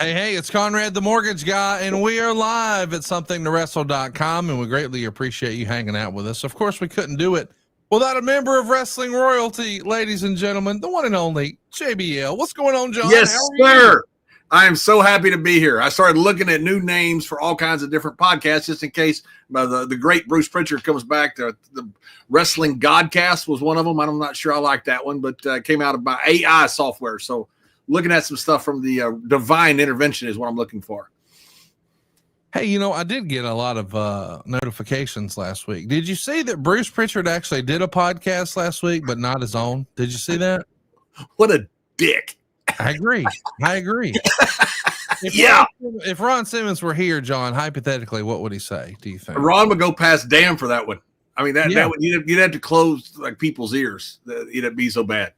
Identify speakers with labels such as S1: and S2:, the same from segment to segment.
S1: Hey, it's Conrad the Mortgage Guy, and we are live at somethingtowrestle.com, and we greatly appreciate you hanging out with us. Of course, we couldn't do it without a member of wrestling royalty, ladies and gentlemen, the one and only JBL. What's going on, John?
S2: Yes, sir. I am so happy to be here. I started looking at new names for all kinds of different podcasts just in case the great Bruce Pritchard comes back. The Wrestling Godcast was one of them. I'm not sure I like that one, but came out of my AI software. So looking at some stuff from the Divine Intervention is what I'm looking for.
S1: Hey, you know, I did get a lot of notifications last week. Did you see that Bruce Pritchard actually did a podcast last week, but not his own? Did you see that?
S2: What a dick.
S1: I agree. If Ron Simmons were here, John, hypothetically, what would he say? Do you think
S2: Ron would go past damn for that one? I mean, that would you'd have to close like people's ears. It'd be so bad.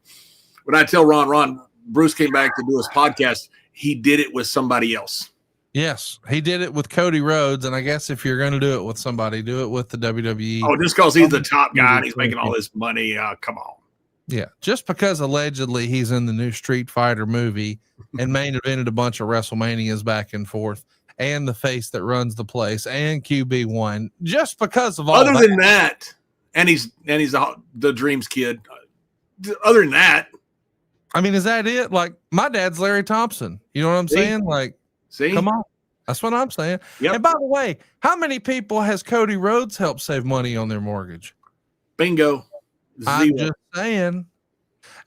S2: When I tell Ron, Bruce came back to do his podcast, he did it with somebody else.
S1: Yes, he did it with Cody Rhodes, and I guess if you're going to do it with somebody, do it with the WWE.
S2: Oh, just because he's the top guy and he's making all this money, come on.
S1: Yeah, just because allegedly he's in the new Street Fighter movie and main evented a bunch of WrestleManias back and forth, and the face that runs the place, and QB1, just because of all.
S2: Other than that, and he's the Dreams kid. Other than that,
S1: I mean, is that it? Like, my dad's Larry Thompson. You know what I'm saying? Like, come on. That's what I'm saying. Yep. And by the way, how many people has Cody Rhodes helped save money on their mortgage?
S2: Bingo.
S1: I'm just saying.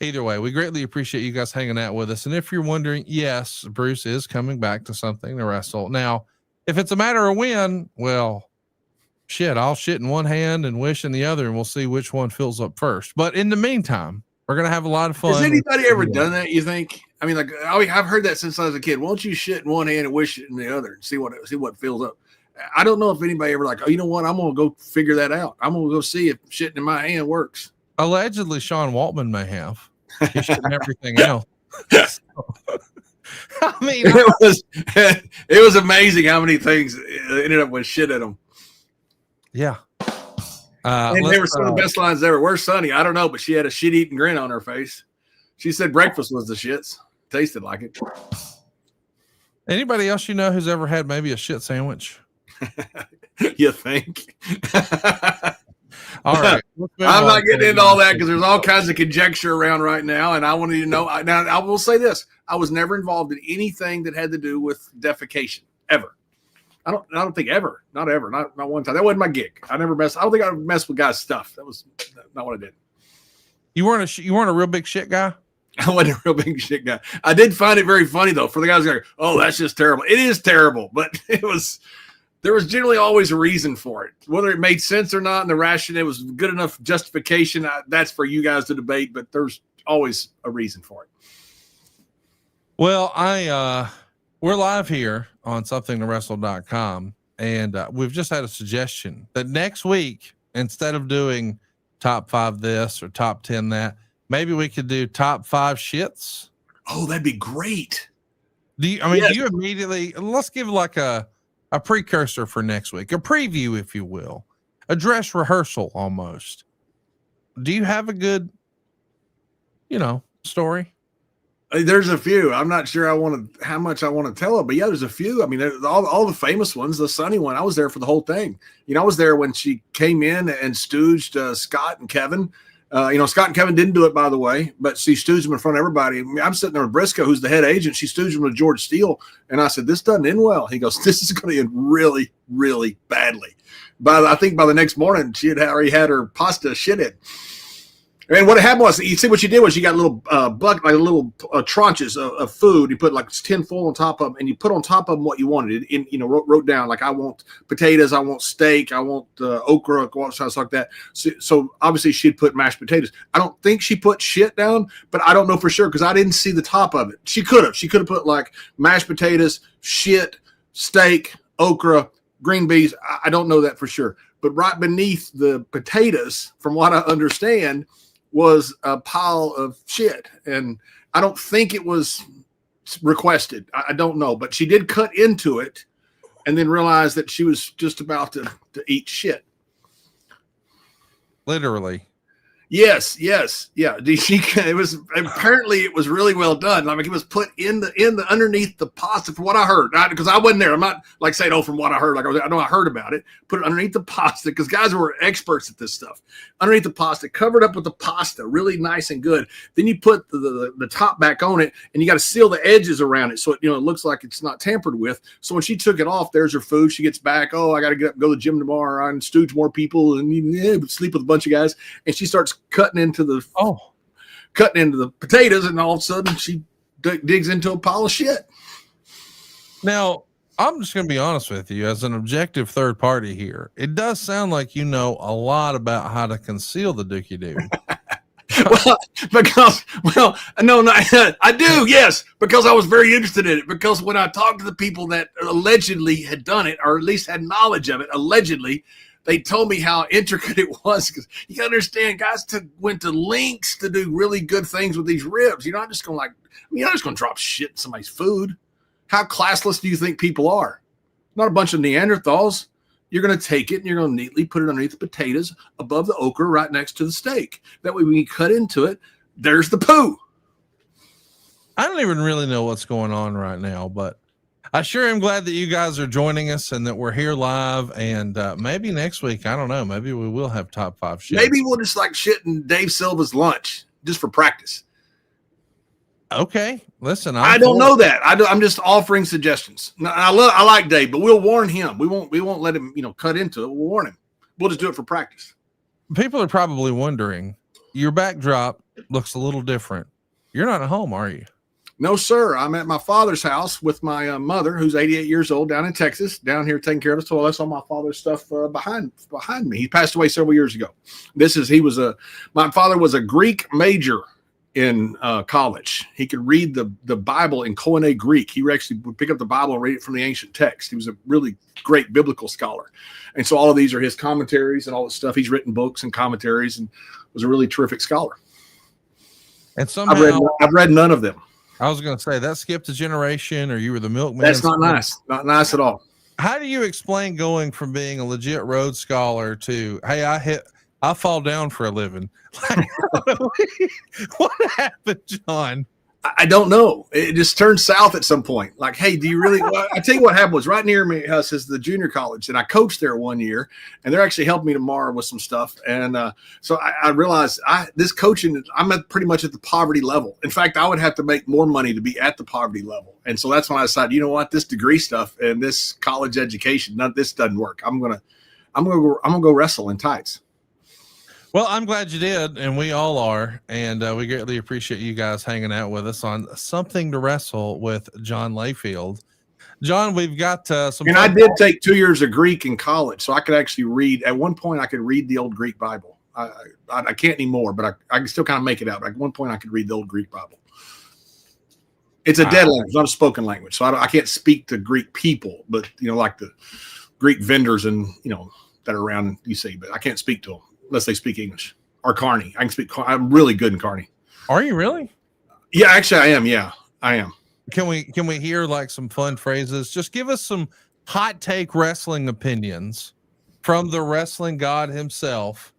S1: Either way, we greatly appreciate you guys hanging out with us. And if you're wondering, yes, Bruce is coming back to Something to Wrestle. Now, if it's a matter of when, well, shit, I'll shit in one hand and wish in the other, and we'll see which one fills up first. But in the meantime, we're going to have a lot of fun.
S2: Has anybody ever done that, you think? I mean, like, I've heard that since I was a kid. Won't you shit in one hand and wish it in the other and see what fills up? I don't know if anybody ever like, oh, you know what? I'm going to go figure that out. I'm going to go see if shitting in my hand works.
S1: Allegedly, Sean Waltman may have. He's shitting everything else. I mean,
S2: it was amazing how many things ended up with shit in them.
S1: Yeah.
S2: And they were some of the best lines ever. Where's Sonny? I don't know, but she had a shit-eating grin on her face. She said breakfast was the shits. Tasted like it.
S1: Anybody else you know who's ever had maybe a shit sandwich?
S2: You think?
S1: All right.
S2: I'm not getting into all that because there's all kinds of conjecture around right now, and I wanted you to know. Now, I will say this: I was never involved in anything that had to do with defecation ever. I don't think ever, not ever, not one time. That wasn't my gig. I don't think I messed with guys' stuff. That was not what I did.
S1: You weren't a real big shit guy.
S2: I wasn't a real big shit guy. I did find it very funny though for the guys going, "Oh, that's just terrible." It is terrible, but there was generally always a reason for it, whether it made sense or not, and the rationale was good enough justification. That's for you guys to debate, but there's always a reason for it.
S1: Well, we're live here on somethingtowrestle.com, and we've just had a suggestion that next week, instead of doing top 5 this or top 10 that, maybe we could do top 5 shits.
S2: Oh, that'd be great.
S1: Do you immediately, let's give like a precursor for next week, a preview, if you will, a dress rehearsal almost. Do you have a good, story?
S2: There's a few. I'm not sure how much I want to tell it, but yeah, there's a few. I mean, all the famous ones, the Sunny one, I was there for the whole thing. I was there when she came in and stooged Scott and Kevin. Scott and Kevin didn't do it, by the way, but she stooged him in front of everybody. I'm sitting there with Briscoe, who's the head agent. She stooged him with George Steele. And I said, this doesn't end well. He goes, this is going to end really, really badly. I think by the next morning, she had already had her pasta shit in. And what happened was, you see what you did was you got a little bucket, like little tranches of food. You put like 10 full on top of them, and you put on top of them what you wanted. Wrote down like, I want potatoes, I want steak, I want okra, stuff like that. So obviously she'd put mashed potatoes. I don't think she put shit down, but I don't know for sure because I didn't see the top of it. She could have put like mashed potatoes, shit, steak, okra, green beans. I don't know that for sure. But right beneath the potatoes, from what I understand, was a pile of shit. And I don't think it was requested. I don't know, but she did cut into it and then realized that she was just about to eat shit.
S1: Literally.
S2: Yes, yeah. It was apparently it was really well done. I mean, it was put in the underneath the pasta, from what I heard. Because I wasn't there. I'm not like saying, oh, from what I heard. Like I know I heard about it. Put it underneath the pasta because guys were experts at this stuff. Underneath the pasta, covered up with the pasta, really nice and good. Then you put the top back on it, and you got to seal the edges around it so it it looks like it's not tampered with. So when she took it off, there's her food. She gets back. Oh, I got to get up, go to the gym tomorrow, and stooge more people, and sleep with a bunch of guys. And she starts cutting into the potatoes, and all of a sudden she digs into a pile of shit.
S1: Now, I'm just going to be honest with you, as an objective third party here, it does sound like you know a lot about how to conceal the dookie doo.
S2: No, I do, yes, because I was very interested in it. Because when I talked to the people that allegedly had done it, or at least had knowledge of it, allegedly, they told me how intricate it was. Because you gotta understand, guys went to lengths to do really good things with these ribs. You're not just going you're not just going to drop shit in somebody's food. How classless do you think people are? Not a bunch of Neanderthals. You're going to take it and you're going to neatly put it underneath the potatoes above the okra right next to the steak. That way when you cut into it, there's the poo.
S1: I don't even really know what's going on right now, but I sure am glad that you guys are joining us and that we're here live. And maybe next week, I don't know, maybe we will have top 5 shit.
S2: Maybe we'll just shit in Dave Silva's lunch just for practice.
S1: Okay, listen,
S2: I don't know that. I'm just offering suggestions. I like Dave, but we'll warn him. We won't let him cut into it. We'll warn him. We'll just do it for practice.
S1: People are probably wondering, your backdrop looks a little different. You're not at home, are you?
S2: No, sir. I'm at my father's house with my mother, who's 88 years old, down in Texas, down here taking care of the toilets. All my father's stuff behind me. He passed away several years ago. My father was a Greek major in college. He could read the Bible in Koine Greek. He actually would pick up the Bible and read it from the ancient text. He was a really great biblical scholar. And so all of these are his commentaries and all this stuff. He's written books and commentaries and was a really terrific scholar.
S1: And somehow
S2: I've read none of them.
S1: I was going to say that skipped a generation, or you were the milkman.
S2: That's not nice. Not nice at all.
S1: How do you explain going from being a legit Rhodes Scholar to, hey, I fall down for a living? What happened, John?
S2: I don't know. It just turned south at some point. Hey, do you really? Well, I tell you what happened was right near me house is the junior college, and I coached there one year, and they're actually helping me tomorrow with some stuff. And so I realized this coaching, I'm pretty much at the poverty level. In fact, I would have to make more money to be at the poverty level. And so that's when I decided, you know what, this degree stuff and this college education, this doesn't work. I'm gonna go wrestle in tights.
S1: Well, I'm glad you did, and we all are, and we greatly appreciate you guys hanging out with us on Something to Wrestle with John Layfield. John, we've got some.
S2: And I did take 2 years of Greek in college, so I could actually read. At one point, I could read the old Greek Bible. I can't anymore, but I can still kind of make it out. At one point, I could read the old Greek Bible. It's a dead language, not a spoken language, so I can't speak to Greek people, but like the Greek vendors and that are around in DC, but I can't speak to them unless they speak English or carny. I can speak. I'm really good in carny.
S1: Are you really?
S2: Yeah, actually, I am. Yeah, I am.
S1: Can we hear some fun phrases? Just give us some hot take wrestling opinions from the wrestling god himself.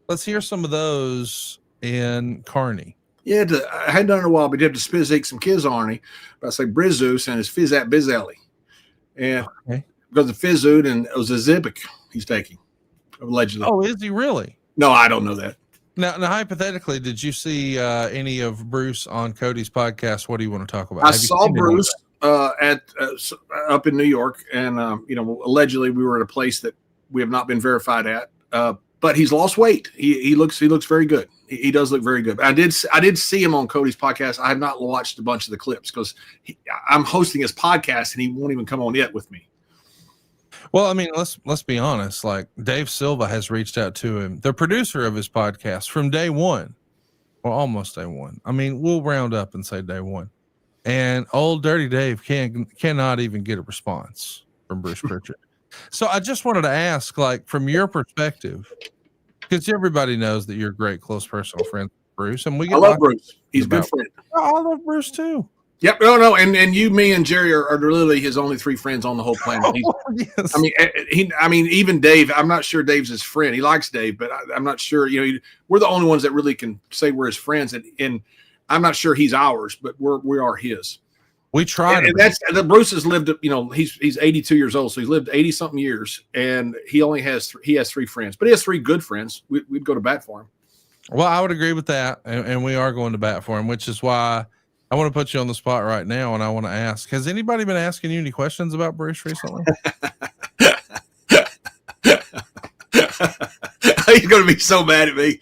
S1: Let's hear some of those in carny.
S2: Yeah, I hadn't done it in a while, but you have to spizzik some kids on me. But I say Brizus and it's Fizzat Bizelli. And because of Fizzud and it was a Zibic he's taking. Allegedly.
S1: Oh, is he really?
S2: No, I don't know that.
S1: Now, hypothetically, did you see any of Bruce on Cody's podcast? What do you want to talk about?
S2: I saw Bruce up in New York, and allegedly we were at a place that we have not been verified at. But he's lost weight. He looks very good. He does look very good. I did see him on Cody's podcast. I have not watched a bunch of the clips because I'm hosting his podcast, and he won't even come on yet with me.
S1: Well, I mean, let's be honest. Dave Silva has reached out to him, the producer of his podcast, from day one, or almost day one. I mean, we'll round up and say day one. And old Dirty Dave cannot even get a response from Bruce Pritchard. So I just wanted to ask, from your perspective, because everybody knows that you're a great close personal friend with Bruce, and I
S2: love Bruce. He's a good friend.
S1: I love Bruce too.
S2: Yep. No. And you, me, and Jerry are literally his only three friends on the whole planet.
S1: Yes.
S2: I mean, even Dave. I'm not sure Dave's his friend. He likes Dave, but I'm not sure. We're the only ones that really can say we're his friends, and I'm not sure he's ours, but we are his.
S1: We tried.
S2: And that's the Bruce has lived. He's 82 years old, so he's lived 80 something years, and he has three friends, but he has three good friends. We'd go to bat for him.
S1: Well, I would agree with that, and we are going to bat for him, which is why I want to put you on the spot right now, and I want to ask: has anybody been asking you any questions about Bruce recently?
S2: He's going to be so mad at me,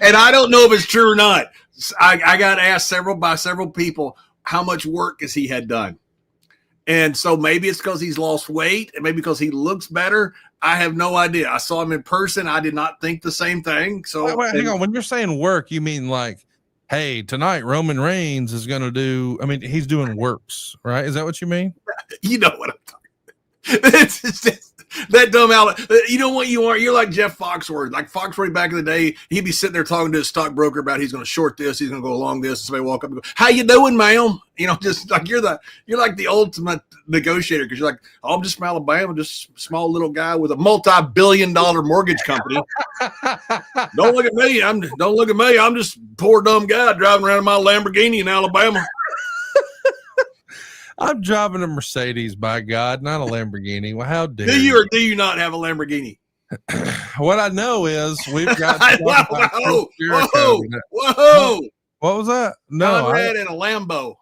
S2: and I don't know if it's true or not. I got asked by several people how much work has he had done, and so maybe it's because he's lost weight, and maybe because he looks better. I have no idea. I saw him in person. I did not think the same thing. So
S1: wait, hang on. When you're saying work, you mean like, hey, tonight Roman Reigns is going to do. I mean, he's doing works, right? Is that what you mean?
S2: You know what I'm talking about. It's just, that dumb Allen. You know what you are? You're like Jeff Foxworthy. Like Foxworthy back in the day, he'd be sitting there talking to his stockbroker about he's going to short this, he's going to go along this, and somebody walk up and go, "How you doing, ma'am?" Just like you're like the ultimate negotiator, because you're like, "Oh, I'm just from Alabama, just a small little guy with a multi-billion-dollar mortgage company. Don't look at me. I'm just a poor dumb guy driving around in my Lamborghini in Alabama."
S1: I'm driving a Mercedes, by God, not a Lamborghini. Well, how dare
S2: you? Or do you not have a Lamborghini?
S1: What I know is we've got.
S2: Whoa!
S1: What was that? No,
S2: Conrad and a Lambo.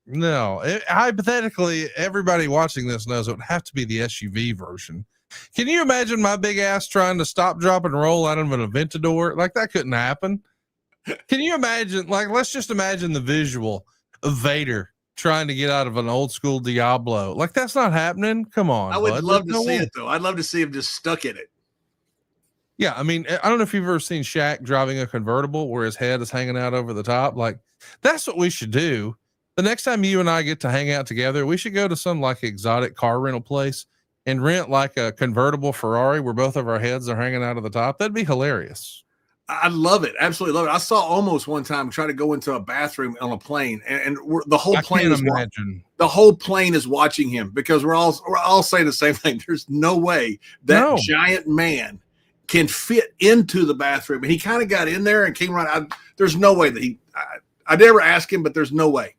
S1: No, hypothetically, everybody watching this knows it would have to be the SUV version. Can you imagine my big ass trying to stop, drop, and roll out of an Aventador? Like, that couldn't happen. Can you imagine? Like, let's just imagine the visual of Vader trying to get out of an old school Diablo. Like, that's not happening. Come on.
S2: I would love to see it, though. I'd love to see him just stuck in it.
S1: Yeah, I mean, I don't know if you've ever seen Shaq driving a convertible where his head is hanging out over the top. Like, that's what we should do. The next time you and I get to hang out together, we should go to some like exotic car rental place and rent like a convertible Ferrari where both of our heads are hanging out of the top. That'd be hilarious.
S2: I love it. Absolutely love it. I saw almost one time try to go into a bathroom on a plane, and the whole plane is watching him, because we're all saying the same thing. There's no way that giant man can fit into the bathroom, and he kind of got in there and came right out. There's no way that I never asked him, but there's no way.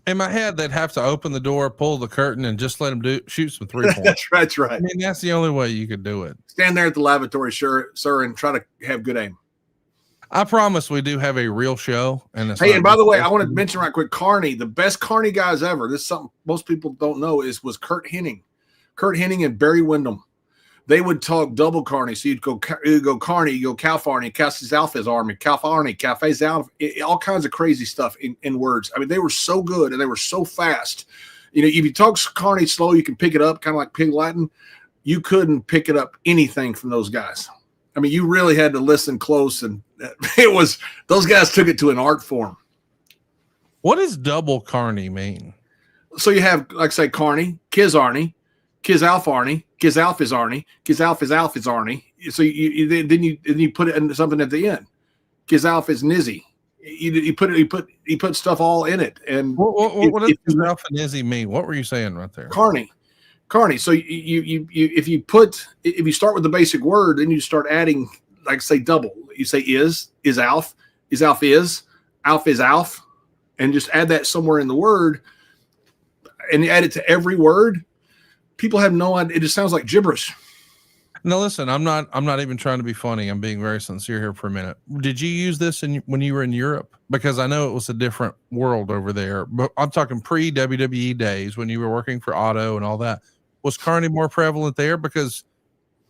S1: In my head, they'd have to open the door, pull the curtain, and just let him shoot some 3-pointers.
S2: That's right.
S1: I mean, that's the only way you could do it.
S2: Stand there at the lavatory, sir, and try to have good aim.
S1: I promise we do have a real show. And
S2: by the way, I want to mention right quick, Carney, the best Carney guys ever. This is something most people don't know was Kurt Hennig. Kurt Hennig and Barry Windham. They would talk double Carney. So you'd go Carney, you go Calfarney, Cass's Alpha's Army, Calfarney, Cafe's Alpha, all kinds of crazy stuff in words. I mean, they were so good and they were so fast. If you talk Carney slow, you can pick it up, kind of like Pig Latin. You couldn't pick it up anything from those guys. I mean, you really had to listen close, and those guys took it to an art form.
S1: What does double Carney mean?
S2: So you have, like, say, Carney, Kiz Arnie, Kiz Alpha Arnie, Kiz Alpha's Arnie, Kiz Alpha's Arnie. So then you put it in something at the end. Kiz Alpha's Nizzy. He put stuff all in it. And
S1: what does Kiz Alpha Nizzy mean? What were you saying right there?
S2: Carney. So if you start with the basic word, then you start adding, like, say, double. You say is Alf, is Alf is Alf, and just add that somewhere in the word, and you add it to every word. People have no idea. It just sounds like gibberish.
S1: Now listen, I'm not even trying to be funny. I'm being very sincere here for a minute. Did you use this when you were in Europe? Because I know it was a different world over there, but I'm talking pre-WWE days when you were working for Otto and all that. Was Carney more prevalent there? Because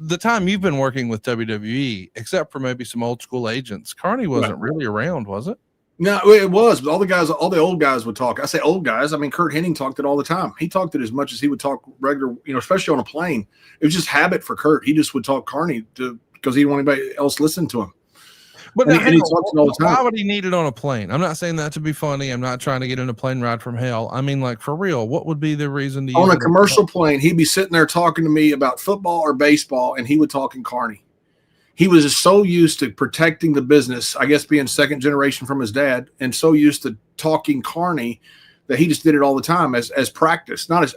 S1: the time you've been working with WWE, except for maybe some old school agents, Carney wasn't really around, was it?
S2: No, it was. But all the old guys would talk. I say old guys. I mean, Kurt Hennig talked it all the time. He talked it as much as he would talk regular, especially on a plane. It was just habit for Kurt. He just would talk Carney because he didn't want anybody else listening to him.
S1: But he talks it all the time. Why would he need it on a plane? I'm not saying that to be funny. I'm not trying to get in a plane ride from hell. I mean, like, for real, what would be the reason to use
S2: on a commercial plane? He'd be sitting there talking to me about football or baseball, and he would talk in Carney. he was just so used to protecting the business, I guess being second generation from his dad, and so used to talking carny that he just did it all the time as practice, not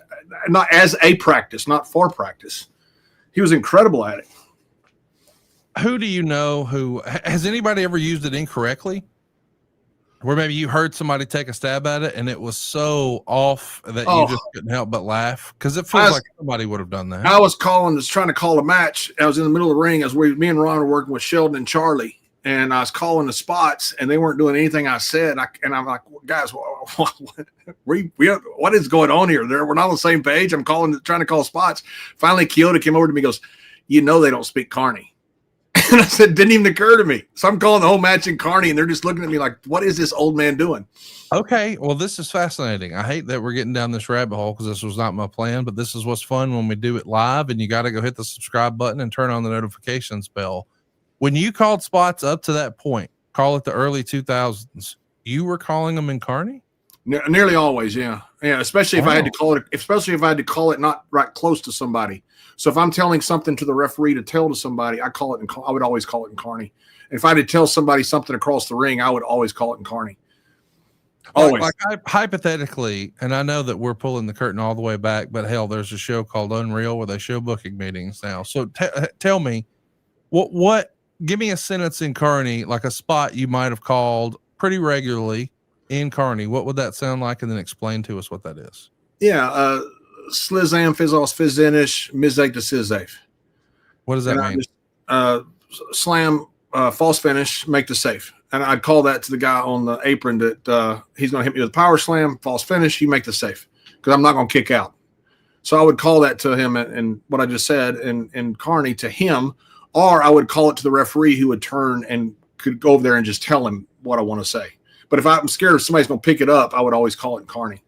S2: as a practice, not for practice. He was incredible at it.
S1: Who do you know who has anybody ever used it incorrectly? Where maybe you heard somebody take a stab at it and it was so off that you just couldn't help but laugh? Because it feels like somebody would have done that.
S2: I was trying to call a match. I was in the middle of the ring. Me and Ron were working with Sheldon and Charlie, and I was calling the spots, and they weren't doing anything I said. I'm like, guys, what is going on here? We're not on the same page. I'm trying to call spots. Finally, Kyoto came over to me and goes, they don't speak carny. And I said, didn't even occur to me. So I'm calling the whole match in carny, and they're just looking at me like, what is this old man doing?
S1: Okay, well, this is fascinating. I hate that we're getting down this rabbit hole because this was not my plan, but this is what's fun when we do it live, and you got to go hit the subscribe button and turn on the notifications bell. When you called spots up to that point, call it the early 2000s, you were calling them in carny?
S2: Nearly always, yeah. Yeah, especially if I had to call it not right close to somebody. So if I'm telling something to the referee to tell to somebody, I would always call it in carny. And if I had to tell somebody something across the ring, I would always call it in carny. Always.
S1: Like hypothetically, and I know that we're pulling the curtain all the way back, but hell, there's a show called Unreal where they show booking meetings now. So tell me, give me a sentence in carny, like a spot you might have called pretty regularly in carny. What would that sound like? And then explain to us what that is.
S2: Yeah. Slizam, Fizzos, Fizzinish, Mizake to Sizave.
S1: What does that mean?
S2: Slam, false finish, make the safe. And I'd call that to the guy on the apron that he's going to hit me with a power slam, false finish, you make the safe. Because I'm not going to kick out. So I would call that to him and what I just said in carny to him, or I would call it to the referee who would turn and could go over there and just tell him what I want to say. But if I'm scared if somebody's going to pick it up, I would always call it in carny.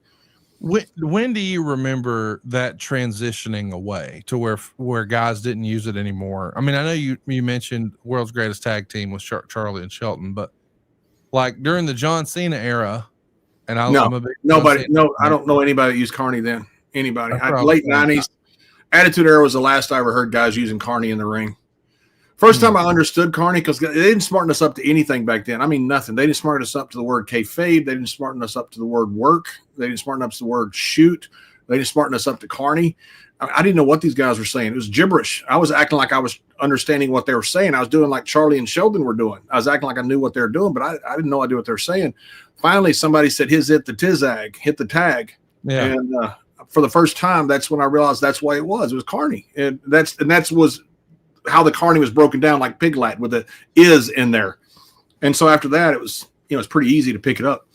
S1: When do you remember that transitioning away to where guys didn't use it anymore? I mean, I know you mentioned World's Greatest Tag Team with Charlie and Shelton, but like during the John Cena era, and I don't know anybody that
S2: used carny then. Anybody. Late 90s. Attitude Era was the last I ever heard guys using carny in the ring. First time I understood carny, because they didn't smarten us up to anything back then. I mean, nothing. They didn't smarten us up to the word kayfabe. They didn't smarten us up to the word work. They didn't smarten us to the word shoot. They didn't smarten us up to carny. I didn't know what these guys were saying. It was gibberish. I was acting like I was understanding what they were saying. I was doing like Charlie and Sheldon were doing. I was acting like I knew what they were doing, but I didn't know what they were saying. Finally, somebody said, hit the tizag, hit the tag.
S1: Yeah.
S2: And for the first time, that's when I realized that's why it was. It was carny. And that was how the carny was broken down, like pig Latin with the is in there. And so after that, it was, it's pretty easy to pick it up.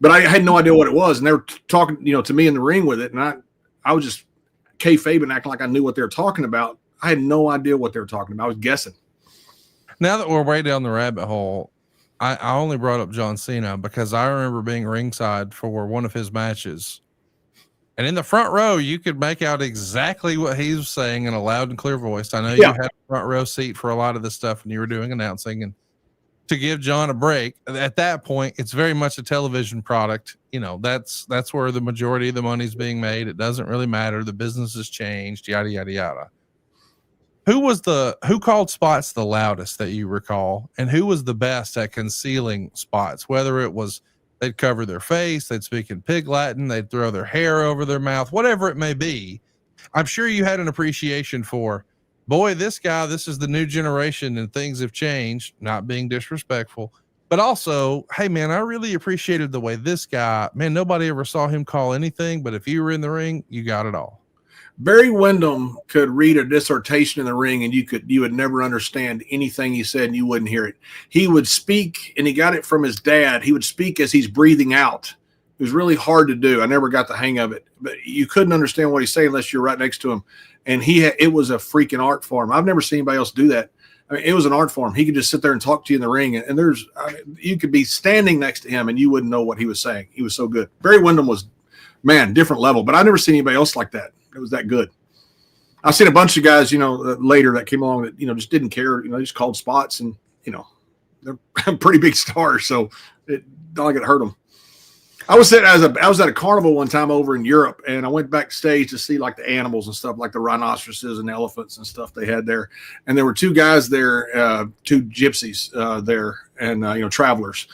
S2: But I had no idea what it was. And they were talking, to me in the ring with it. And I was just kayfabing, acting like I knew what they were talking about. I had no idea what they were talking about. I was guessing.
S1: Now that we're way down the rabbit hole, I only brought up John Cena because I remember being ringside for one of his matches. And in the front row, you could make out exactly what he was saying in a loud and clear voice. I know you had a front row seat for a lot of this stuff when you were doing announcing. And to give John a break, at that point, it's very much a television product. That's where the majority of the money's being made. It doesn't really matter. The business has changed, yada, yada, yada. Who called spots the loudest that you recall? And who was the best at concealing spots? Whether it was they'd cover their face, they'd speak in pig Latin, they'd throw their hair over their mouth, whatever it may be. I'm sure you had an appreciation for, boy, this is the new generation and things have changed, not being disrespectful, but also, hey man, I really appreciated the way this guy, man, nobody ever saw him call anything, but if you were in the ring, you got it all.
S2: Barry Windham could read a dissertation in the ring and you would never understand anything he said and you wouldn't hear it. He would speak, and he got it from his dad. He would speak as he's breathing out. It was really hard to do. I never got the hang of it, but you couldn't understand what he's saying unless you're right next to him. And it was a freaking art form. I've never seen anybody else do that. I mean, it was an art form. He could just sit there and talk to you in the ring, and you could be standing next to him and you wouldn't know what he was saying. He was so good. Barry Windham was, man, different level, but I've never seen anybody else like that. It was that good. I've seen a bunch of guys, later that came along that, just didn't care, just called spots, and, they're pretty big stars. So it don't like it hurt them. I was at a carnival one time over in Europe, and I went backstage to see like the animals and stuff, like the rhinoceroses and elephants and stuff they had there. And there were two guys there, two gypsies there, and travelers,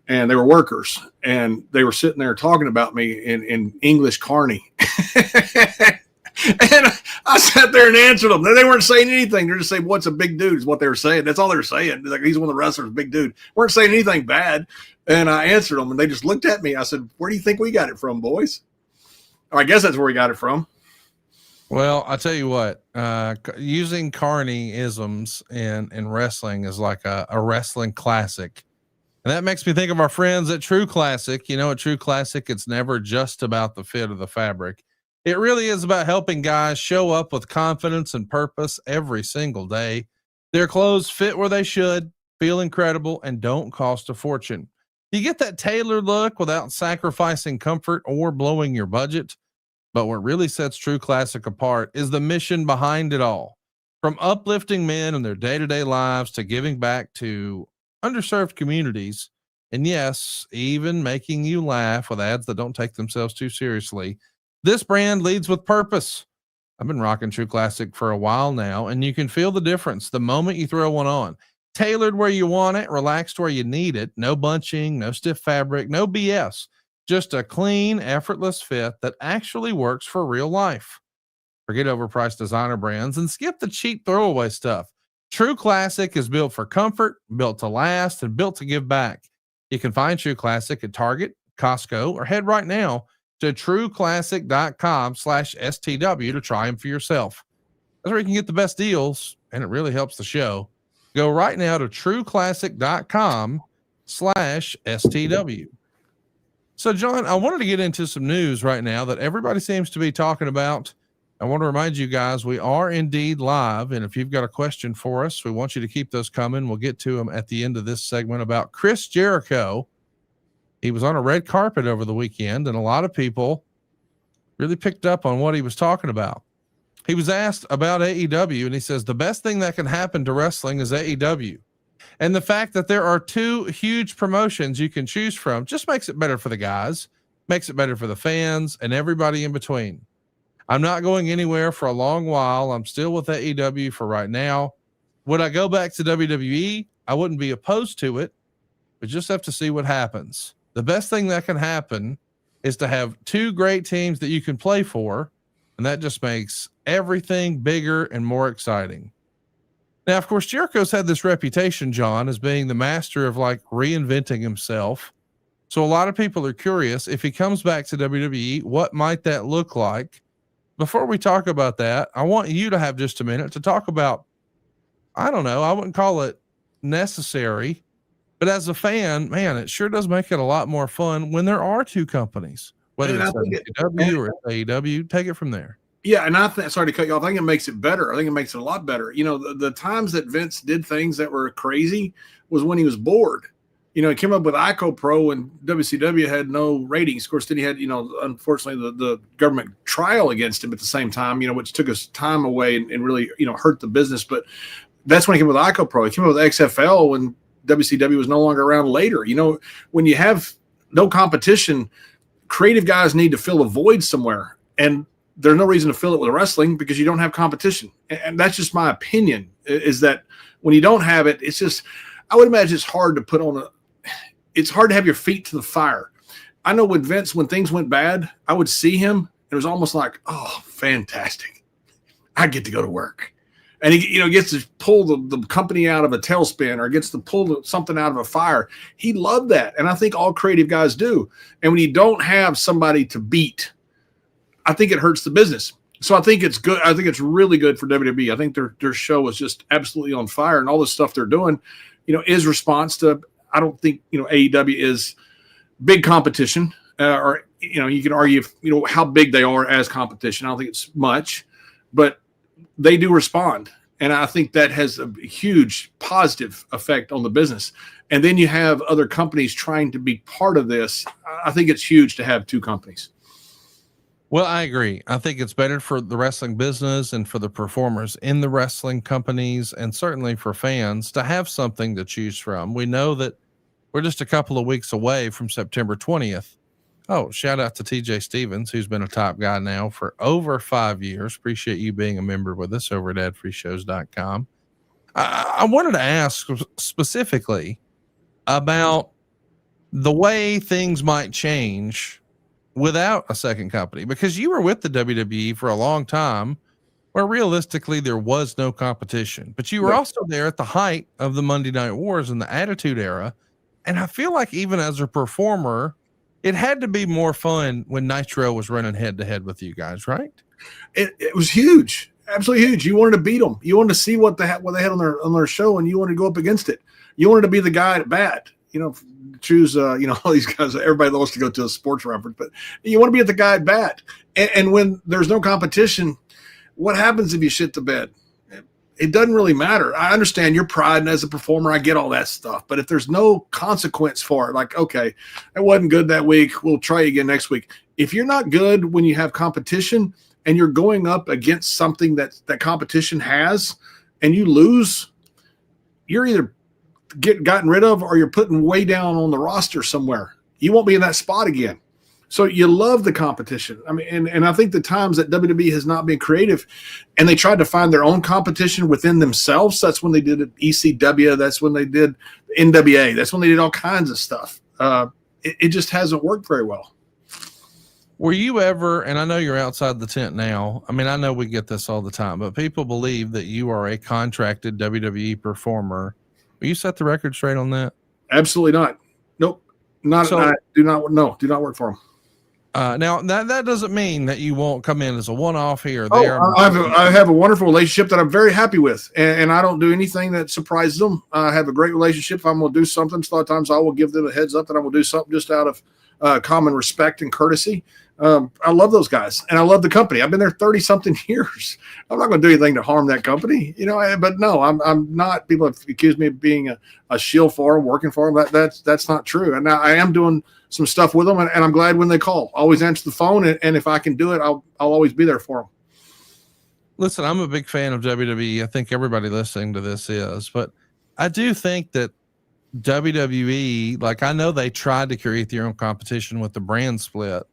S2: and they were workers, and they were sitting there talking about me in English carny. And I sat there and answered them. They weren't saying anything. They're just saying, "What's a big dude?" is what they were saying. That's all they were saying. Like, he's one of the wrestlers, big dude. Weren't saying anything bad. And I answered them, and they just looked at me. I said, "Where do you think we got it from, boys?" Or I guess that's where we got it from.
S1: Well, I tell you what, using carny isms in wrestling is like a wrestling classic. And that makes me think of our friends at True Classic. At True Classic, it's never just about the fit of the fabric. It really is about helping guys show up with confidence and purpose every single day. Their clothes fit where they should, feel incredible, and don't cost a fortune. You get that tailored look without sacrificing comfort or blowing your budget. But what really sets True Classic apart is the mission behind it all. From uplifting men in their day-to-day lives to giving back to underserved communities, and yes, even making you laugh with ads that don't take themselves too seriously. This brand leads with purpose. I've been rocking True Classic for a while now, and you can feel the difference the moment you throw one on. Tailored where you want it, relaxed where you need it. No bunching, no stiff fabric, no BS. Just a clean, effortless fit that actually works for real life. Forget overpriced designer brands and skip the cheap throwaway stuff. True Classic is built for comfort, built to last, and built to give back. You can find True Classic at Target, Costco, or head right now to trueclassic.com/STW to try them for yourself. That's where you can get the best deals, and it really helps the show. Go right now to trueclassic.com/STW. So, John, I wanted to get into some news right now that everybody seems to be talking about. I want to remind you guys, we are indeed live. And if you've got a question for us, we want you to keep those coming. We'll get to them at the end of this segment about Chris Jericho. He was on a red carpet over the weekend, and a lot of people really picked up on what he was talking about. He was asked about AEW, and he says, the best thing that can happen to wrestling is AEW. And the fact that there are two huge promotions you can choose from just makes it better for the guys, makes it better for the fans, and everybody in between. I'm not going anywhere for a long while. I'm still with AEW for right now. Would I go back to WWE? I wouldn't be opposed to it, but just have to see what happens. The best thing that can happen is to have two great teams that you can play for, and that just makes everything bigger and more exciting. Now, of course, Jericho's had this reputation, John, as being the master of like reinventing himself. So a lot of people are curious, if he comes back to WWE, what might that look like? Before we talk about that, I want you to have just a minute to talk about, I don't know, I wouldn't call it necessary, but as a fan, man, it sure does make it a lot more fun when there are two companies, whether it's WWE or AEW. Take it from there.
S2: Yeah, and sorry to cut you off. I think it makes it better. I think it makes it a lot better. The times that Vince did things that were crazy was when he was bored. He came up with ICO Pro when WCW had no ratings. Of course, then he had, unfortunately, the government trial against him at the same time, which took his time away and really, hurt the business. But that's when he came up with ICO Pro. He came up with XFL when WCW was no longer around later. When you have no competition, creative guys need to fill a void somewhere. And there's no reason to fill it with wrestling because you don't have competition. And that's just my opinion, is that when you don't have it, it's just, I would imagine it's hard to it's hard to have your feet to the fire. I know with Vince, when things went bad, I would see him. It was almost like, oh, fantastic. I get to go to work. And he, gets to pull the company out of a tailspin or gets to pull something out of a fire. He loved that. And I think all creative guys do. And when you don't have somebody to beat, I think it hurts the business. So I think it's good. I think it's really good for WWE. I think their show is just absolutely on fire, and all the stuff they're doing, is response to, I don't think, AEW is big competition, or, you can argue if, how big they are as competition. I don't think it's much, but they do respond. And I think that has a huge positive effect on the business. And then you have other companies trying to be part of this. I think it's huge to have two companies.
S1: Well, I agree. I think it's better for the wrestling business and for the performers in the wrestling companies, and certainly for fans to have something to choose from. We know that we're just a couple of weeks away from September 20th. Oh, shout out to TJ Stevens, who's been a top guy now for over 5 years. Appreciate you being a member with us over at adfreeshows.com. I wanted to ask specifically about the way things might change without a second company, because you were with the WWE for a long time where realistically there was no competition, but you were also there at the height of the Monday Night Wars and the Attitude Era. And I feel like even as a performer, it had to be more fun when Nitro was running head to head with you guys, right?
S2: It was huge. Absolutely huge. You wanted to beat them. You wanted to see what they had on their show, and you wanted to go up against it. You wanted to be the guy at bat. Choose all these guys. Everybody loves to go to a sports reference, but you want to be at the guy at bat. And when there's no competition, what happens if you shit the bed? It doesn't really matter. I understand your pride, and as a performer, I get all that stuff. But if there's no consequence for it, like, okay, that wasn't good that week, we'll try again next week. If you're not good when you have competition and you're going up against something that competition has and you lose, you're either gotten rid of or you're putting way down on the roster somewhere. You won't be in that spot again. So you love the competition. I mean, and I think the times that WWE has not been creative and they tried to find their own competition within themselves, that's when they did ECW, that's when they did NWA, that's when they did all kinds of stuff. It just hasn't worked very well.
S1: Were you ever, and I know you're outside the tent now, I mean, I know we get this all the time, but people believe that you are a contracted WWE performer. Will you set the record straight on that?
S2: Absolutely not. Nope. Do not work for them.
S1: Now that doesn't mean that you won't come in as a one-off here or there.
S2: I have a wonderful relationship that I'm very happy with, and I don't do anything that surprises them. I have a great relationship. If I'm going to do something, so a lot of times I will give them a heads up that I'm going to do something just out of common respect and courtesy. I love those guys, and I love the company. I've been there 30-something years. I'm not going to do anything to harm that company, but no, I'm not. People have accused me of being a shill for them, working for them. That's not true. And now I am doing some stuff with them, and I'm glad when they call. Always answer the phone, and if I can do it, I'll always be there for them.
S1: Listen, I'm a big fan of WWE. I think everybody listening to this is, but I do think that WWE, like, I know they tried to create their own competition with the brand split,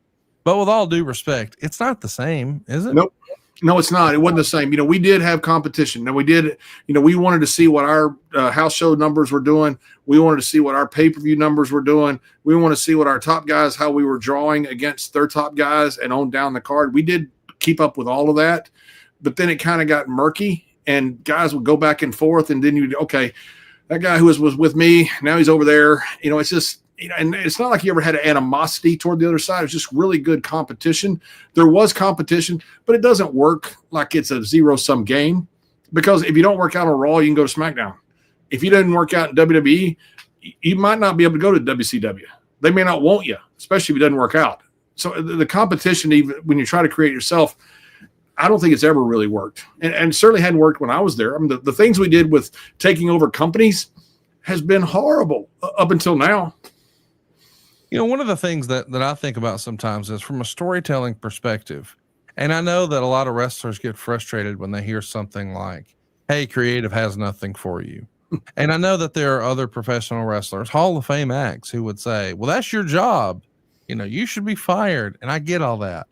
S1: but with all due respect, it's not the same, is it?
S2: Nope. No, it's not. It wasn't the same. We did have competition. Now we did, we wanted to see what our house show numbers were doing. We wanted to see what our pay-per-view numbers were doing. We want to see what our top guys, how we were drawing against their top guys and on down the card. We did keep up with all of that, but then it kind of got murky and guys would go back and forth. And then okay, that guy who was with me, now he's over there. It's just, and it's not like you ever had an animosity toward the other side. It's just really good competition. There was competition, but it doesn't work like it's a zero-sum game, because if you don't work out on Raw, you can go to SmackDown. If you didn't work out in WWE, you might not be able to go to WCW. They may not want you, especially if it doesn't work out. So the competition, even when you try to create yourself, I don't think it's ever really worked. And certainly hadn't worked when I was there. I mean, the things we did with taking over companies has been horrible up until now.
S1: One of the things that I think about sometimes is from a storytelling perspective. And I know that a lot of wrestlers get frustrated when they hear something like, hey, creative has nothing for you. And I know that there are other professional wrestlers, Hall of Fame acts, who would say, well, that's your job. You should be fired. And I get all that.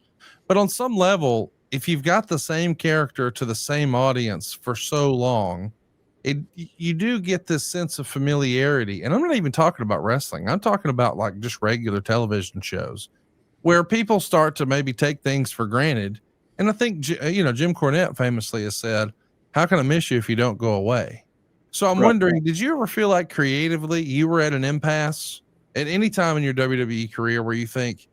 S1: But on some level, if you've got the same character to the same audience for so long, you do get this sense of familiarity. And I'm not even talking about wrestling. I'm talking about like just regular television shows where people start to maybe take things for granted. And I think, Jim Cornette famously has said, how can I miss you if you don't go away? So I'm wondering, did you ever feel like creatively you were at an impasse at any time in your WWE career where you think,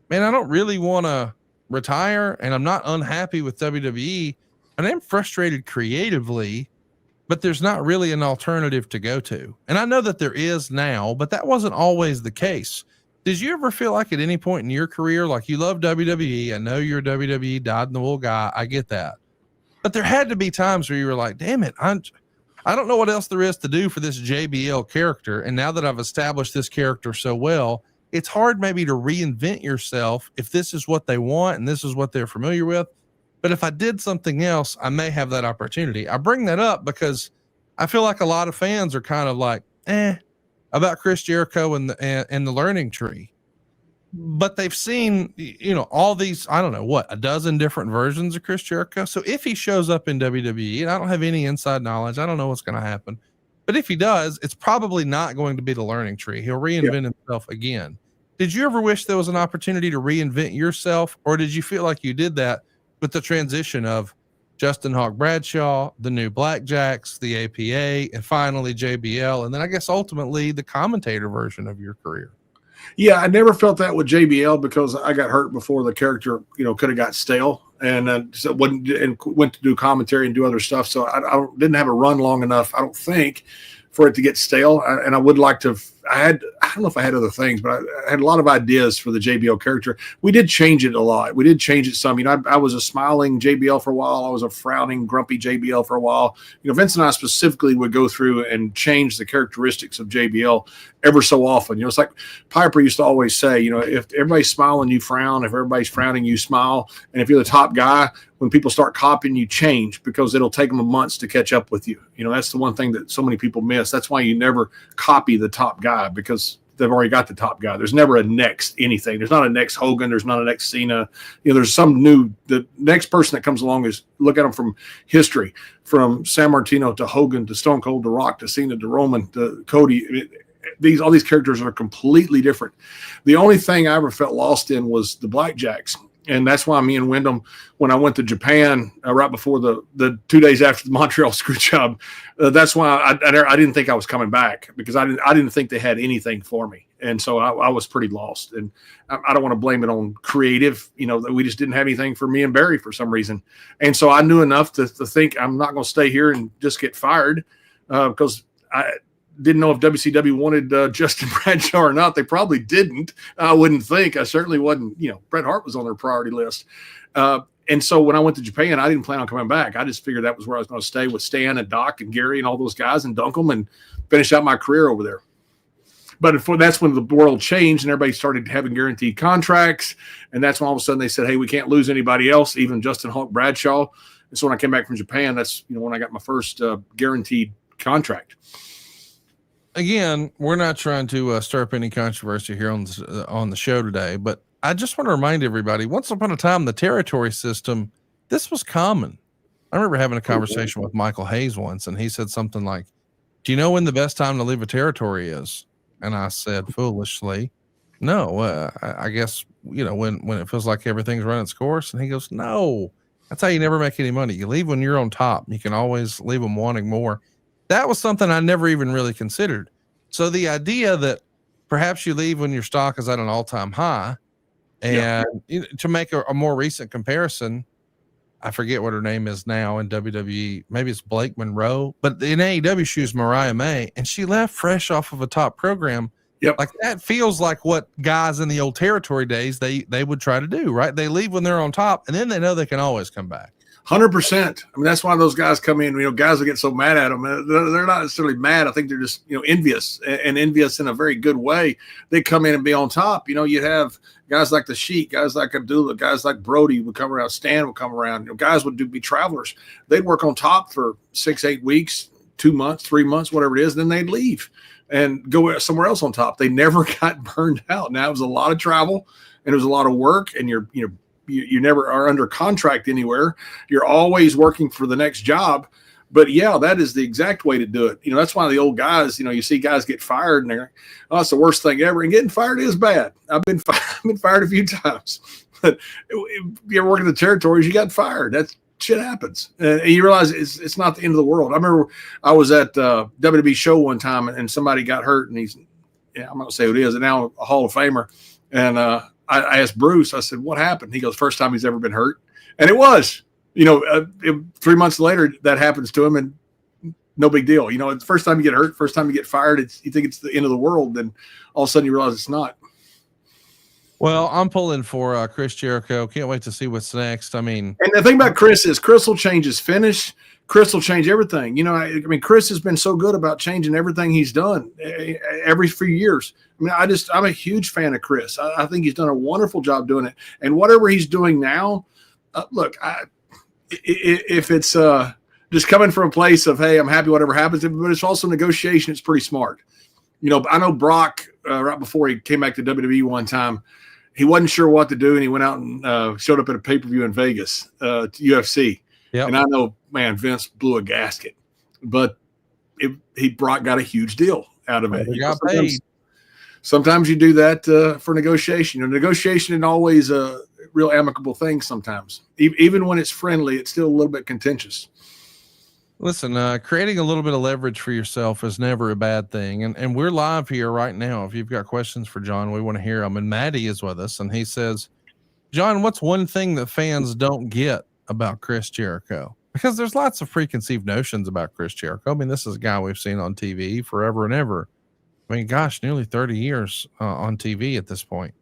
S1: man, I don't really want to retire and I'm not unhappy with WWE and I'm frustrated creatively, but there's not really an alternative to go to? And I know that there is now, but that wasn't always the case. Did you ever feel like at any point in your career, like you love WWE? I know you're a WWE dyed-in-the-wool guy. I get that. But there had to be times where you were like, damn it, I don't know what else there is to do for this JBL character. And now that I've established this character so well, it's hard maybe to reinvent yourself if this is what they want and this is what they're familiar with. But if I did something else, I may have that opportunity. I bring that up because I feel like a lot of fans are kind of like, about Chris Jericho and the learning tree. but they've seen, all these, I don't know what, a dozen different versions of Chris Jericho. So if he shows up in WWE, and I don't have any inside knowledge, I don't know what's going to happen, but if he does, it's probably not going to be the learning tree. He'll reinvent himself again. Did you ever wish there was an opportunity to reinvent yourself, or did you feel like you did that with the transition of Justin Hawk Bradshaw, the new Blackjacks, the APA, and finally JBL, and then I guess ultimately the commentator version of your career?
S2: Yeah, I never felt that with JBL because I got hurt before the character, could have got stale, and so went to do commentary and do other stuff. So I didn't have a run long enough, I don't think, for it to get stale. And I would like to. I don't know if I had other things, but I had a lot of ideas for the JBL character. We did change it a lot. We did change it some. I was a smiling JBL for a while. I was a frowning, grumpy JBL for a while. Vince and I specifically would go through and change the characteristics of JBL ever so often. It's like Piper used to always say, if everybody's smiling, you frown. If everybody's frowning, you smile. And if you're the top guy, when people start copying, you change because it'll take them months to catch up with you. That's the one thing that so many people miss. That's why you never copy the top guy, because they've already got the top guy. There's never a next anything. There's not a next Hogan. There's not a next Cena. There's some new. The next person that comes along is look at them from history, from San Martino to Hogan to Stone Cold to Rock to Cena to Roman to Cody. All these characters are completely different. The only thing I ever felt lost in was the Blackjacks. And that's why me and Wyndham, when I went to Japan right before the 2 days after the Montreal screw job, that's why I didn't think I was coming back, because I didn't think they had anything for me. And so I was pretty lost. And I don't want to blame it on creative, that we just didn't have anything for me and Barry for some reason. And so I knew enough to think I'm not going to stay here and just get fired, because I didn't know if WCW wanted Justin Bradshaw or not. They probably didn't. I wouldn't think. I certainly wasn't. Bret Hart was on their priority list. And so when I went to Japan, I didn't plan on coming back. I just figured that was where I was going to stay with Stan and Doc and Gary and all those guys and dunk them and finish out my career over there. But that's when the world changed and everybody started having guaranteed contracts. And that's when all of a sudden they said, hey, we can't lose anybody else, even Justin Hawk Bradshaw. And so when I came back from Japan, that's when I got my first guaranteed contract.
S1: Again, we're not trying to stir up any controversy here on the show today, but I just want to remind everybody, once upon a time, the territory system, this was common. I remember having a conversation with Michael Hayes once, and he said something like, do you know when the best time to leave a territory is? And I said foolishly, no, I guess, when it feels like everything's run its course. And he goes, no, that's how you never make any money. You leave when you're on top. You can always leave them wanting more. That was something I never even really considered. So the idea that perhaps you leave when your stock is at an all-time high, and to make a more recent comparison, I forget what her name is now in WWE. Maybe it's Blake Monroe, but in AEW, she was Mariah May, and she left fresh off of a top program.
S2: Yep.
S1: Like that feels like what guys in the old territory days, they would try to do, right? They leave when they're on top, and then they know they can always come back.
S2: 100%. I mean, that's why those guys come in, guys will get so mad at them. They're not necessarily mad. I think they're just, envious, and envious in a very good way. They come in and be on top. You have guys like the Sheik, guys like Abdullah, guys like Brody would come around, Stan would come around. Guys would be travelers. They'd work on top for 6-8 weeks, 2 months, 3 months, whatever it is. Then they'd leave and go somewhere else on top. They never got burned out. Now, it was a lot of travel, and it was a lot of work, and you never are under contract anywhere. You're always working for the next job. But yeah, that is the exact way to do it. That's why the old guys, you see guys get fired and they're, oh, it's the worst thing ever. And getting fired is bad. I've been fired a few times. But if you're working the territories, you got fired. That shit happens. And you realize it's not the end of the world. I remember I was at a WWE show one time and somebody got hurt, and I'm not going to say who it is, and now a Hall of Famer. And I asked Bruce, I said, what happened? He goes, first time he's ever been hurt. And it was, 3 months later, that happens to him, and no big deal. The first time you get hurt, first time you get fired, you think it's the end of the world. Then all of a sudden you realize it's not.
S1: Well, I'm pulling for Chris Jericho. Can't wait to see what's next. I mean,
S2: and the thing about Chris is Chris will change his finish. Chris will change everything. Chris has been so good about changing everything he's done every few years. I'm a huge fan of Chris. I think he's done a wonderful job doing it. And whatever he's doing now, look, if it's just coming from a place of, hey, I'm happy whatever happens, but it's also negotiation. It's pretty smart. I know Brock, right before he came back to WWE one time, he wasn't sure what to do, and he went out and showed up at a pay-per-view in Vegas, UFC. Yep. And I know, man, Vince blew a gasket, but he got a huge deal out of it.
S1: He got paid.
S2: Sometimes you do that for negotiation. Negotiation isn't always a real amicable thing sometimes. Even when it's friendly, it's still a little bit contentious.
S1: Listen, creating a little bit of leverage for yourself is never a bad thing. And we're live here right now. If you've got questions for John, we want to hear them. And Maddie is with us, and he says, John, what's one thing that fans don't get about Chris Jericho? Because there's lots of preconceived notions about Chris Jericho. I mean, this is a guy we've seen on TV forever and ever. I mean, gosh, nearly 30 years on TV at this point.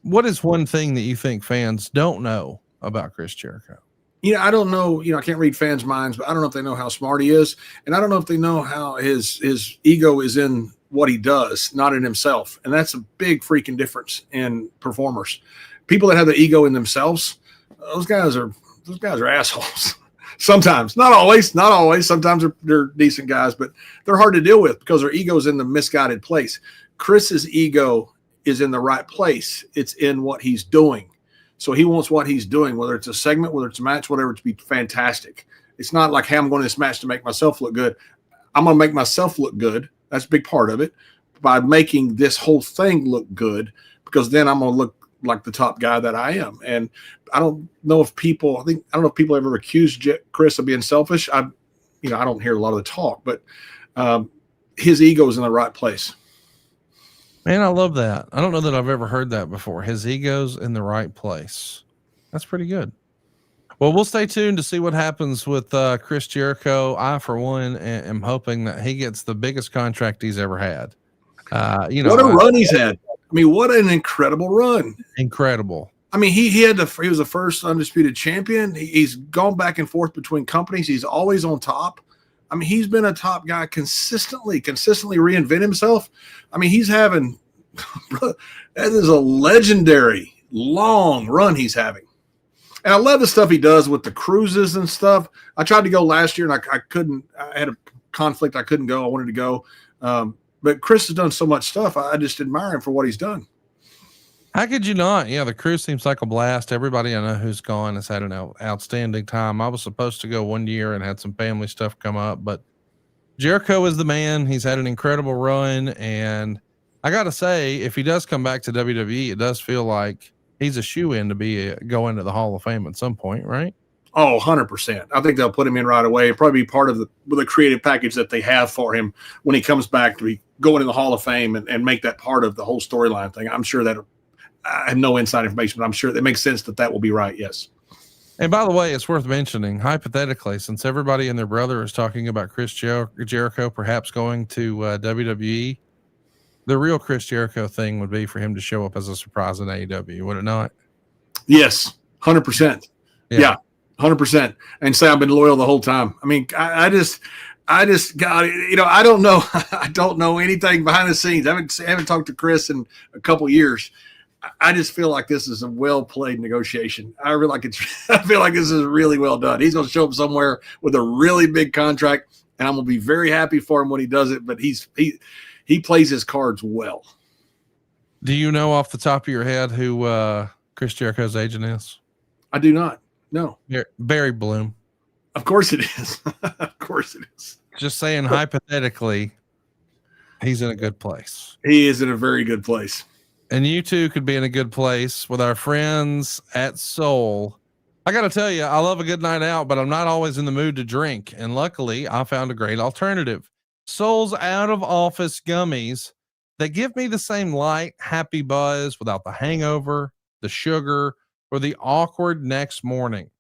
S1: What is one thing that you think fans don't know about Chris Jericho?
S2: I don't know. I can't read fans' minds, but I don't know if they know how smart he is. And I don't know if they know how his ego is in what he does, not in himself. And that's a big freaking difference in performers. People that have the ego in themselves, those guys are assholes. Sometimes, not always. Sometimes they're decent guys, but they're hard to deal with because their ego's in the misguided place. Chris's ego is in the right place. It's in what he's doing. So he wants what he's doing, whether it's a segment, whether it's a match, whatever, to be fantastic. It's not like, hey, I'm going to this match to make myself look good. I'm going to make myself look good. That's a big part of it, by making this whole thing look good, because then I'm going to look like the top guy that I am. And I don't know if people ever accused Chris of being selfish. I don't hear a lot of the talk, but his ego is in the right place.
S1: Man, I love that. I don't know that I've ever heard that before. His ego's in the right place. That's pretty good. Well, we'll stay tuned to see what happens with Chris Jericho. I, for one, am hoping that he gets the biggest contract he's ever had. What
S2: a run he's had. I mean, what an incredible run.
S1: Incredible.
S2: I mean, he was the first undisputed champion. He's gone back and forth between companies. He's always on top. I mean, he's been a top guy consistently reinvent himself. I mean, he's having that is a legendary long run he's having. And I love the stuff he does with the cruises and stuff. I tried to go last year and I couldn't. I had a conflict. I couldn't go. I wanted to go. But Chris has done so much stuff. I just admire him for what he's done.
S1: How could you not? Yeah, the cruise seems like a blast. Everybody I know who's gone has had an outstanding time. I was supposed to go one year and had some family stuff come up, but Jericho is the man. He's had an incredible run. And I got to say, if he does come back to WWE, it does feel like he's a shoe-in to go into the Hall of Fame at some point, right?
S2: Oh, 100%. I think they'll put him in right away. It'll probably be part of the creative package that they have for him when he comes back to be going in the Hall of Fame and make that part of the whole storyline thing. I'm sure that I have no inside information, but I'm sure it makes sense that will be right. Yes.
S1: And by the way, it's worth mentioning, hypothetically, since everybody and their brother is talking about Chris Jericho perhaps going to WWE, the real Chris Jericho thing would be for him to show up as a surprise in AEW, would it not?
S2: Yes, 100%. Yeah, 100%. And say I've been loyal the whole time. I mean, I just got it. I don't know. I don't know anything behind the scenes. I haven't talked to Chris in a couple of years. I just feel like this is a well-played negotiation. I feel like this is really well done. He's going to show up somewhere with a really big contract, and I'm going to be very happy for him when he does it. But he plays his cards well.
S1: Do you know off the top of your head who Chris Jericho's agent is?
S2: I do not. No.
S1: Barry Bloom.
S2: Of course it is. Of course it is.
S1: Just saying, hypothetically, he's in a good place.
S2: He is in a very good place.
S1: And you too could be in a good place with our friends at Soul. I got to tell you, I love a good night out, but I'm not always in the mood to drink. And luckily, I found a great alternative. Soul's out of office gummies. They give me the same light, happy buzz without the hangover, the sugar, or the awkward next morning.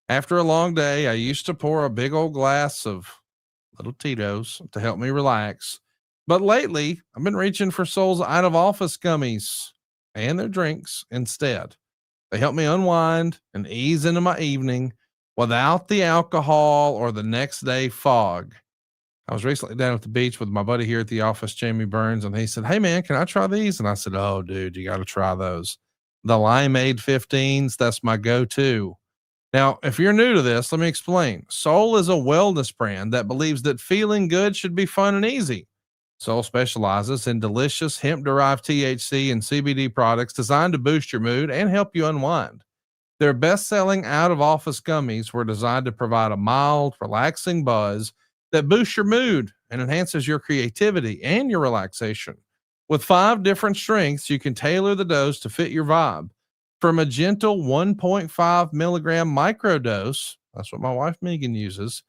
S1: After a long day, I used to pour a big old glass of little Tito's to help me relax. But lately, I've been reaching for Soul's out of office gummies and their drinks instead. They help me unwind and ease into my evening without the alcohol or the next day fog. I was recently down at the beach with my buddy here at the office, Jamie Burns, and he said, "Hey man, can I try these?" And I said, "Oh dude, you got to try those. The Limeade 15s, that's my go-to." Now, if you're new to this, let me explain. Soul is a wellness brand that believes that feeling good should be fun and easy. Soul specializes in delicious hemp-derived THC and CBD products designed to boost your mood and help you unwind. Their best-selling out-of-office gummies were designed to provide a mild, relaxing buzz that boosts your mood and enhances your creativity and your relaxation. With 5 different strengths, you can tailor the dose to fit your vibe. From a gentle 1.5 milligram microdose, that's what my wife Megan uses,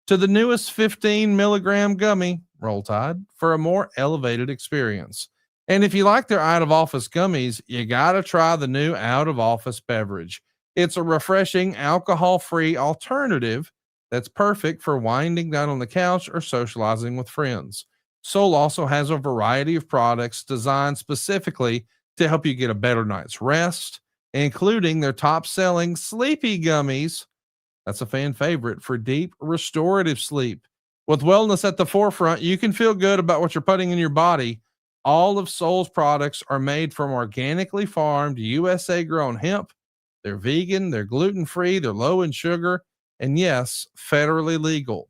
S1: to the newest 15 milligram gummy, Roll Tide, for a more elevated experience. And if you like their out-of-office gummies, you got to try the new out-of-office beverage. It's a refreshing, alcohol-free alternative that's perfect for winding down on the couch or socializing with friends. Soul also has a variety of products designed specifically to help you get a better night's rest, including their top-selling Sleepy Gummies. That's a fan favorite for deep, restorative sleep. With wellness at the forefront, you can feel good about what you're putting in your body. All of Soul's products are made from organically farmed, USA-grown hemp. They're vegan, they're gluten-free, they're low in sugar, and yes, federally legal.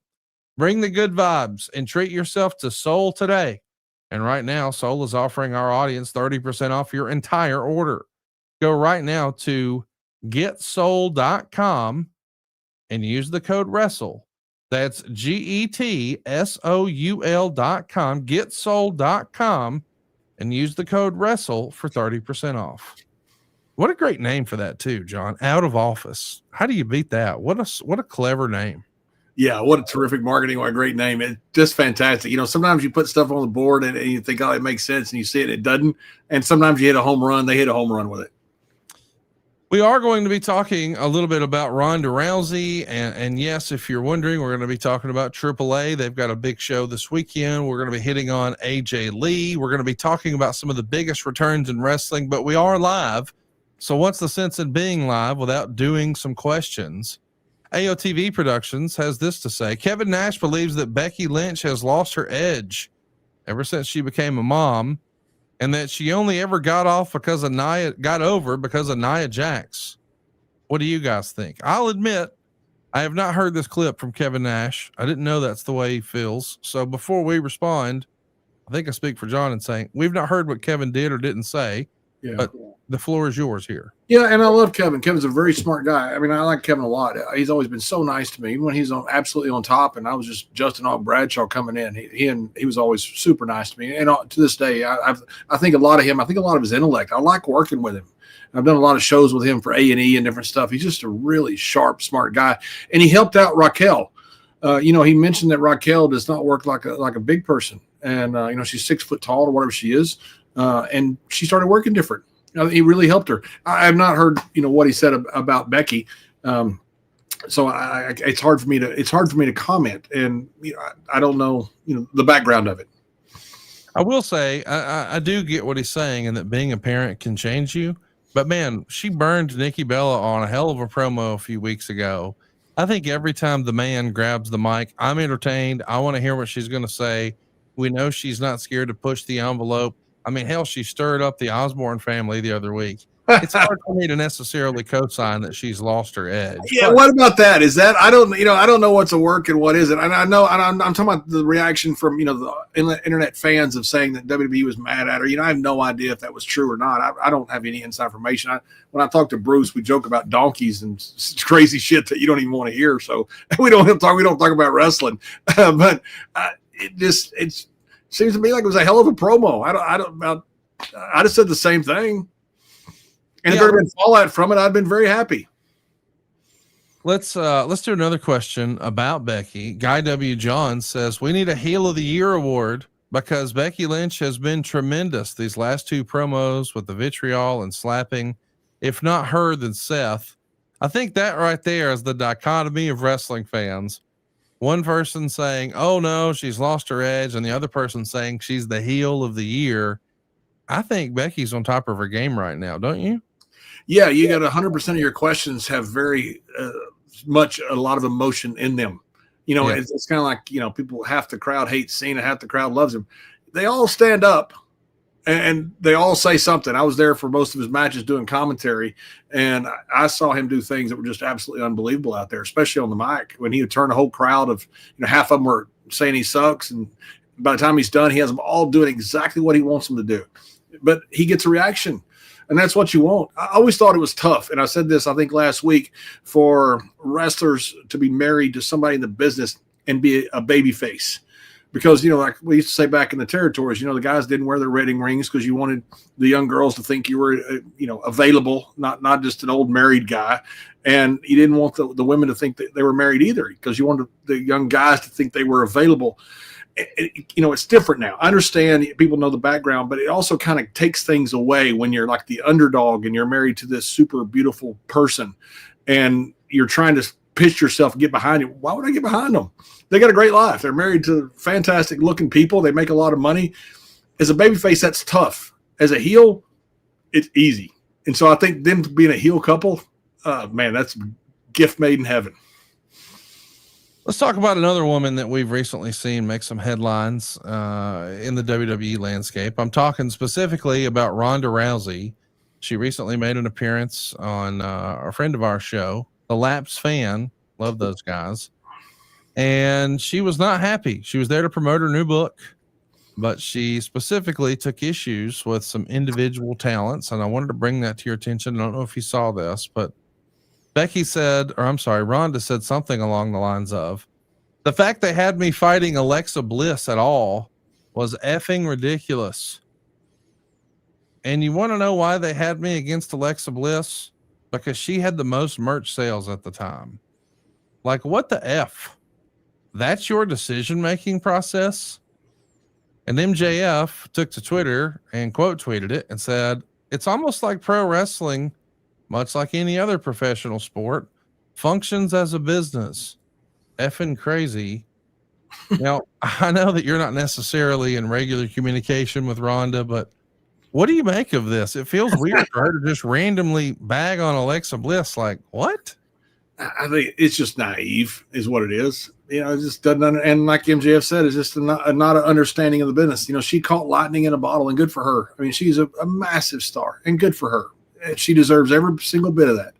S1: Bring the good vibes and treat yourself to Soul today. And right now, Soul is offering our audience 30% off your entire order. Go right now to getsoul.com and use the code WRESTLE. That's GETSOUL.com, getsoul.com, and use the code WRESTLE for 30% off. What a great name for that too, John. Out of office. How do you beat that? What a clever name.
S2: Yeah, what a terrific marketing, what a great name. It's just fantastic. Sometimes you put stuff on the board and you think, oh, it makes sense, and you see it doesn't. And sometimes you hit a home run. They hit a home run with it.
S1: We are going to be talking a little bit about Ronda Rousey. And yes, if you're wondering, we're going to be talking about AAA. They've got a big show this weekend. We're going to be hitting on AJ Lee. We're going to be talking about some of the biggest returns in wrestling, but we are live. So what's the sense in being live without doing some questions? AOTV Productions has this to say. Kevin Nash believes that Becky Lynch has lost her edge ever since she became a mom, and that she only ever got over because of Nia Jax. What do you guys think? I'll admit, I have not heard this clip from Kevin Nash. I didn't know that's the way he feels. So before we respond, I think I speak for John in saying we've not heard what Kevin did or didn't say, but the floor is yours here.
S2: Yeah, and I love Kevin. Kevin's a very smart guy. I mean, I like Kevin a lot. He's always been so nice to me, even when he's absolutely on top. And I was just Justin Hawk Bradshaw coming in. He was always super nice to me. And to this day, I think a lot of him. I think a lot of his intellect. I like working with him. I've done a lot of shows with him for A&E and different stuff. He's just a really sharp, smart guy. And he helped out Raquel. He mentioned that Raquel does not work like a big person, and she's 6 foot tall or whatever she is, and she started working different. He really helped her. I have not heard, what he said about Becky. So it's hard for me to comment, and I don't know, the background of it.
S1: I will say I do get what he's saying, and that being a parent can change you. But man, she burned Nikki Bella on a hell of a promo a few weeks ago. I think every time the man grabs the mic, I'm entertained. I want to hear what she's going to say. We know she's not scared to push the envelope. I mean, hell, she stirred up the Osborne family the other week. It's hard for me to necessarily co-sign that she's lost her edge.
S2: Yeah, what about that? Is that I don't know what's a work and what isn't. And I know, and I'm talking about the reaction from the internet fans of saying that WWE was mad at her. I have no idea if that was true or not. I don't have any inside information. When I talk to Bruce, we joke about donkeys and crazy shit that you don't even want to hear. So we don't talk about wrestling. But it seems to me like it was a hell of a promo. I just said the same thing. And if there had been fallout from it, I'd been very happy.
S1: Let's do another question about Becky. Guy W. John says we need a Heel of the Year award because Becky Lynch has been tremendous these last 2 promos with the vitriol and slapping. If not her, then Seth. I think that right there is the dichotomy of wrestling fans. One person saying, "Oh no, she's lost her edge," and the other person saying she's the Heel of the Year. I think Becky's on top of her game right now, don't you?
S2: Yeah, you got 100% of your questions have very much a lot of emotion in them. It's kind of like, people, half the crowd hates Cena, half the crowd loves him. They all stand up and they all say something. I was there for most of his matches doing commentary, and I saw him do things that were just absolutely unbelievable out there, especially on the mic when he would turn a whole crowd of, half of them were saying he sucks and By the time he's done, he has them all doing exactly what he wants them to do. But he gets a reaction, and that's what you want. I always thought it was tough, and I said this, I think, last week, for wrestlers to be married to somebody in the business and be a baby face. Because, like we used to say back in the territories, the guys didn't wear their wedding rings because you wanted the young girls to think you were, available, not just an old married guy. And you didn't want the women to think that they were married either, because you wanted the young guys to think they were available. It's different now. I understand people know the background, but it also kind of takes things away when you're like the underdog and you're married to this super beautiful person and you're trying to pitch yourself and get behind it. Why would I get behind them? They got a great life. They're married to fantastic looking people. They make a lot of money. As a babyface, that's tough. As a heel, it's easy. And so I think them being a heel couple, man, that's a gift made in heaven.
S1: Let's talk about another woman that we've recently seen make some headlines in the WWE landscape. I'm talking specifically about Ronda Rousey. She recently made an appearance on a friend of our show, The Laps Fan. Love those guys. And she was not happy. She was there to promote her new book, but she specifically took issues with some individual talents. And I wanted to bring that to your attention. I don't know if you saw this, but Ronda said something along the lines of, the fact they had me fighting Alexa Bliss at all was effing ridiculous. And you want to know why they had me against Alexa Bliss? Because she had the most merch sales at the time. Like, what the F? That's your decision-making process? And MJF took to Twitter and quote tweeted it and said, it's almost like pro wrestling, much like any other professional sport, functions as a business. Effing crazy. Now, I know that you're not necessarily in regular communication with Ronda, but what do you make of this? It feels weird for her to just randomly bag on Alexa Bliss. Like, what?
S2: I think it's just naive is what it is. It just doesn't, and like MJF said, it's just not an understanding of the business. She caught lightning in a bottle, and good for her. I mean, she's a massive star, and good for her. She deserves every single bit of that.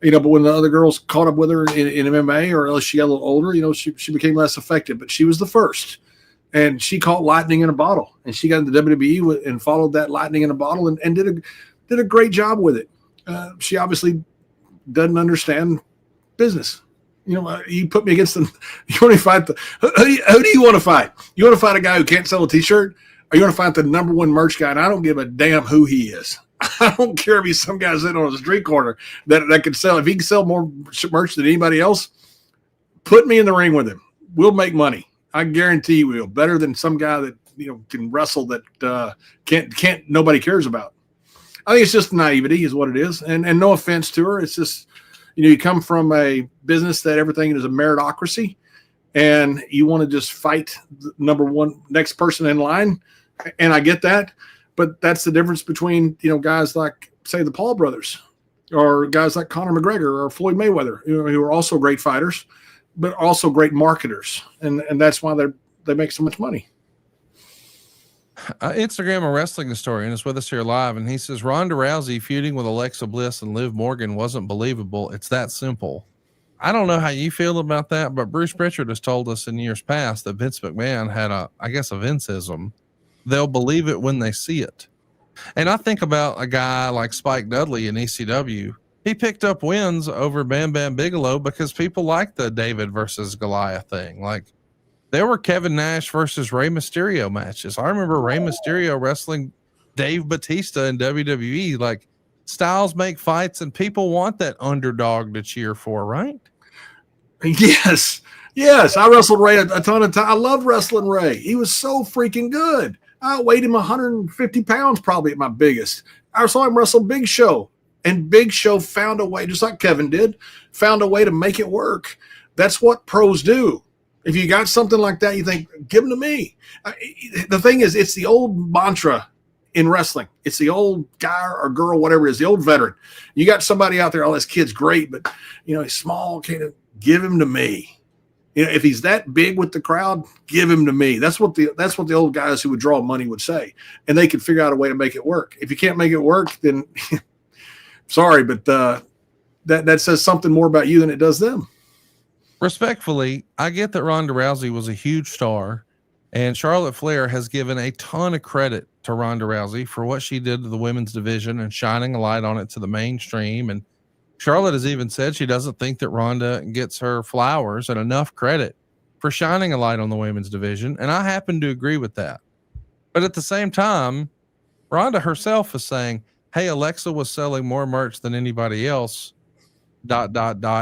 S2: But when the other girls caught up with her in MMA, or else she got a little older, she became less effective. But she was the first, and she caught lightning in a bottle, and she got into WWE and followed that lightning in a bottle, and did a great job with it. She obviously doesn't understand business. You put me against them. You want to fight who do you want to fight? You want to fight a guy who can't sell a t-shirt, or you want to fight the number one merch guy? And I don't give a damn who he is. I don't care if he's some guy sitting on a street corner that could sell. If he can sell more merch than anybody else, put me in the ring with him. We'll make money. I guarantee you will. Better than some guy that can wrestle that can't nobody cares about. I think it's just naivety is what it is. And no offense to her. It's just, you come from a business that everything is a meritocracy, and you want to just fight the number one next person in line. And I get that, but that's the difference between, guys like, say, the Paul brothers, or guys like Conor McGregor or Floyd Mayweather, who are also great fighters, but also great marketers. And that's why they make so much money.
S1: Instagram, a wrestling historian, is with us here live, and he says Ronda Rousey feuding with Alexa Bliss and Liv Morgan wasn't believable. It's that simple. I don't know how you feel about that, but Bruce Pritchard has told us in years past that Vince McMahon had a Vinceism. They'll believe it when they see it. And I think about a guy like Spike Dudley in ECW. He picked up wins over Bam Bam Bigelow because people like the David versus Goliath thing. Like, there were Kevin Nash versus Rey Mysterio matches. I remember Rey Mysterio wrestling Dave Bautista in WWE. Like, styles make fights, and people want that underdog to cheer for, right?
S2: Yes. I wrestled Rey a ton of times. I loved wrestling Rey. He was so freaking good. I weighed him 150 pounds probably at my biggest. I saw him wrestle Big Show, and Big Show found a way, just like Kevin did, found a way to make it work. That's what pros do. If you got something like that, you think, give them to me. The thing is, it's the old mantra in wrestling. It's the old guy or girl, whatever it is, the old veteran. You got somebody out there, this kid's great, but, he's small, give him to me. If he's that big with the crowd, give him to me. That's what the old guys who would draw money would say. And they could figure out a way to make it work. If you can't make it work, then sorry, but that says something more about you than it does them.
S1: Respectfully, I get that Ronda Rousey was a huge star And Charlotte Flair has given a ton of credit to Ronda Rousey for what she did to the women's division and shining a light on it to the mainstream. And Charlotte has even said she doesn't think that Ronda gets her flowers and enough credit for shining a light on the women's division. And I happen to agree with that. But at the same time, Ronda herself is saying, hey, Alexa was selling more merch than anybody else, ...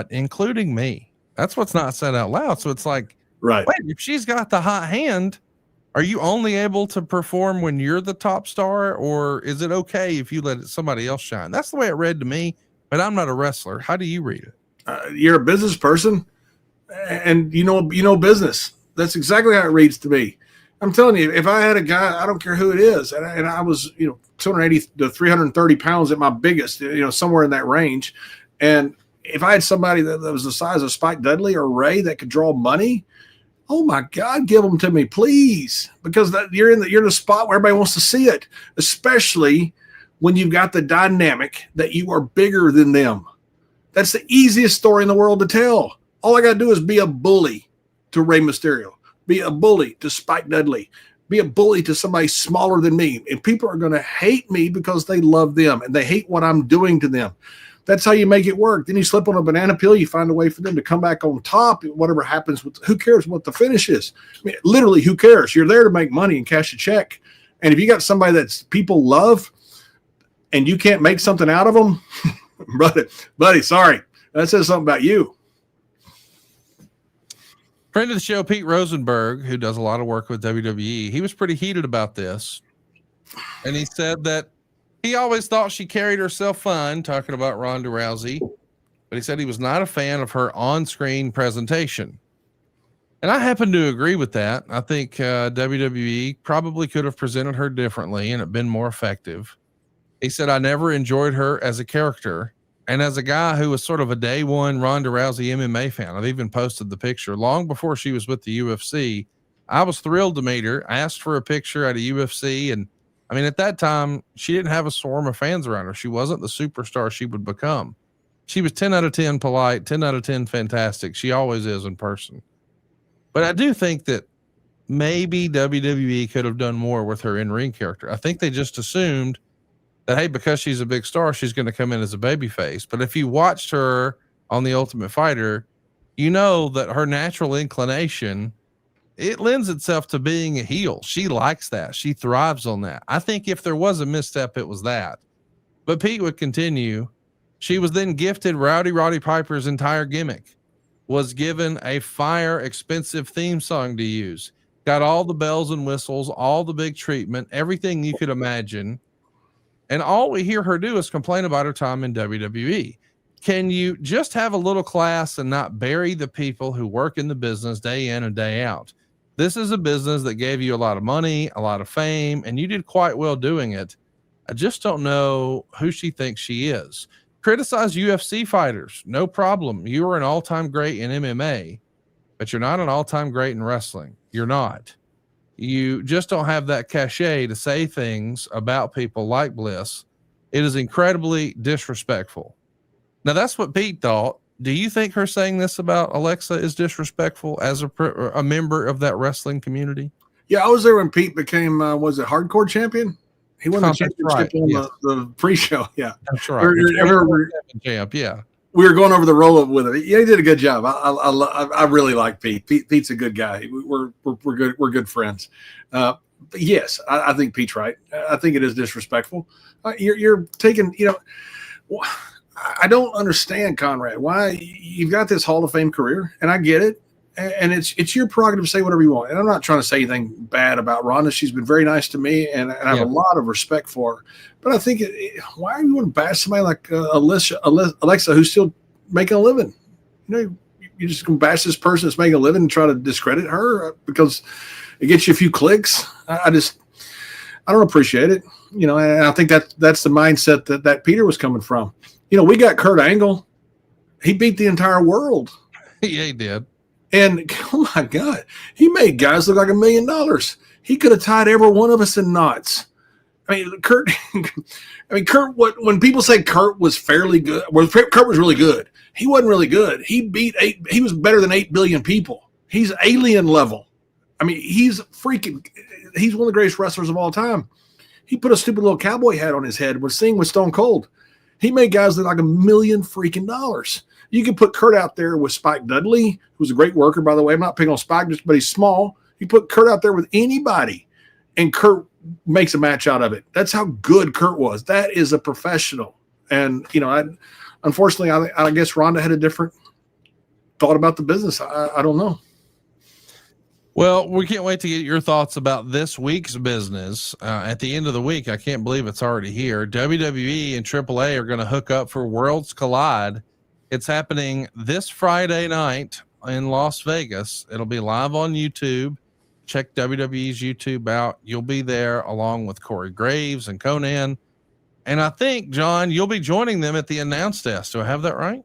S1: including me. That's what's not said out loud. So it's like,
S2: right.
S1: Wait, if she's got the hot hand, are you only able to perform when you're the top star, or is it okay if you let somebody else shine? That's the way it read to me, but I'm not a wrestler. How do you read it?
S2: You're a business person, and you know business. That's exactly how it reads to me. I'm telling you, if I had a guy, I don't care who it is, and I was 280 to 330 pounds at my biggest, somewhere in that range, and if I had somebody that was the size of Spike Dudley or Ray that could draw money, oh my God, give them to me, please, because you're in the spot where everybody wants to see it, especially when you've got the dynamic that you are bigger than them. That's the easiest story in the world to tell. All I got to do is be a bully to Rey Mysterio, be a bully to Spike Dudley, be a bully to somebody smaller than me, and people are going to hate me because they love them and they hate what I'm doing to them. That's how you make it work. Then you slip on a banana peel. You find a way for them to come back on top. Whatever happens, who cares what the finish is? I mean, literally, who cares? You're there to make money and cash a check. And if you got somebody that people love and you can't make something out of them, buddy, sorry. That says something about you.
S1: Friend of the show, Pete Rosenberg, who does a lot of work with WWE, he was pretty heated about this. And he said that he always thought she carried herself fine, talking about Ronda Rousey, but he said he was not a fan of her on-screen presentation. And I happen to agree with that. I think WWE probably could have presented her differently and it been more effective. He said, I never enjoyed her as a character. And as a guy who was sort of a day one Ronda Rousey MMA fan, I've even posted the picture long before she was with the UFC. I was thrilled to meet her. I asked for a picture at a UFC, and I mean, at that time, she didn't have a swarm of fans around her. She wasn't the superstar she would become. She was 10 out of 10 polite, 10 out of 10 fantastic. She always is in person. But I do think that maybe WWE could have done more with her in-ring character. I think they just assumed that, hey, because she's a big star, she's going to come in as a babyface. But if you watched her on The Ultimate Fighter, you know that her natural inclination, it lends itself to being a heel. She likes that. She thrives on that. I think if there was a misstep, it was that. But Pete would continue. She was then gifted Roddy Piper's entire gimmick, was given a fire expensive theme song to use, got all the bells and whistles, all the big treatment, everything you could imagine. And all we hear her do is complain about her time in WWE. Can you just have a little class and not bury the people who work in the business day in and day out? This is a business that gave you a lot of money, a lot of fame, and you did quite well doing it. I just don't know who she thinks she is. Criticize UFC fighters. No problem. You are an all-time great in MMA, but you're not an all-time great in wrestling. You're not. You just don't have that cachet to say things about people like Bliss. It is incredibly disrespectful. Now, that's what Pete thought. Do you think her saying this about Alexa is disrespectful as a member of that wrestling community?
S2: Yeah, I was there when Pete became, was it hardcore champion? He won the championship on the pre-show. Yeah,
S1: that's right. Champ, yeah.
S2: We were going over the roll-up with it. Yeah, he did a good job. I really like Pete. Pete's a good guy. We're good. We're good friends. But yes, I think Pete's right. I think it is disrespectful. You're taking, I don't understand, Conrad, why you've got this Hall of Fame career, and I get it. And it's your prerogative to say whatever you want. And I'm not trying to say anything bad about Ronda. She's been very nice to me, and I have a lot of respect for her. But I think, why are you going to bash somebody like Alexa, who's still making a living? You're just going to bash this person that's making a living and try to discredit her because it gets you a few clicks. I don't appreciate it. And I think that's the mindset that Peter was coming from. We got Kurt Angle. He beat the entire world.
S1: Yeah, he did.
S2: And oh my God, he made guys look like $1 million. He could have tied every one of us in knots. I mean, Kurt. When people say Kurt was fairly good, Kurt was really good. He wasn't really good. He was better than 8 billion people. He's alien level. I mean, he's one of the greatest wrestlers of all time. He put a stupid little cowboy hat on his head when Sting was Stone Cold. He made guys look like $1 million freaking dollars. You can put Kurt out there with Spike Dudley, who's a great worker, by the way. I'm not picking on Spike, but he's small. You put Kurt out there with anybody, and Kurt makes a match out of it. That's how good Kurt was. That is a professional. And, unfortunately, I guess Ronda had a different thought about the business. I don't know.
S1: Well, we can't wait to get your thoughts about this week's business. At the end of the week, I can't believe it's already here. WWE and AAA are going to hook up for Worlds Collide. It's happening this Friday night in Las Vegas. It'll be live on YouTube. Check WWE's YouTube out. You'll be there along with Corey Graves and Conan. And I think, John, you'll be joining them at the announce desk. Do I have that right?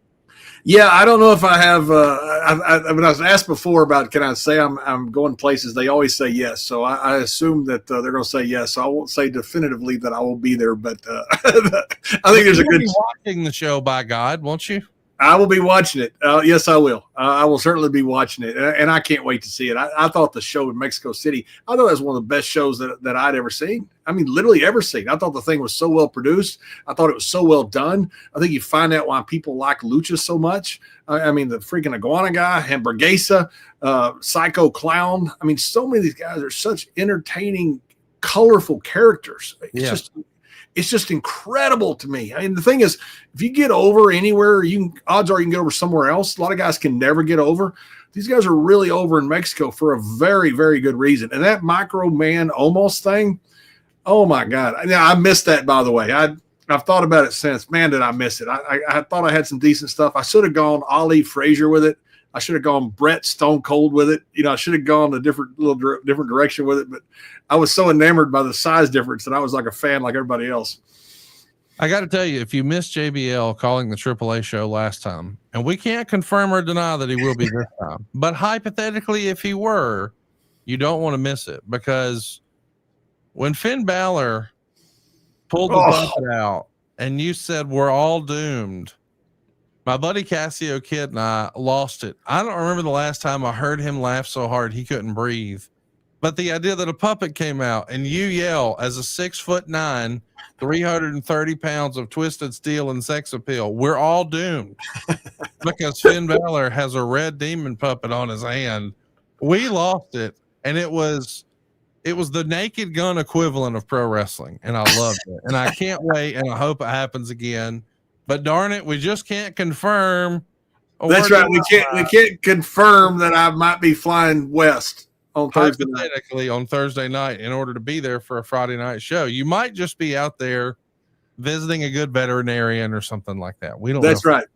S2: Yeah, I don't know if I have. When I was asked before about can I say I'm going places, they always say yes. So I assume that they're going to say yes. So I won't say definitively that I will be there, but I think there's a good.
S1: You'll be watching the show, by God, won't you?
S2: I will be watching it. Yes, I will. I will certainly be watching it, and I can't wait to see it. I thought the show in Mexico City, I thought it was one of the best shows that I'd ever seen. I mean, literally ever seen. I thought the thing was so well produced. I thought it was so well done. I think you find out why people like Lucha so much. I mean, the freaking Iguana guy, Hamburguesa, Psycho Clown. I mean, so many of these guys are such entertaining, colorful characters. It's just incredible to me. I mean, the thing is, if you get over anywhere, odds are you can get over somewhere else. A lot of guys can never get over. These guys are really over in Mexico for a very, very good reason. And that micro man almost thing, oh my God. I missed that, by the way. I've thought about it since. Man, did I miss it. I thought I had some decent stuff. I should have gone Ali Frazier with it. I should have gone Brett Stone Cold with it. I should have gone a different direction with it, but I was so enamored by the size difference that I was like a fan like everybody else.
S1: I got to tell you, if you missed JBL calling the AAA show last time, and we can't confirm or deny that he will be this time, but hypothetically, if he were, you don't want to miss it, because when Finn Balor pulled the bucket out and you said we're all doomed, my buddy Cassio Kid and I lost it. I don't remember the last time I heard him laugh so hard he couldn't breathe. But the idea that a puppet came out and you yell as a 6'9", 330 pounds of twisted steel and sex appeal, we're all doomed, because Finn Balor has a red demon puppet on his hand. We lost it, and it was the Naked Gun equivalent of pro wrestling, and I loved it. And I can't wait, and I hope it happens again. But darn it, we just can't confirm.
S2: That's right. We can't confirm that I might be flying west on Thursday night.
S1: On Thursday night in order to be there for a Friday night show. You might just be out there visiting a good veterinarian or something like that. We don't know.
S2: That's right.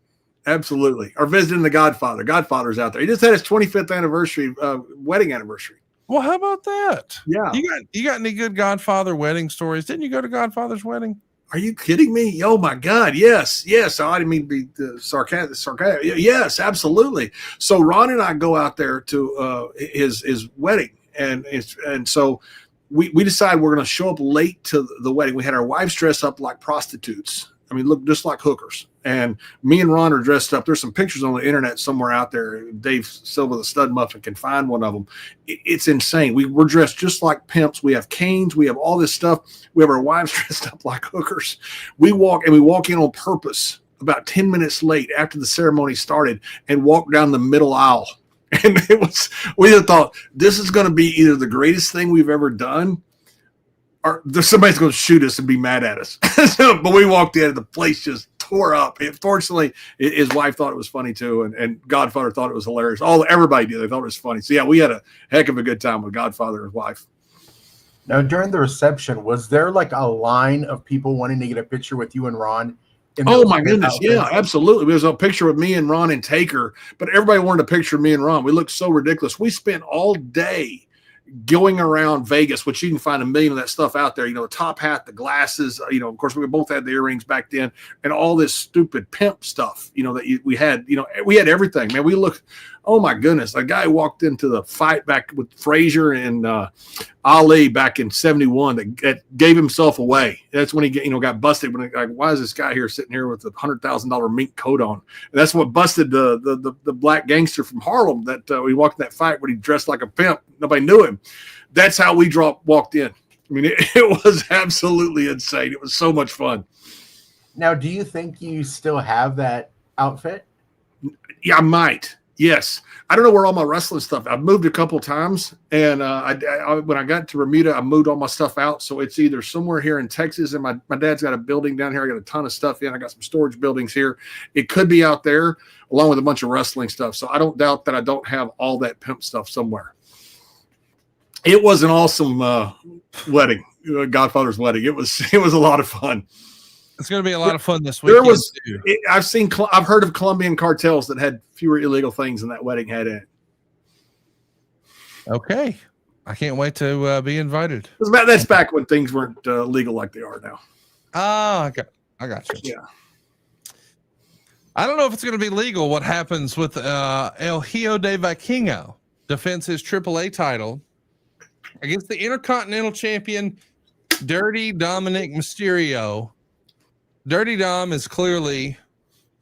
S2: Absolutely. Or visiting the Godfather. Godfather's out there. He just had his 25th anniversary, wedding anniversary.
S1: Well, how about that?
S2: Yeah.
S1: You got any good Godfather wedding stories? Didn't you go to Godfather's wedding?
S2: Are you kidding me? Oh my God. Yes. I didn't mean to be sarcastic. Yes, absolutely. So Ron and I go out there to his wedding. And so we decided we're going to show up late to the wedding. We had our wives dress up like prostitutes. I mean, look just like hookers. And me and Ron are dressed up. There's some pictures on the internet somewhere out there. Dave Silva, the stud muffin, can find one of them. It's insane. We're dressed just like pimps. We have canes. We have all this stuff. We have our wives dressed up like hookers. We walk in on purpose about 10 minutes late after the ceremony started and walk down the middle aisle. And we just thought, this is going to be either the greatest thing we've ever done, or somebody's going to shoot us and be mad at us. But we walked in and the place just tore up. Fortunately, his wife thought it was funny too, and Godfather thought it was hilarious. Everybody did. They thought it was funny. So yeah, we had a heck of a good time with Godfather and his wife.
S3: Now, during the reception, was there like a line of people wanting to get a picture with you and Ron?
S2: Oh my goodness. Yeah, absolutely. There was a picture with me and Ron and Taker, but everybody wanted a picture of me and Ron. We looked so ridiculous. We spent all day going around Vegas, which you can find a million of that stuff out there, the top hat, the glasses, of course we both had the earrings back then, and all this stupid pimp stuff, that we had, we had everything, man. We looked, oh my goodness, a guy walked into the fight back with Frazier and Ali back in 71 that gave himself away. That's when he got busted. When why is this guy here sitting here with a $100,000 mink coat on? And that's what busted the black gangster from Harlem that we walked in that fight when he dressed like a pimp. Nobody knew him. That's how we walked in. I mean, it was absolutely insane. It was so much fun.
S3: Now, do you think you still have that outfit?
S2: Yeah, I might. Yes. I don't know where all my wrestling stuff. I've moved a couple times, and when I got to Bermuda, I moved all my stuff out. So it's either somewhere here in Texas, and my dad's got a building down here. I got a ton of stuff in. I got some storage buildings here. It could be out there along with a bunch of wrestling stuff. So I don't doubt that I don't have all that pimp stuff somewhere. It was an awesome wedding, Godfather's wedding. It was a lot of fun.
S1: It's going to be a lot of fun this weekend.
S2: I've heard of Colombian cartels that had fewer illegal things than that wedding had in it.
S1: Okay. I can't wait to be invited.
S2: That's back when things weren't legal like they are now.
S1: Oh, I got you.
S2: Yeah.
S1: I don't know if it's going to be legal. What happens with El Hijo de Vikingo defends his AAA title against the Intercontinental Champion, Dirty Dominic Mysterio. Dirty Dom is clearly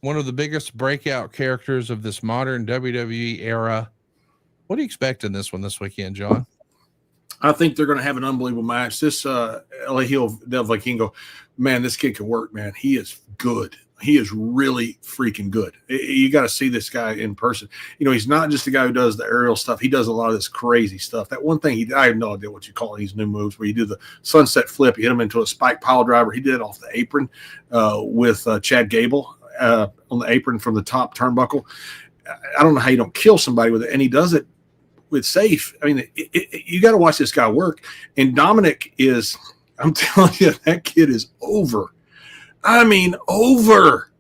S1: one of the biggest breakout characters of this modern WWE era. What do you expect in this one this weekend, John?
S2: I think they're going to have an unbelievable match. This El Hijo del Vikingo, man, this kid can work, man. He is good. He is really freaking good. You got to see this guy in person. He's not just the guy who does the aerial stuff. He does a lot of this crazy stuff. That one thing I have no idea what you call these new moves where you do the sunset flip, you hit him into a spike pile driver. He did it off the apron with Chad Gable on the apron from the top turnbuckle. I don't know how you don't kill somebody with it, and he does it with safe. I mean, you got to watch this guy work. And Dominic is, I'm telling you, that kid is over. I mean, over.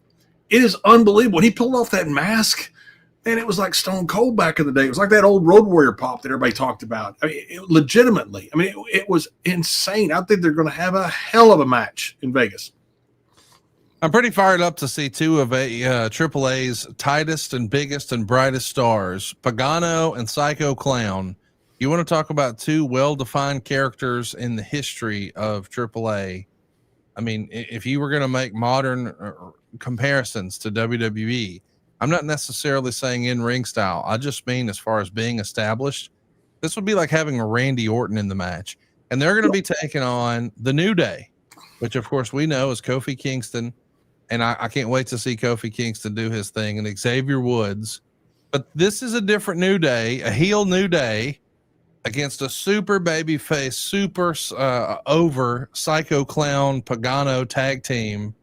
S2: It is unbelievable. When he pulled off that mask, man, it was like Stone Cold back in the day. It was like that old Road Warrior pop that everybody talked about. I mean, legitimately. I mean, it was insane. I think they're going to have a hell of a match in Vegas.
S1: I'm pretty fired up to see two of AAA's tightest and biggest and brightest stars, Pagano and Psycho Clown. You want to talk about two well-defined characters in the history of AAA. I mean, if you were going to make modern comparisons to WWE, I'm not necessarily saying in-ring style. I just mean as far as being established. This would be like having a Randy Orton in the match. And they're going to be taking on the New Day, which, of course, we know is Kofi Kingston. And I can't wait to see Kofi Kingston do his thing, and Xavier Woods. But this is a different New Day, a heel New Day, against a super babyface, super over Psycho Clown Pagano tag team.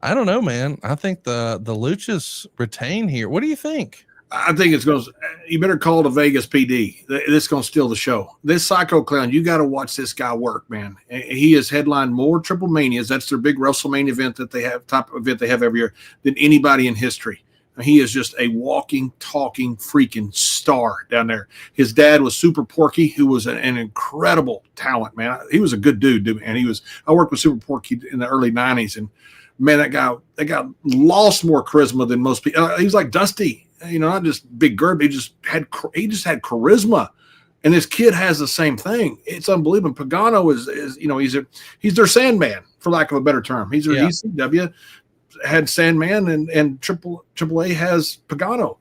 S1: I don't know, man. I think the Luchas retain here. What do you think?
S2: I think it's going to, you better call the Vegas PD. This is going to steal the show. This Psycho Clown, you got to watch this guy work, man. He has headlined more Triple Manias. That's their big WrestleMania event that they have, type of event they have every year, than anybody in history. He is just a walking, talking, freaking star down there. His dad was Super Porky, who was an incredible talent, man. He was a good dude, man. I worked with Super Porky in the early 90s, and man, that guy lost more charisma than most people. He was like Dusty, not just big gird, but he just had charisma. And this kid has the same thing. It's unbelievable. Pagano is he's their Sandman, for lack of a better term. He's their ECW. Had Sandman and AAA has Pagano.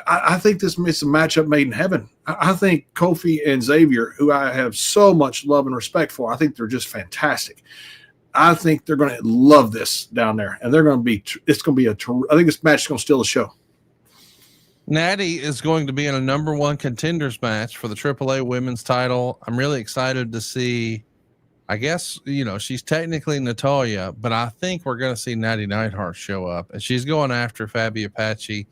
S2: I think this is a matchup made in heaven. I think Kofi and Xavier, who I have so much love and respect for, I think they're just fantastic. I think they're going to love this down there, and I think this match is going to steal the show.
S1: Natty is going to be in a number one contenders match for the AAA women's title. I'm really excited to see. I guess, she's technically Natalya, but I think we're going to see Natty Neidhart show up, and she's going after Fabi Apache.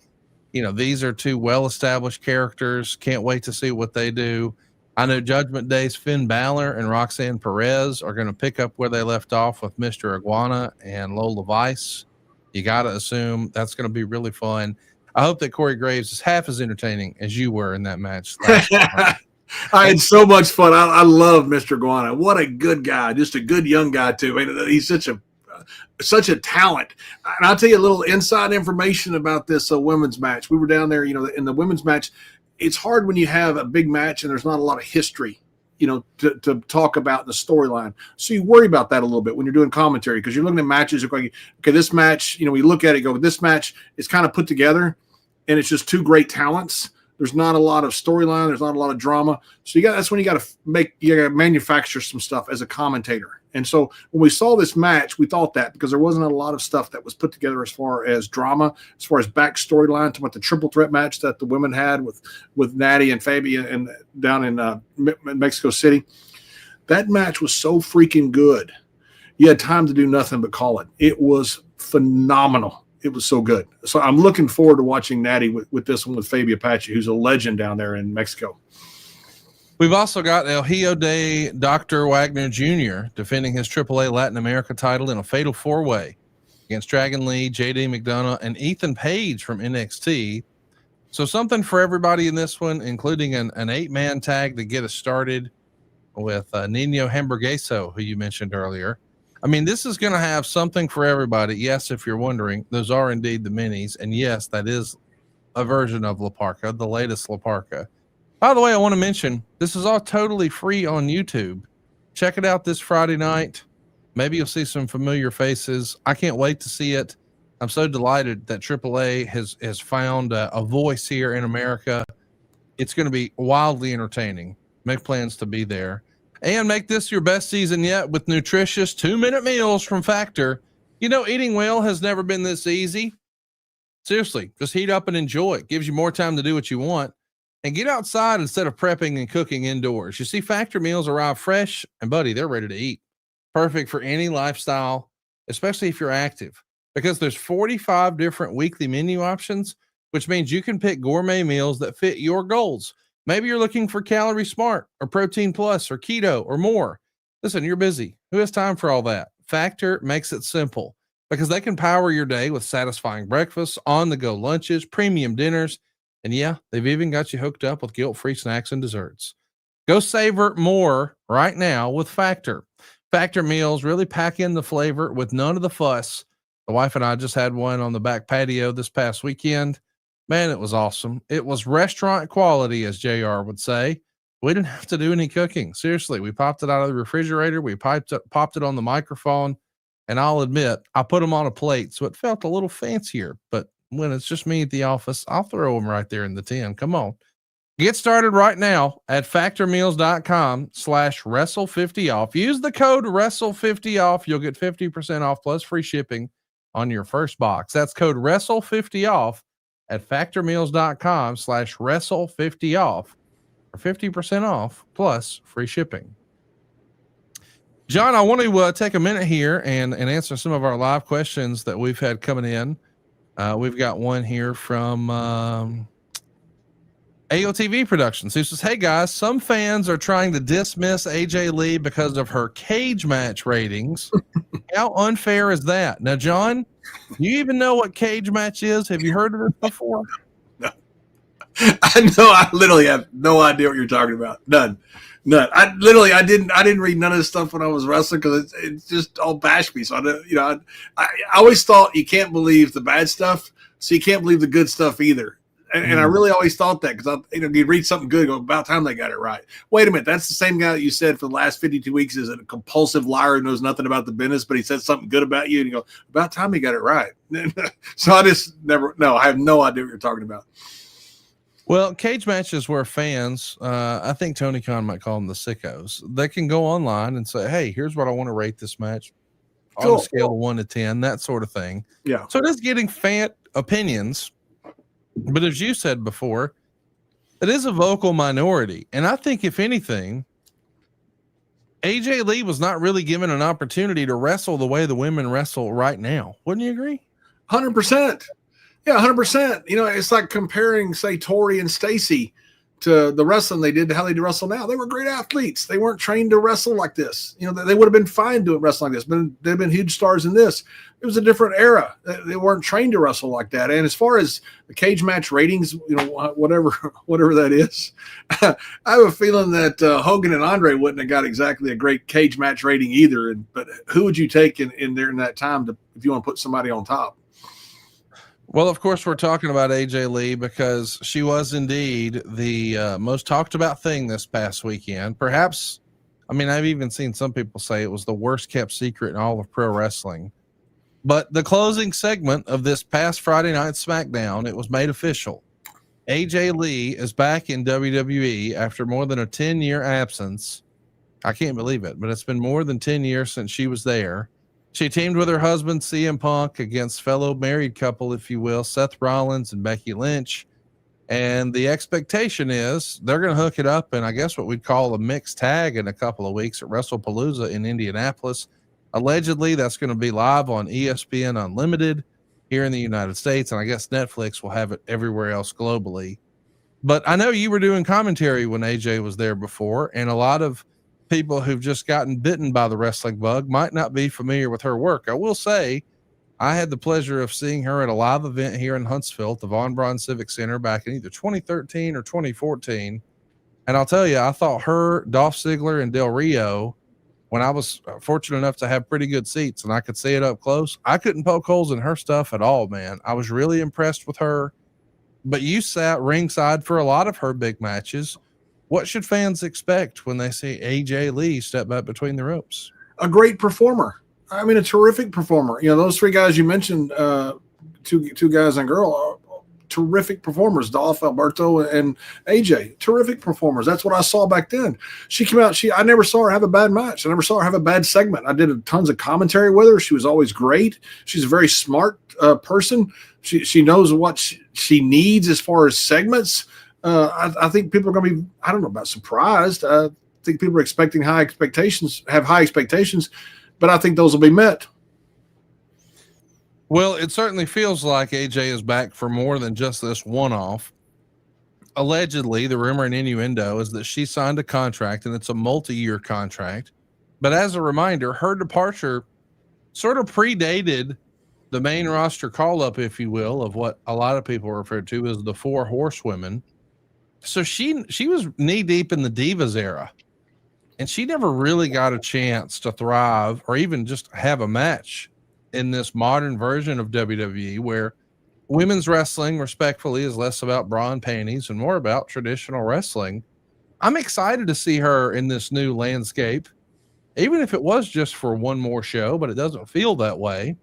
S1: These are two well-established characters. Can't wait to see what they do. I know Judgment Day's Finn Balor and Roxanne Perez are going to pick up where they left off with Mr. Iguana and Lola Vice. You got to assume that's going to be really fun. I hope that Corey Graves is half as entertaining as you were in that match last time.
S2: I had so much fun. I love Mr. Guana. What a good guy. Just a good young guy, too. I mean, he's such a talent. And I'll tell you a little inside information about this women's match. We were down there, in the women's match. It's hard when you have a big match and there's not a lot of history, to talk about in the storyline. So you worry about that a little bit when you're doing commentary, because you're looking at matches. You're going, okay, this match, we look at it, go, this match is kind of put together and it's just two great talents. There's not a lot of storyline. There's not a lot of drama. So that's when you got to manufacture some stuff as a commentator. And so when we saw this match, we thought that, because there wasn't a lot of stuff that was put together as far as drama, as far as back storyline, to what the triple threat match that the women had with Natty and Fabi and down in Mexico City. That match was so freaking good. You had time to do nothing but call it. It was phenomenal. It was so good. So I'm looking forward to watching Natty with this one with Fabi Apache, who's a legend down there in Mexico.
S1: We've also got El Hijo de Dr. Wagner Jr. defending his AAA Latin America title in a fatal four-way against Dragon Lee, JD McDonough, and Ethan Page from NXT. So something for everybody in this one, including an 8-man tag to get us started with Nino Hamburgueso, who you mentioned earlier. I mean, this is going to have something for everybody. Yes, if you're wondering, those are indeed the minis. And yes, that is a version of La Parka, the latest La Parka. By the way, I want to mention, this is all totally free on YouTube. Check it out this Friday night. Maybe you'll see some familiar faces. I can't wait to see it. I'm so delighted that AAA has found a voice here in America. It's going to be wildly entertaining. Make plans to be there. And make this your best season yet with nutritious 2-minute meals from Factor. Eating well has never been this easy. Seriously, just heat up and enjoy. It gives you more time to do what you want. And get outside instead of prepping and cooking indoors. You see, Factor meals arrive fresh, and buddy, they're ready to eat. Perfect for any lifestyle, especially if you're active. Because there's 45 different weekly menu options, which means you can pick gourmet meals that fit your goals. Maybe you're looking for Calorie Smart or Protein Plus or Keto or more. Listen, you're busy. Who has time for all that? Factor makes it simple because they can power your day with satisfying breakfasts, on-the-go lunches, premium dinners, and yeah, they've even got you hooked up with guilt-free snacks and desserts. Go savor more right now with Factor. Factor meals really pack in the flavor with none of the fuss. The wife and I just had one on the back patio this past weekend. Man, it was awesome. It was restaurant quality, as JR would say. We didn't have to do any cooking. Seriously, we popped it out of the refrigerator. We popped it on the microphone. And I'll admit, I put them on a plate, so it felt a little fancier. But when it's just me at the office, I'll throw them right there in the tin. Come on. Get started right now at factormeals.com/wrestle50off. Use the code wrestle50off. You'll get 50% off plus free shipping on your first box. That's code wrestle50off at factormeals.com/wrestle50off for 50% off plus free shipping. John, I want to take a minute here and answer some of our live questions that we've had coming in. We've got one here from AOTV Productions, who says, hey guys, some fans are trying to dismiss AJ Lee because of her cage match ratings. How unfair is that? Now, John, do you even know what cage match is? Have you heard of it before?
S2: No. I literally have no idea what you're talking about. None. I didn't read none of this stuff when I was wrestling because it's just all bashed me. So I always thought you can't believe the bad stuff, so you can't believe the good stuff either. And I really always thought that because you'd read something good, go, about time they got it right. Wait a minute, that's the same guy that you said for the last 52 weeks is a compulsive liar who knows nothing about the business, but he said something good about you, and you go, about time he got it right. So I just I have no idea what you're talking about.
S1: Well, cage matches where fans, I think Tony Khan might call them the sickos. They can go online and say, hey, here's what I want to rate this match on a scale of 1 to 10, that sort of thing.
S2: Yeah.
S1: So it is getting fan opinions. But as you said before, it is a vocal minority. And I think, if anything, AJ Lee was not really given an opportunity to wrestle the way the women wrestle right now. Wouldn't you agree?
S2: 100%. Yeah, 100%. It's like comparing, say, Tori and Stacy to the wrestling they did to how they do wrestle now. They were great athletes. They weren't trained to wrestle like this. You know, they would have been fine doing wrestling like this, but they've been huge stars in this. It was a different era. They weren't trained to wrestle like that. And as far as the cage match ratings, you know, whatever that is, I have a feeling that Hogan and Andre wouldn't have got exactly a great cage match rating either. But who would you take in there in that time if you want to put somebody on top?
S1: Well, of course, we're talking about AJ Lee because she was indeed the most talked about thing this past weekend. Perhaps, I mean, I've even seen some people say it was the worst kept secret in all of pro wrestling. But the closing segment of this past Friday night SmackDown, it was made official. AJ Lee is back in WWE after more than a 10-year absence. I can't believe it, but it's been more than 10 years since she was there. She teamed with her husband, CM Punk, against fellow married couple, if you will, Seth Rollins and Becky Lynch. And the expectation is they're going to hook it up in, I guess, what we'd call a mixed tag in a couple of weeks at WrestlePalooza in Indianapolis. Allegedly, that's going to be live on ESPN Unlimited here in the United States. And I guess Netflix will have it everywhere else globally. But I know you were doing commentary when AJ was there before, and a lot of people who've just gotten bitten by the wrestling bug might not be familiar with her work. I will say I had the pleasure of seeing her at a live event here in Huntsville at the Von Braun Civic Center back in either 2013 or 2014. And I'll tell you, I thought her, Dolph Ziggler, and Del Rio, when I was fortunate enough to have pretty good seats and I could see it up close, I couldn't poke holes in her stuff at all, man. I was really impressed with her. But you sat ringside for a lot of her big matches. What should fans expect when they see AJ Lee step back between the ropes?
S2: A great performer. I mean, a terrific performer. You know, those three guys you mentioned, two guys and girl, are terrific performers. Dolph, Alberto, and AJ, terrific performers. That's what I saw back then. She came out. I never saw her have a bad match. I never saw her have a bad segment. I did tons of commentary with her. She was always great. She's a very smart person. She knows what she needs as far as segments. I think people are going to be, I don't know about surprised. I think people are expecting high expectations, but I think those will be met.
S1: Well, it certainly feels like AJ is back for more than just this one-off. Allegedly, the rumor and innuendo is that she signed a contract, and it's a multi-year contract. But as a reminder, her departure sort of predated the main roster call-up, if you will, of what a lot of people refer to as the Four Horsewomen. So she was knee-deep in the Divas era, and she never really got a chance to thrive or even just have a match in this modern version of WWE, where women's wrestling, respectfully, is less about bra and panties and more about traditional wrestling. I'm excited to see her in this new landscape, even if it was just for one more show, but it doesn't feel that way.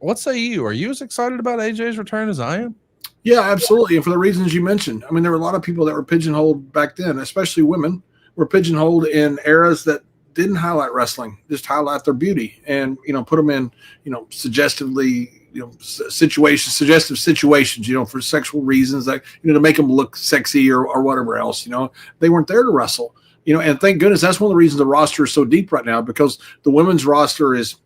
S1: What say you? Are you as excited about AJ's return as I am?
S2: Yeah, absolutely. And for the reasons you mentioned, I mean, there were a lot of people that were pigeonholed back then, especially women were pigeonholed in eras that didn't highlight wrestling, just highlight their beauty and, you know, put them in, you know, suggestive situations, you know, for sexual reasons, like, you know, to make them look sexy or whatever else, you know. They weren't there to wrestle, you know, and thank goodness that's one of the reasons the roster is so deep right now, because the women's roster is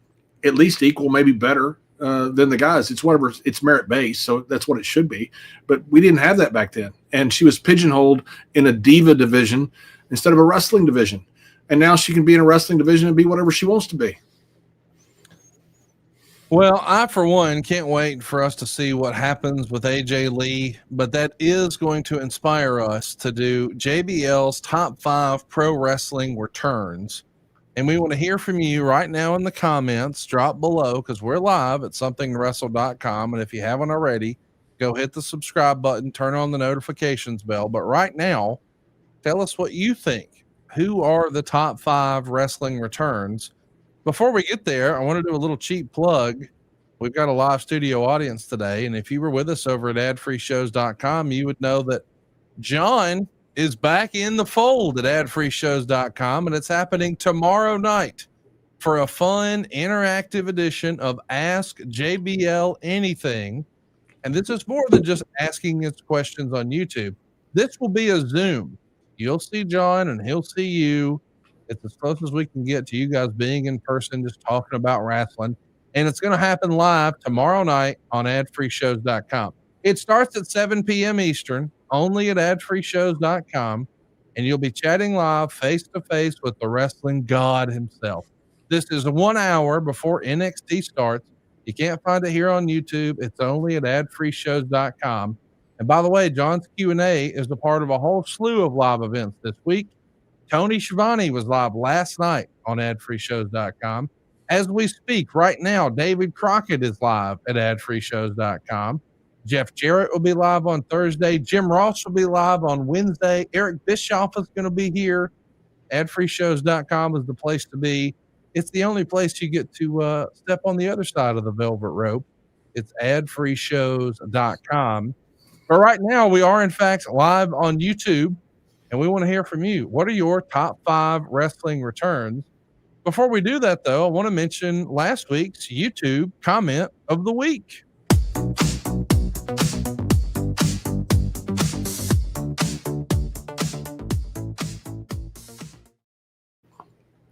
S2: at least equal, maybe better than the guys. It's whatever, it's merit based, so that's what it should be. But we didn't have that back then, and she was pigeonholed in a diva division instead of a wrestling division. And now she can be in a wrestling division and be whatever she wants to be.
S1: Well, I, for one, can't wait for us to see what happens with AJ Lee, but that is going to inspire us to do JBL's top 5 pro wrestling returns. And we want to hear from you right now in the comments. Drop below, because we're live at somethingtowrestle.com. And if you haven't already, go hit the subscribe button, turn on the notifications bell. But right now, tell us what you think. Who are the top 5 wrestling returns? Before we get there, I want to do a little cheap plug. We've got a live studio audience today. And if you were with us over at adfreeshows.com, you would know that John is back in the fold at adfreeshows.com, and it's happening tomorrow night for a fun, interactive edition of Ask JBL Anything. And this is more than just asking its questions on YouTube. This will be a Zoom. You'll see John and he'll see you. It's as close as we can get to you guys being in person, just talking about wrestling. And it's going to happen live tomorrow night on adfreeshows.com. It starts at 7 p.m. Eastern. only at adfreeshows.com, and you'll be chatting live face-to-face with the wrestling god himself. This is 1 hour before NXT starts. You can't find it here on YouTube. It's only at adfreeshows.com. And by the way, John's Q&A is a part of a whole slew of live events this week. Tony Schiavone was live last night on adfreeshows.com. As we speak right now, David Crockett is live at adfreeshows.com. Jeff Jarrett will be live on Thursday. Jim Ross will be live on Wednesday. Eric Bischoff is going to be here. Adfreeshows.com is the place to be. It's the only place you get to step on the other side of the velvet rope. It's adfreeshows.com. But right now, we are, in fact, live on YouTube, and we want to hear from you. What are your top 5 wrestling returns? Before we do that, though, I want to mention last week's YouTube comment of the week.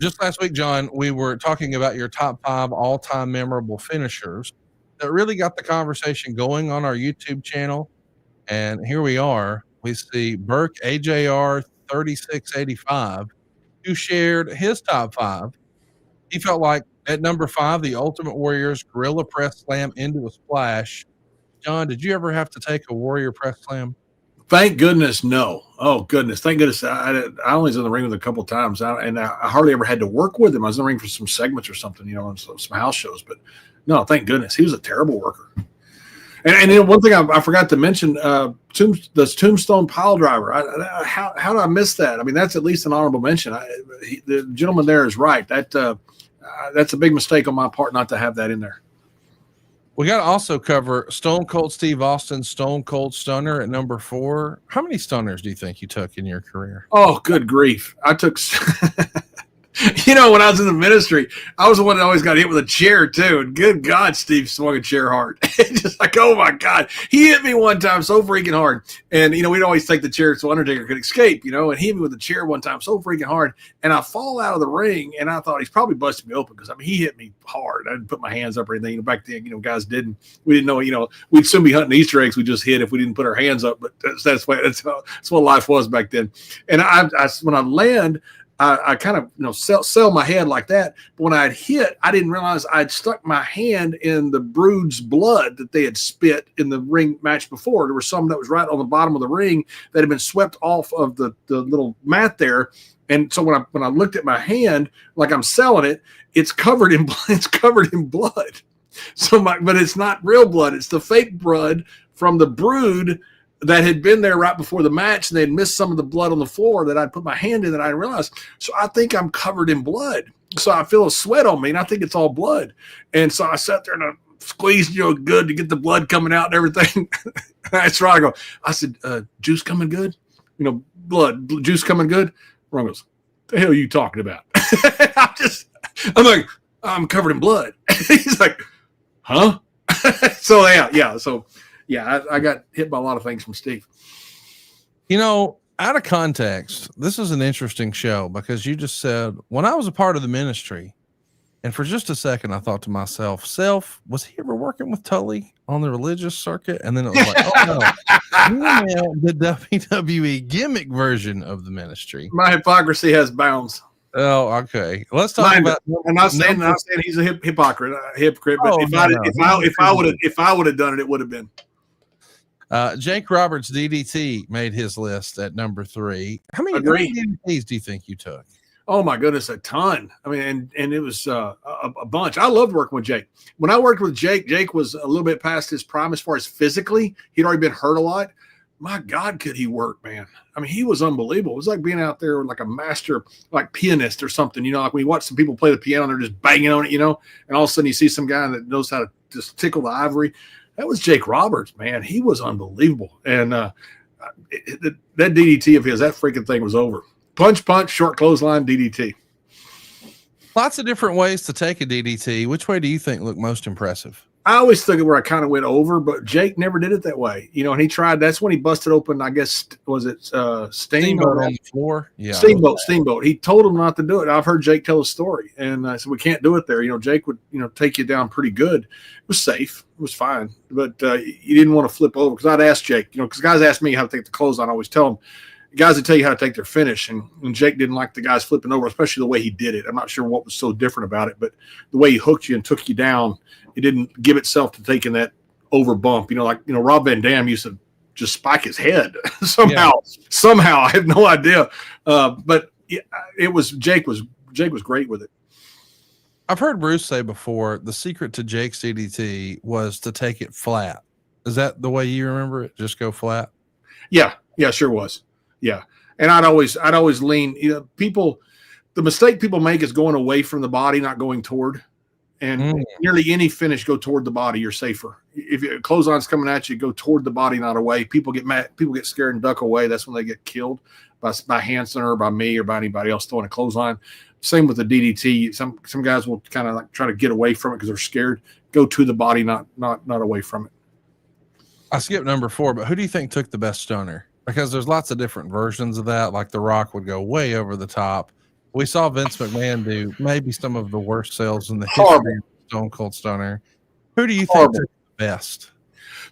S1: Just last week, John, we were talking about your top 5 all-time memorable finishers that really got the conversation going on our YouTube channel. And here we are. We see Burke AJR 3685, who shared his top 5. He felt like at number 5, the Ultimate Warrior's Gorilla Press Slam into a splash. John, did you ever have to take a Warrior Press Slam?
S2: Thank goodness, no. Oh, goodness. Thank goodness. I only was in the ring with him a couple of times, and I hardly ever had to work with him. I was in the ring for some segments or something, on some house shows. But no, thank goodness. He was a terrible worker. And then one thing I forgot to mention, the Tombstone Pile Driver. How did I miss that? I mean, that's at least an honorable mention. The gentleman there is right. That's a big mistake on my part not to have that in there.
S1: We got to also cover Stone Cold Steve Austin's Stone Cold Stunner at number 4. How many stunners do you think you took in your career?
S2: Oh, good grief. I took when I was in the ministry, I was the one that always got hit with a chair too. And good God, Steve swung a chair hard. Just like, oh my God. He hit me one time so freaking hard. And, we'd always take the chair so Undertaker could escape, and he hit me with the chair one time so freaking hard. And I fall out of the ring, and I thought he's probably busted me open because, he hit me hard. I didn't put my hands up or anything. Back then, guys didn't. We didn't know, we'd soon be hunting Easter eggs we just hit if we didn't put our hands up. But that's what life was back then. And I when I land, I kind of, sell my head like that. But when I'd hit, I didn't realize I'd stuck my hand in the Brood's blood that they had spit in the ring match before. There was some that was right on the bottom of the ring that had been swept off of the little mat there. And so when I looked at my hand, like I'm selling it, it's covered in blood. But it's not real blood. It's the fake blood from the Brood that had been there right before the match, and they'd missed some of the blood on the floor that I'd put my hand in that I realized. So I think I'm covered in blood. So I feel a sweat on me, and I think it's all blood. And so I sat there and I squeezed, good to get the blood coming out and everything. That's right. I said, juice coming good? Blood, juice coming good? Ron goes, the hell are you talking about? I'm like, I'm covered in blood. He's like, huh? So yeah. So yeah, I got hit by a lot of things from Steve.
S1: Out of context, this is an interesting show because you just said, when I was a part of the ministry, and for just a second, I thought to myself, was he ever working with Tully on the religious circuit? And then it was like, oh no, the WWE gimmick version of the ministry.
S2: My hypocrisy has bounds.
S1: Oh, okay. Let's talk about.
S2: I'm not saying he's a hypocrite, but if I would have done it, it would have been.
S1: Jake Roberts' DDT made his list at number 3. How many DDTs do you think you took?
S2: Oh my goodness, a ton. I mean, and it was a bunch. I loved working with Jake. When I worked with Jake was a little bit past his prime as far as physically. He'd already been hurt a lot. My God, could he work, man? I mean, he was unbelievable. It was like being out there like a master, like pianist or something. Like when you watch some people play the piano, they're just banging on it, and all of a sudden you see some guy that knows how to just tickle the ivory. That was Jake Roberts, man. He was unbelievable. And that DDT of his, that freaking thing was over. Punch, short clothesline, DDT.
S1: Lots of different ways to take a DDT. Which way do you think looked most impressive?
S2: I always took it where I kind of went over, but Jake never did it that way, and he tried. That's when he busted open, I guess, was it
S1: Steamboat on the floor? Yeah.
S2: Steamboat. He told him not to do it. I've heard Jake tell a story, and I said, we can't do it there. Jake would, take you down pretty good. It was safe. It was fine, but you didn't want to flip over, because I'd ask Jake, because guys ask me how to take the clothes on. I always tell them, guys that tell you how to take their finish, and Jake didn't like the guys flipping over, especially the way he did it. I'm not sure what was so different about it, but the way he hooked you and took you down, it didn't give itself to taking that over bump. Rob Van Dam used to just spike his head somehow. I have no idea, but it was Jake was great with it.
S1: I've heard Bruce say before, the secret to Jake's DDT was to take it flat. Is that the way you remember it? Just go flat?
S2: Yeah, sure was. Yeah. And I'd always lean, the mistake people make is going away from the body, not going toward. And nearly any finish, go toward the body, you're safer. If your clothesline's coming at you, go toward the body, not away. People get mad, people get scared and duck away. That's when they get killed by Hanson or by me or by anybody else throwing a clothesline. Same with the DDT. Some guys will kind of like try to get away from it because they're scared. Go to the body, not away from it.
S1: I skipped number 4, but who do you think took the best stunner? Because there's lots of different versions of that. Like The Rock would go way over the top. We saw Vince McMahon do maybe some of the worst sales in the history of Stone Cold Stunner. Who do you think took the best?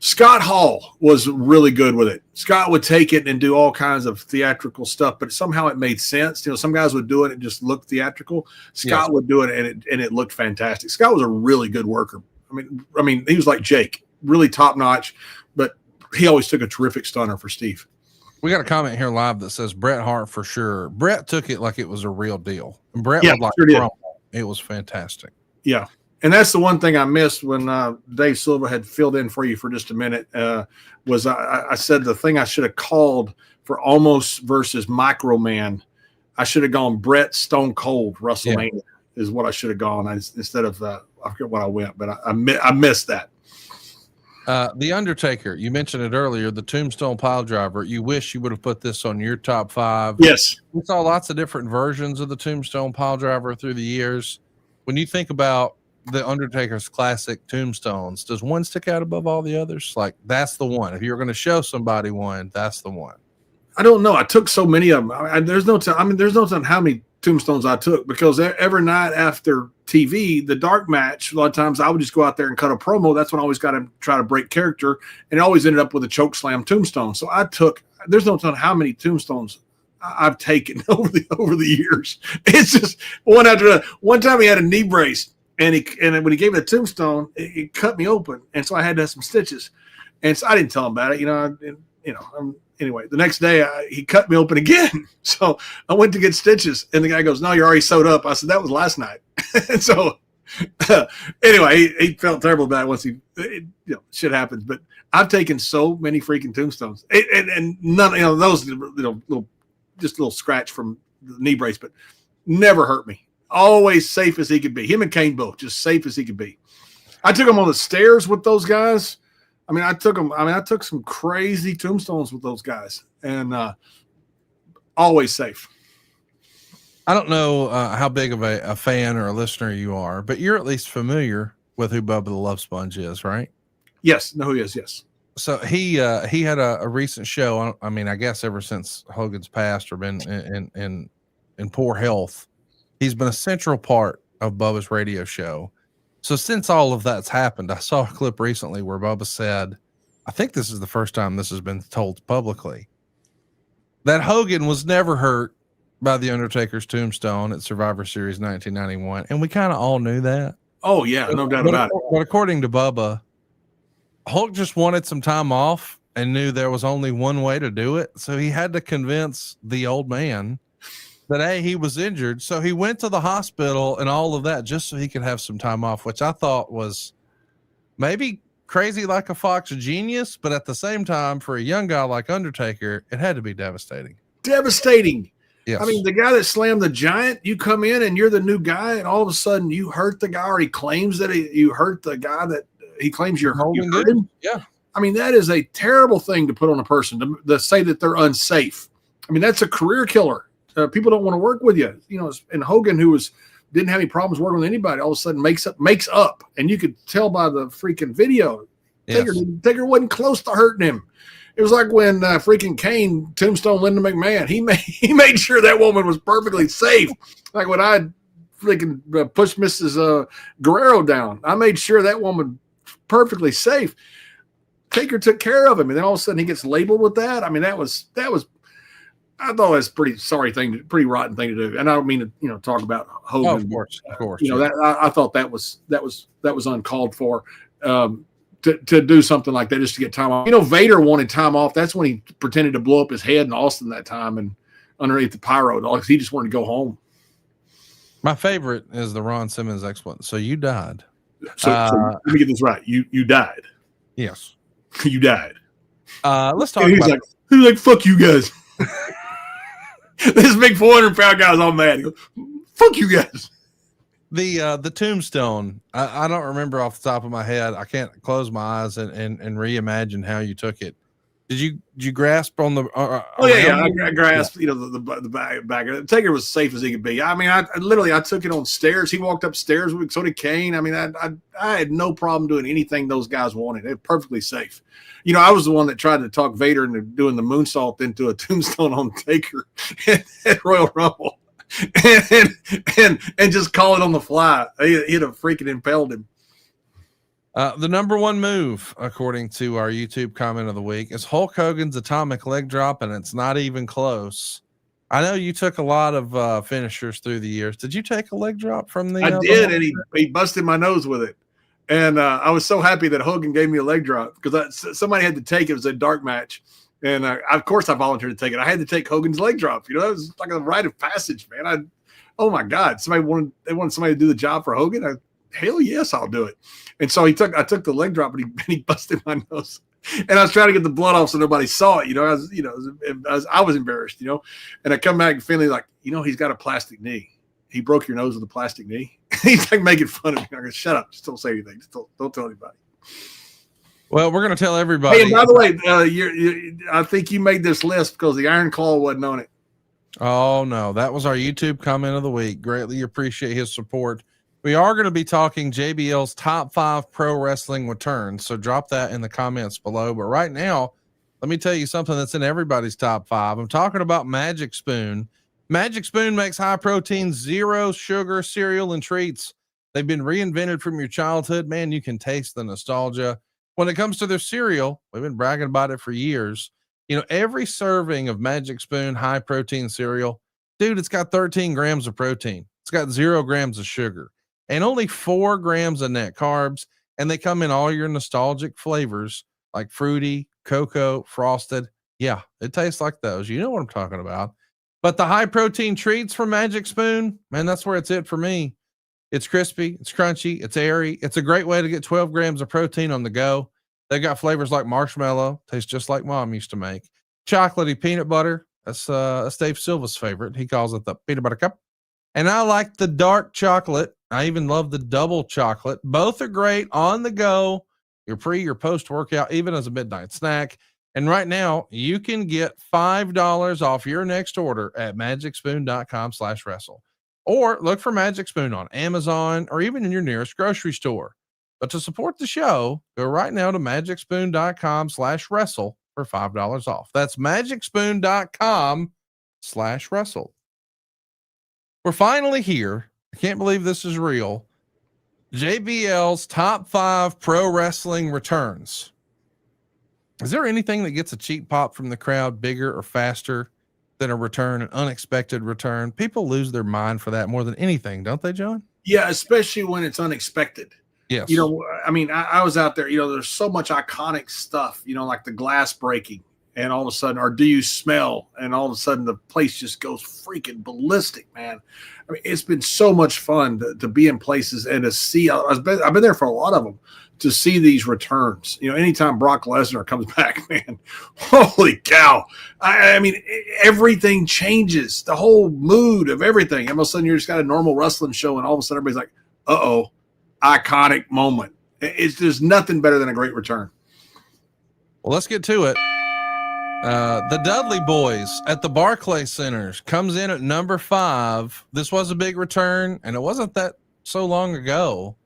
S2: Scott Hall was really good with it. Scott would take it and do all kinds of theatrical stuff, but somehow it made sense. Some guys would do it and just look theatrical. Scott would do it and it looked fantastic. Scott was a really good worker. I mean, he was like Jake, really top notch, but he always took a terrific stunner for Steve.
S1: We got a comment here live that says Bret Hart for sure. Bret took it like it was a real deal. And Bret would like promo. It was fantastic.
S2: Yeah. And that's the one thing I missed when Dave Silva had filled in for you for just a minute, was I said the thing I should have called for Almost versus Microman, I should have gone Bret Stone Cold WrestleMania is what I should have gone instead of I forget what I went, but I missed that.
S1: The Undertaker, you mentioned it earlier, the Tombstone Pile Driver. You wish you would have put this on your top 5.
S2: Yes.
S1: We saw lots of different versions of the Tombstone Pile Driver through the years. When you think about the Undertaker's classic tombstones, does one stick out above all the others? Like, that's the one. If you're going to show somebody one, that's the one.
S2: I don't know. I took so many of them. There's no telling how many tombstones I took, because every night after TV, the dark match, a lot of times I would just go out there and cut a promo. That's when I always got to try to break character, and it always ended up with a choke slam tombstone. So there's no telling how many tombstones I've taken over the years. It's just one after another. One time he had a knee brace, and when he gave me the tombstone, it cut me open, and so I had to have some stitches. And so I didn't tell him about it, Anyway, the next day he cut me open again. So I went to get stitches, and the guy goes, "No, you're already sewed up." I said, "That was last night." And so anyway, he felt terrible about it once shit happens. But I've taken so many freaking tombstones, and none, those little scratch from the knee brace, but never hurt me. Always safe as he could be. Him and Kane both just safe as he could be. I took him on the stairs with those guys. I took some crazy tombstones with those guys, and always safe.
S1: I don't know how big of a fan or a listener you are, but you're at least familiar with who Bubba the Love Sponge is, right?
S2: Yes. No, who he is, yes.
S1: So he had a recent show. I guess ever since Hogan's passed or been in poor health, he's been a central part of Bubba's radio show. So since all of that's happened, I saw a clip recently where Bubba said, I think this is the first time this has been told publicly, that Hogan was never hurt by the Undertaker's tombstone at Survivor Series 1991. And we kind of all knew that.
S2: Oh, yeah, no doubt about it.
S1: But according to Bubba, Hulk just wanted some time off and knew there was only one way to do it. So he had to convince the old man that he was injured, so he went to the hospital and all of that just so he could have some time off, which I thought was maybe crazy like a fox genius, but at the same time, for a young guy like Undertaker, it had to be devastating.
S2: Devastating.
S1: Yes.
S2: I mean, the guy that slammed the Giant, you come in and you're the new guy, and all of a sudden you hurt the guy, or he claims that you hurt the guy that he claims you hurt him.
S1: Yeah.
S2: I mean, that is a terrible thing to put on a person, to say that they're unsafe. I mean, that's a career killer. People don't want to work with you, and Hogan, who was didn't have any problems working with anybody. All of a sudden makes up. And you could tell by the freaking video,
S1: Yes.
S2: Taker wasn't close to hurting him. It was like when freaking Kane tombstone Linda McMahon. He made sure that woman was perfectly safe. Like when I freaking pushed Mrs. Guerrero down, I made sure that woman perfectly safe. Taker took care of him, and then all of a sudden he gets labeled with that. I mean, that was. I thought that's pretty rotten thing to do. And I don't mean to talk about Hogan.
S1: Oh, of course.
S2: That I thought that was uncalled for. To do something like that just to get time off. Vader wanted time off. That's when he pretended to blow up his head in Austin that time and underneath the pyro, because he just wanted to go home.
S1: My favorite is the Ron Simmons explanation. So you died.
S2: So let me get this right. You died.
S1: Yes.
S2: You died.
S1: Let's talk
S2: he's
S1: about
S2: like, fuck you guys. This big 400-pound guy's all mad. He goes, fuck you guys.
S1: The tombstone. I don't remember off the top of my head. I can't close my eyes and reimagine how you took it. Did you grasp on the?
S2: I grasped. The back. Taker was safe as he could be. I mean, I took it on stairs. He walked upstairs with. So did Kane. I mean, I had no problem doing anything those guys wanted. They're perfectly safe. I was the one that tried to talk Vader into doing the moonsault into a tombstone on Taker at Royal Rumble. And just call it on the fly. He'd have freaking impaled him.
S1: The number one move, according to our YouTube comment of the week, is Hulk Hogan's atomic leg drop, and it's not even close. I know you took a lot of finishers through the years. Did you take a leg drop from the?
S2: I did, and he busted my nose with it. And I was so happy that Hogan gave me a leg drop because somebody had to take it. It was a dark match. And of course, I volunteered to take it. I had to take Hogan's leg drop. That was like a rite of passage, man. Oh my God! They wanted somebody to do the job for Hogan. Hell yes, I'll do it. And so I took the leg drop, and he busted my nose. And I was trying to get the blood off so nobody saw it. I was embarrassed. And I come back and Finley's like, he's got a plastic knee. He broke your nose with a plastic knee. He's like making fun of me. I go, shut up! Just don't say anything. Just don't tell anybody.
S1: Well, we're going to tell everybody.
S2: Hey, and by the way, I think you made this list because the Iron Claw wasn't on it.
S1: Oh, no. That was our YouTube comment of the week. Greatly appreciate his support. We are going to be talking JBL's top 5 pro wrestling returns. So drop that in the comments below. But right now, let me tell you something that's in everybody's top 5. I'm talking about Magic Spoon. Magic Spoon makes high protein, zero sugar cereal and treats. They've been reinvented from your childhood. Man, you can taste the nostalgia. When it comes to their cereal, we've been bragging about it for years. Every serving of Magic Spoon high protein cereal, dude, it's got 13 grams of protein. It's got 0 grams of sugar and only 4 grams of net carbs. And they come in all your nostalgic flavors like fruity, cocoa, frosted. Yeah, it tastes like those. You know what I'm talking about. But the high protein treats from Magic Spoon, man, that's where it's it for me. It's crispy, it's crunchy, it's airy. It's a great way to get 12 grams of protein on the go. They've got flavors like marshmallow, tastes just like Mom used to make. Chocolatey peanut butter, that's Dave Silva's favorite. He calls it the peanut butter cup. And I like the dark chocolate. I even love the double chocolate. Both are great on the go, your pre, your post workout, even as a midnight snack. And right now you can get $5 off your next order at magicspoon.com/wrestle. Or look for Magic Spoon on Amazon or even in your nearest grocery store. But to support the show, go right now to magicspoon.com/wrestle for $5 off. That's magicspoon.com/wrestle. We're finally here. I can't believe this is real. JBL's top 5 pro wrestling returns. Is there anything that gets a cheap pop from the crowd bigger or faster than a return, an unexpected return? People lose their mind for that more than anything, don't they, John?
S2: Yeah, especially when it's unexpected.
S1: Yes.
S2: I mean, I was out there, there's so much iconic stuff, like the glass breaking and all of a sudden, or do you smell? And all of a sudden the place just goes freaking ballistic, man. I mean, it's been so much fun to be in places and to see, I've been there for a lot of them, to see these returns. Anytime Brock Lesnar comes back, man, holy cow. I mean, everything changes, the whole mood of everything. And all of a sudden you're just got a normal wrestling show and all of a sudden everybody's like, uh-oh, iconic moment. There's nothing better than a great return.
S1: Well, let's get to it. The Dudley Boyz at the Barclays Centers comes in at number 5. This was a big return, and it wasn't that so long ago.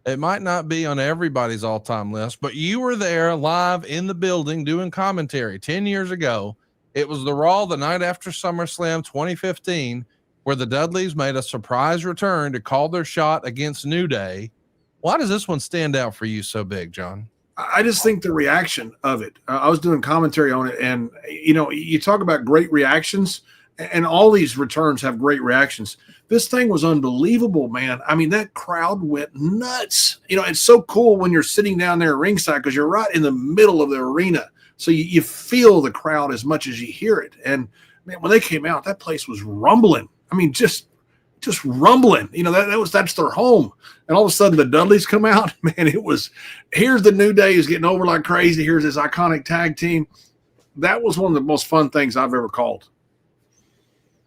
S1: It might not be on everybody's all-time list, but you were there live in the building doing commentary 10 years ago. It was the Raw the night after SummerSlam 2015, where the Dudleys made a surprise return to call their shot against New Day. Why does this one stand out for you so big, John?
S2: I just think the reaction of it. I was doing commentary on it, and you talk about great reactions, and all these returns have great reactions. This thing was unbelievable, man. I mean, that crowd went nuts. It's so cool when you're sitting down there ringside because you're right in the middle of the arena, so you feel the crowd as much as you hear it. And man, when they came out, that place was rumbling. I mean, just rumbling. That's their home. And all of a sudden the Dudleys come out, man, here's the New Day is getting over like crazy. Here's this iconic tag team. That was one of the most fun things I've ever called.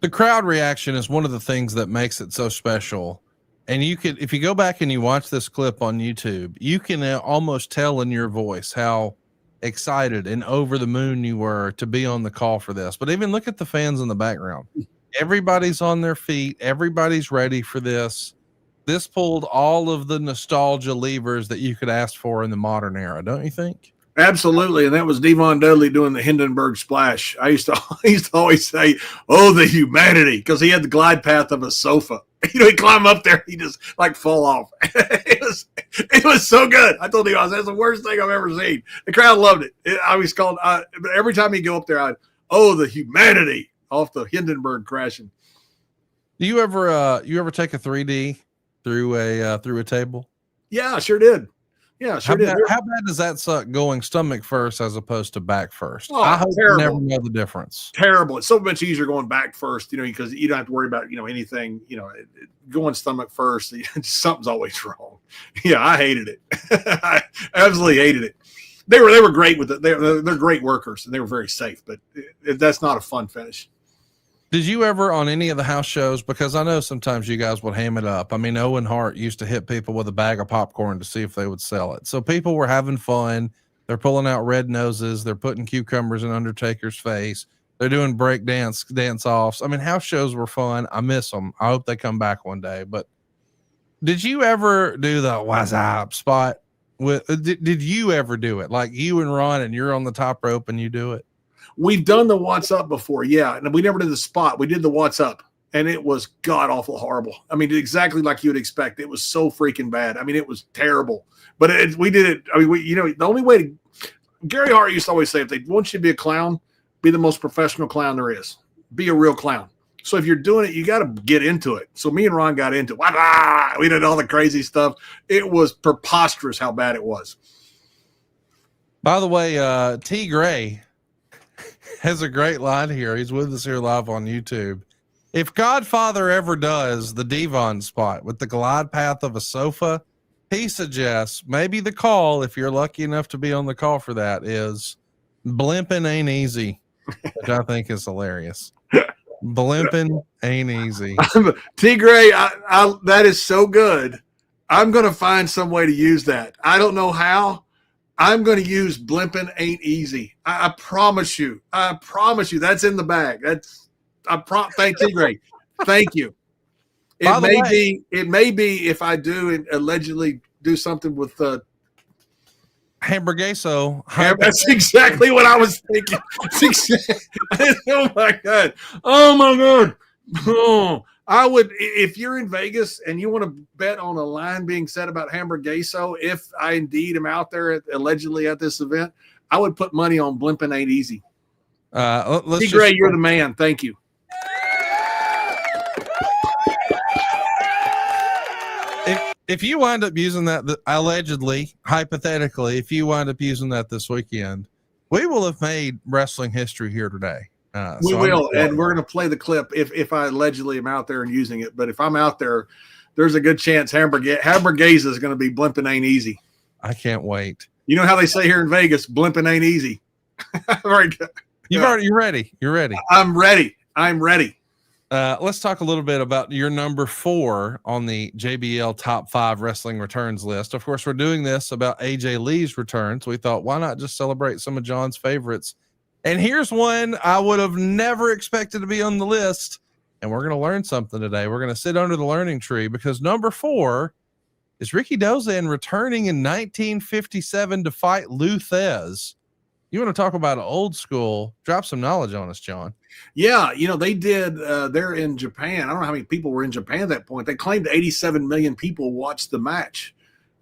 S1: The crowd reaction is one of the things that makes it so special. And if you go back and you watch this clip on YouTube, you can almost tell in your voice how excited and over the moon you were to be on the call for this. But even look at the fans in the background. Everybody's on their feet. Everybody's ready for this. This pulled all of the nostalgia levers that you could ask for in the modern era, don't you think?
S2: Absolutely. And that was Devon Dudley doing the Hindenburg splash. I used to always say, oh, the humanity, because he had the glide path of a sofa. He'd climb up there, he just fall off. It was so good. I told you, that's the worst thing I've ever seen. The crowd loved it. I was called, but every time he'd go up there, the humanity. Off the Hindenburg crashing.
S1: Do you ever take a 3D through a table?
S2: Yeah, I sure did. Yeah, sure did.
S1: How bad does that suck going stomach first as opposed to back first?
S2: Oh,
S1: I hope
S2: terrible.
S1: you never know the difference.
S2: Terrible. It's so much easier going back first, because you don't have to worry about, anything, going stomach first. Something's always wrong. Yeah, I hated it. I absolutely hated it. They were great with it. They're great workers and they were very safe, but that's not a fun finish.
S1: Did you ever on any of the house shows? Because I know sometimes you guys would ham it up. I mean, Owen Hart used to hit people with a bag of popcorn to see if they would sell it. So people were having fun. They're pulling out red noses. They're putting cucumbers in Undertaker's face. They're doing break dance offs. I mean, house shows were fun. I miss them. I hope they come back one day. But did you ever do the what's up spot? Did you ever do it? Like you and Ron and you're on the top rope and you do it?
S2: We've done the what's up before. Yeah. And we never did the spot. We did the what's up and it was god awful horrible. I mean, exactly like you would expect. It was so freaking bad. I mean, it was terrible, but we did it. I mean, the only way Gary Hart used to always say, if they want you to be a clown, be the most professional clown there is. Be a real clown. So if you're doing it, you got to get into it. So me and Ron got into it. We did all the crazy stuff. It was preposterous how bad it was.
S1: By the way, T. Gray has a great line here. He's with us here live on YouTube. If Godfather ever does the Devon spot with the glide path of a sofa, he suggests maybe the call, if you're lucky enough to be on the call for that, is blimping ain't easy, which I think is hilarious. Blimping ain't easy.
S2: T. Gray, that is so good. I'm going to find some way to use that. I don't know how. I'm going to use blimping ain't easy. I promise you. I promise you. That's in the bag. Thank you, Gray. Thank you. It may be if I do and allegedly do something with
S1: Hamburgueso.
S2: That's exactly what I was thinking. Oh my God. Oh my God. Oh, I would, if you're in Vegas and you want to bet on a line being said about Hamburgueso, if I indeed am out there allegedly at this event, I would put money on blimping ain't easy.
S1: Let's
S2: Gray, you're the man. Thank you.
S1: If you wind up using that, allegedly, hypothetically, if you wind up using that this weekend, we will have made wrestling history here today.
S2: We will, and we're going to play the clip if I allegedly am out there and using it. But if I'm out there, there's a good chance Hamburguesa is going to be blimping ain't easy.
S1: I can't wait.
S2: You know how they say here in Vegas, blimping ain't easy. Very good.
S1: You're ready. You're ready.
S2: I'm ready.
S1: Let's talk a little bit about your number 4 on the JBL top 5 wrestling returns list. Of course, we're doing this about AJ Lee's returns. We thought, why not just celebrate some of John's favorites And here's one I would have never expected to be on the list. And we're going to learn something today. We're going to sit under the learning tree because number 4 is Ricky Dozan returning in 1957 to fight Lou Thez. You want to talk about an old school? Drop some knowledge on us, John.
S2: Yeah, they did. They're in Japan. I don't know how many people were in Japan at that point. They claimed 87 million people watched the match.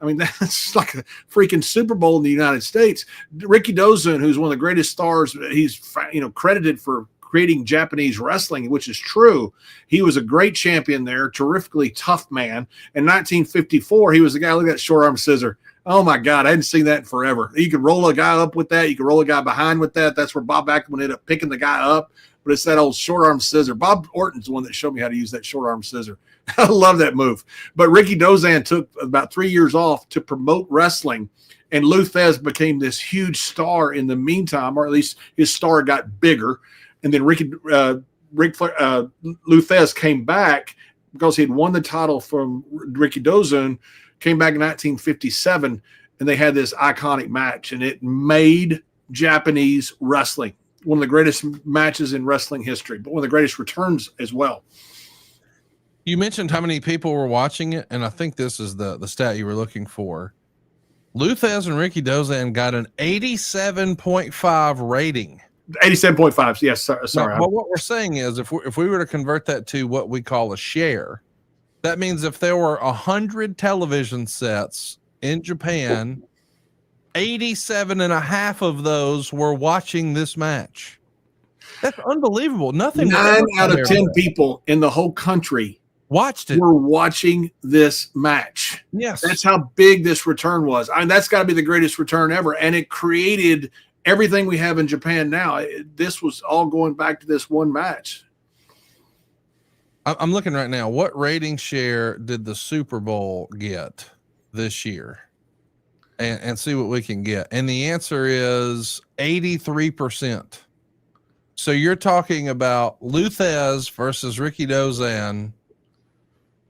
S2: I mean, that's like a freaking Super Bowl in the United States. Ricky Dozan, who's one of the greatest stars, he's credited for creating Japanese wrestling, which is true. He was a great champion there, terrifically tough man. In 1954, he was the guy. Look at that short arm scissor. Oh my God, I hadn't seen that in forever. You could roll a guy up with that. You could roll a guy behind with that. That's where Bob Backlund ended up picking the guy up. But it's that old short arm scissor. Bob Orton's the one that showed me how to use that short arm scissor. I love that move. But Ricky Dozan took about 3 years off to promote wrestling, and Lou Thez became this huge star in the meantime, or at least his star got bigger. And then Lou Thez came back because he had won the title from Ricky Dozan, came back in 1957, and they had this iconic match, and it made Japanese wrestling one of the greatest matches in wrestling history, but one of the greatest returns as well.
S1: You mentioned how many people were watching it, and I think this is the stat you were looking for. Lou Thez and Ricky Dozan got an 87.5 rating.
S2: 87.5. Yes. Sorry.
S1: But what we're saying is if we were to convert that to what we call a share, that means if there were 100 television sets in Japan, 87.5 of those were watching this match. That's unbelievable. 9
S2: out of 10 people in the whole country
S1: watched it.
S2: Were watching this match.
S1: Yes.
S2: That's how big this return was. I mean, that's got to be the greatest return ever. And it created everything we have in Japan now. This was all going back to this one match.
S1: I'm looking right now. What rating share did the Super Bowl get this year? And see what we can get. And the answer is 83%. So you're talking about Lou Thez versus Ricky Dozan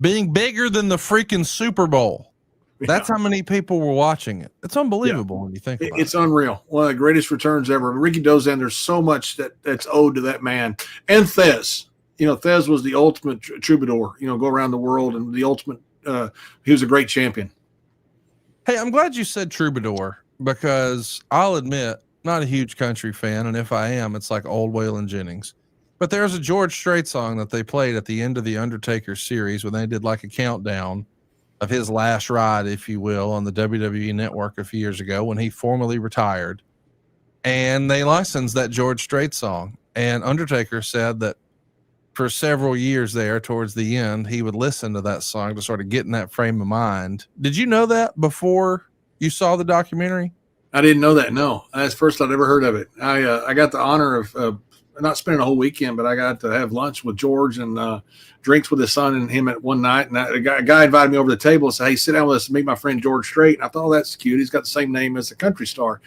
S1: being bigger than the freaking Super Bowl. That's how many people were watching it. It's unbelievable when you think about it.
S2: It's unreal. One of the greatest returns ever. Ricky Dozan, there's so much that's owed to that man. And Thez. Thez was the ultimate troubadour, go around the world, and the ultimate, he was a great champion.
S1: Hey, I'm glad you said troubadour because I'll admit, not a huge country fan. And if I am, it's like old Waylon Jennings. But there's a George Strait song that they played at the end of the Undertaker series when they did like a countdown of his last ride, if you will, on the WWE network a few years ago when he formally retired. And they licensed that George Strait song. And Undertaker said that for several years there towards the end, he would listen to that song to sort of get in that frame of mind. Did you know that before you saw the documentary?
S2: I didn't know that. No, that's the first I'd ever heard of it. I got the honor of not spending a whole weekend, but I got to have lunch with George and drinks with his son and him at one night. And a guy invited me over to the table and said, "Hey, sit down with us and meet my friend George Strait." And I thought, "Oh, that's cute. He's got the same name as the country star,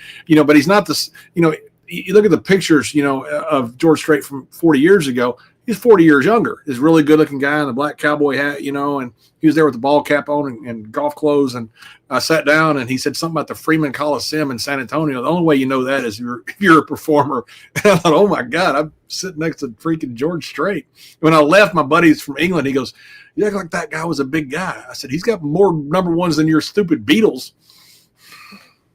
S2: but he's not this, you look at the pictures, of George Strait from 40 years ago. He's 40 years younger. He's a really good looking guy in a black cowboy hat, and he was there with the ball cap on and golf clothes. And I sat down and he said something about the Freeman Coliseum in San Antonio. The only way you know that is if you're a performer. And I thought, oh my God, I'm sitting next to freaking George Strait. When I left, my buddy's from England. He goes, "You act like that guy was a big guy." I said, "He's got more number ones than your stupid Beatles."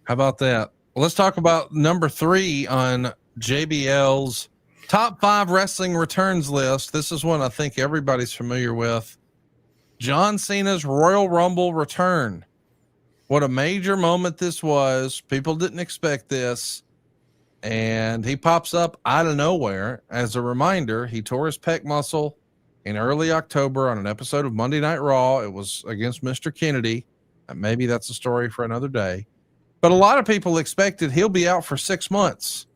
S1: How about that? Well, let's talk about number 3 on JBL's Top 5 Wrestling Returns list. This is one I think everybody's familiar with. John Cena's Royal Rumble return. What a major moment this was. People didn't expect this. And he pops up out of nowhere. As a reminder, he tore his pec muscle in early October on an episode of Monday Night Raw. It was against Mr. Kennedy. Maybe that's a story for another day. But a lot of people expected he'll be out for 6 months.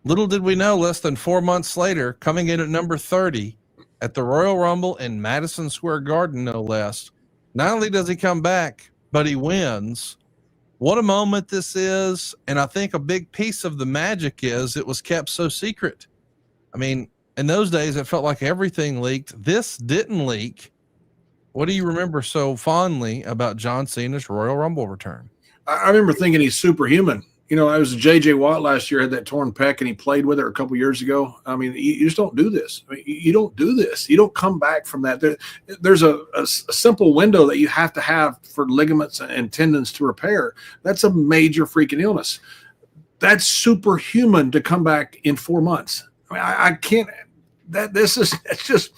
S1: Little did we know, less than 4 months later, coming in at number 30 at the Royal Rumble in Madison Square Garden, no less. Not only does he come back, but he wins. What a moment this is. And I think a big piece of the magic is it was kept so secret. I mean, in those days, it felt like everything leaked. This didn't leak. What do you remember so fondly about John Cena's Royal Rumble return?
S2: I remember thinking he's superhuman. You know, it was J.J. Watt last year had that torn pec, and he played with it a couple years ago. I mean, you just don't do this. I mean, you don't do this. You don't come back from that. There's a simple window that you have to have for ligaments and tendons to repair. That's a major freaking illness. That's superhuman to come back in 4 months. I mean, I can't. It's just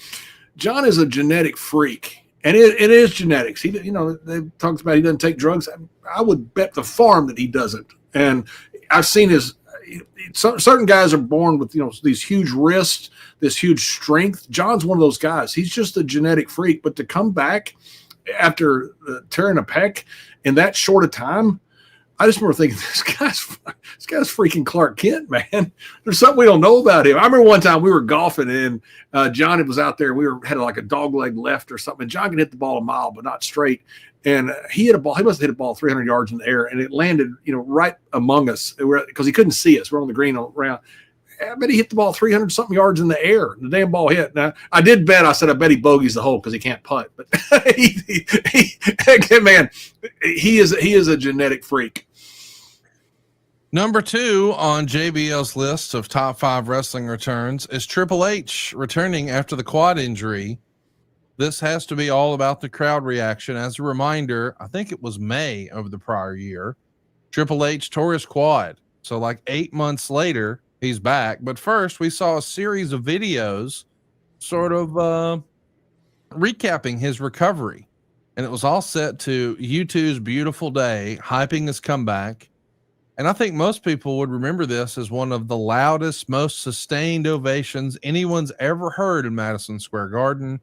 S2: John is a genetic freak. And it is genetics. He, you know, they talked about he doesn't take drugs. I would bet the farm that he doesn't. And I've seen certain guys are born with, you know, these huge wrists, this huge strength. John's one of those guys. He's just a genetic freak. But to come back after tearing a pec in that short a time, I just remember thinking, this guy's freaking Clark Kent, man. There's something we don't know about him. I remember one time we were golfing and John was out there. We had like a dog leg left or something. And John can hit the ball a mile, but not straight. And he hit a ball. He must have hit a ball 300 yards in the air, and it landed, you know, right among us because he couldn't see us. We're on the green around. I bet he hit the ball 300 something yards in the air. The damn ball hit. Now I did bet. I said I bet he bogeys the hole because he can't putt. But man, he is a genetic freak.
S1: Number 2 on JBL's list of top 5 wrestling returns is Triple H returning after the quad injury. This has to be all about the crowd reaction. As a reminder, I think it was May of the prior year, Triple H tore his quad. So like 8 months later, he's back. But first, we saw a series of videos sort of recapping his recovery. And it was all set to U2's Beautiful Day, hyping his comeback. And I think most people would remember this as one of the loudest, most sustained ovations anyone's ever heard in Madison Square Garden.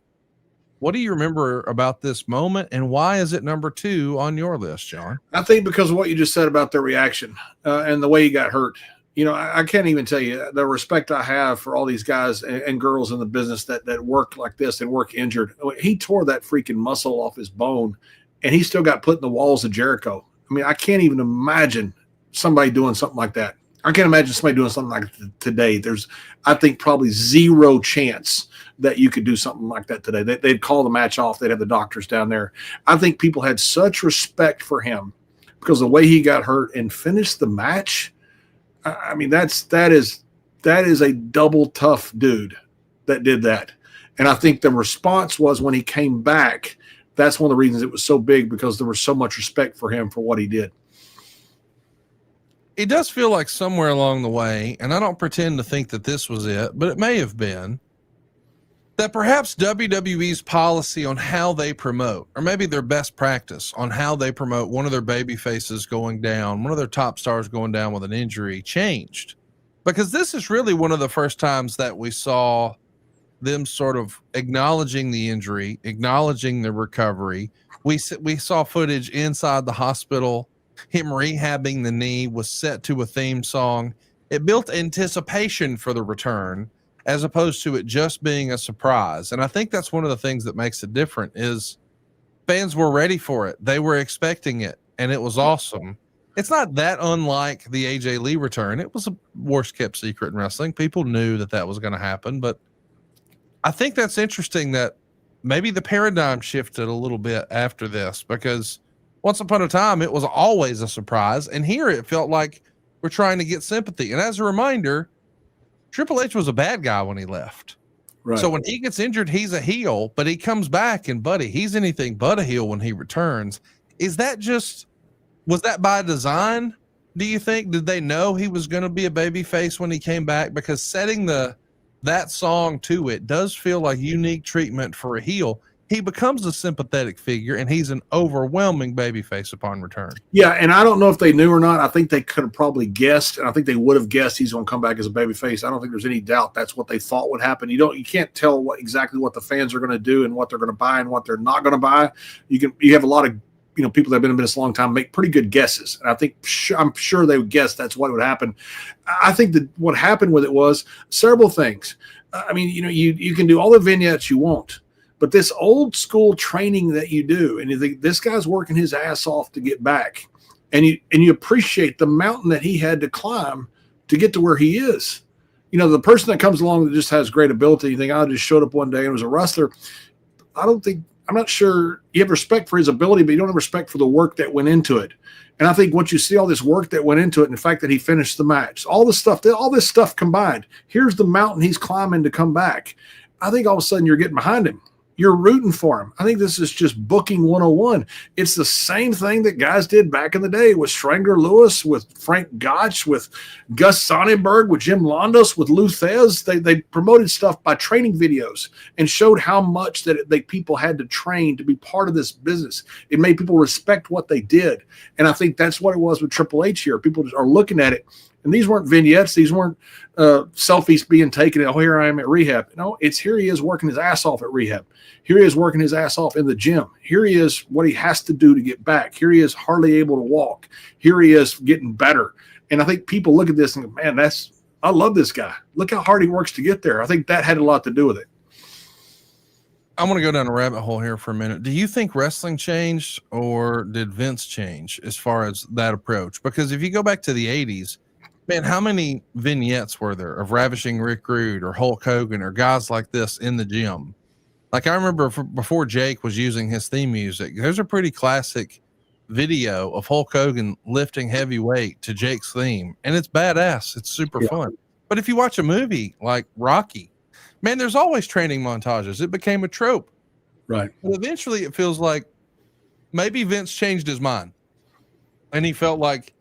S1: What do you remember about this moment, and why is it number 2 on your list, John?
S2: I think because of what you just said about the reaction and the way he got hurt. You know, I can't even tell you the respect I have for all these guys and girls in the business that work like this and work injured. He tore that freaking muscle off his bone, and he still got put in the walls of Jericho. I mean, I can't even imagine somebody doing something like that. I can't imagine somebody doing something like that today. There's, I think, probably zero chance that you could do something like that today. They'd call the match off. They'd have the doctors down there. I think people had such respect for him because the way he got hurt and finished the match. I mean, that is a double tough dude that did that. And I think the response was when he came back, that's one of the reasons it was so big, because there was so much respect for him for what he did.
S1: It does feel like somewhere along the way, and I don't pretend to think that this was it, but it may have been, that perhaps WWE's policy on how they promote, or maybe their best practice on how they promote one of their baby faces going down, one of their top stars going down with an injury, changed. Because this is really one of the first times that we saw them sort of acknowledging the injury, acknowledging the recovery. We saw footage inside the hospital. Him rehabbing the knee was set to a theme song. It built anticipation for the return as opposed to it just being a surprise. And I think that's one of the things that makes it different is fans were ready for it. They were expecting it, and it was awesome. It's not that unlike the AJ Lee return. It was a worst kept secret in wrestling. People knew that was going to happen, but I think that's interesting that maybe the paradigm shifted a little bit after this, because once upon a time, it was always a surprise. And here it felt like we're trying to get sympathy. And as a reminder, Triple H was a bad guy when he left. Right. So when he gets injured, he's a heel, but he comes back and buddy, he's anything but a heel when he returns. Was that by design? Do you think, did they know he was going to be a baby face when he came back? Because setting that song to it does feel like unique treatment for a heel. He becomes a sympathetic figure, and he's an overwhelming babyface upon return.
S2: Yeah, and I don't know if they knew or not. I think they could have probably guessed, and I think they would have guessed he's going to come back as a babyface. I don't think there's any doubt that's what they thought would happen. You can't tell exactly what the fans are going to do and what they're going to buy and what they're not going to buy. You have a lot of people that have been in business a long time make pretty good guesses, and I'm sure they would guess that's what would happen. I think that what happened with it was several things. I mean, you can do all the vignettes you want. But this old school training that you do, and you think this guy's working his ass off to get back, and you appreciate the mountain that he had to climb to get to where he is. The person that comes along that just has great ability, you think, I just showed up one day and was a wrestler. I don't think I'm not sure you have respect for his ability, but you don't have respect for the work that went into it. And I think once you see all this work that went into it and the fact that he finished the match, all this stuff combined, here's the mountain he's climbing to come back. I think all of a sudden you're getting behind him. You're rooting for him. I think this is just booking 101. It's the same thing that guys did back in the day with Strangler Lewis, with Frank Gotch, with Gus Sonnenberg, with Jim Londos, with Lou Thez. They promoted stuff by training videos and showed how much that people had to train to be part of this business. It made people respect what they did. And I think that's what it was with Triple H here. People just are looking at it. And these weren't vignettes. These weren't selfies being taken. Oh, here I am at rehab. No, it's here he is working his ass off at rehab. Here he is working his ass off in the gym. Here he is what he has to do to get back. Here he is hardly able to walk. Here he is getting better. And I think people look at this and go, man, I love this guy. Look how hard he works to get there. I think that had a lot to do with it.
S1: I'm going to go down a rabbit hole here for a minute. Do you think wrestling changed or did Vince change as far as that approach? Because if you go back to the 80s, man, how many vignettes were there of Ravishing Rick Rude or Hulk Hogan or guys like this in the gym? Like I remember before Jake was using his theme music, there's a pretty classic video of Hulk Hogan lifting heavy weight to Jake's theme. And it's badass. It's super fun. But if you watch a movie like Rocky, man, there's always training montages. It became a trope.
S2: Right.
S1: But eventually it feels like maybe Vince changed his mind. And he felt like,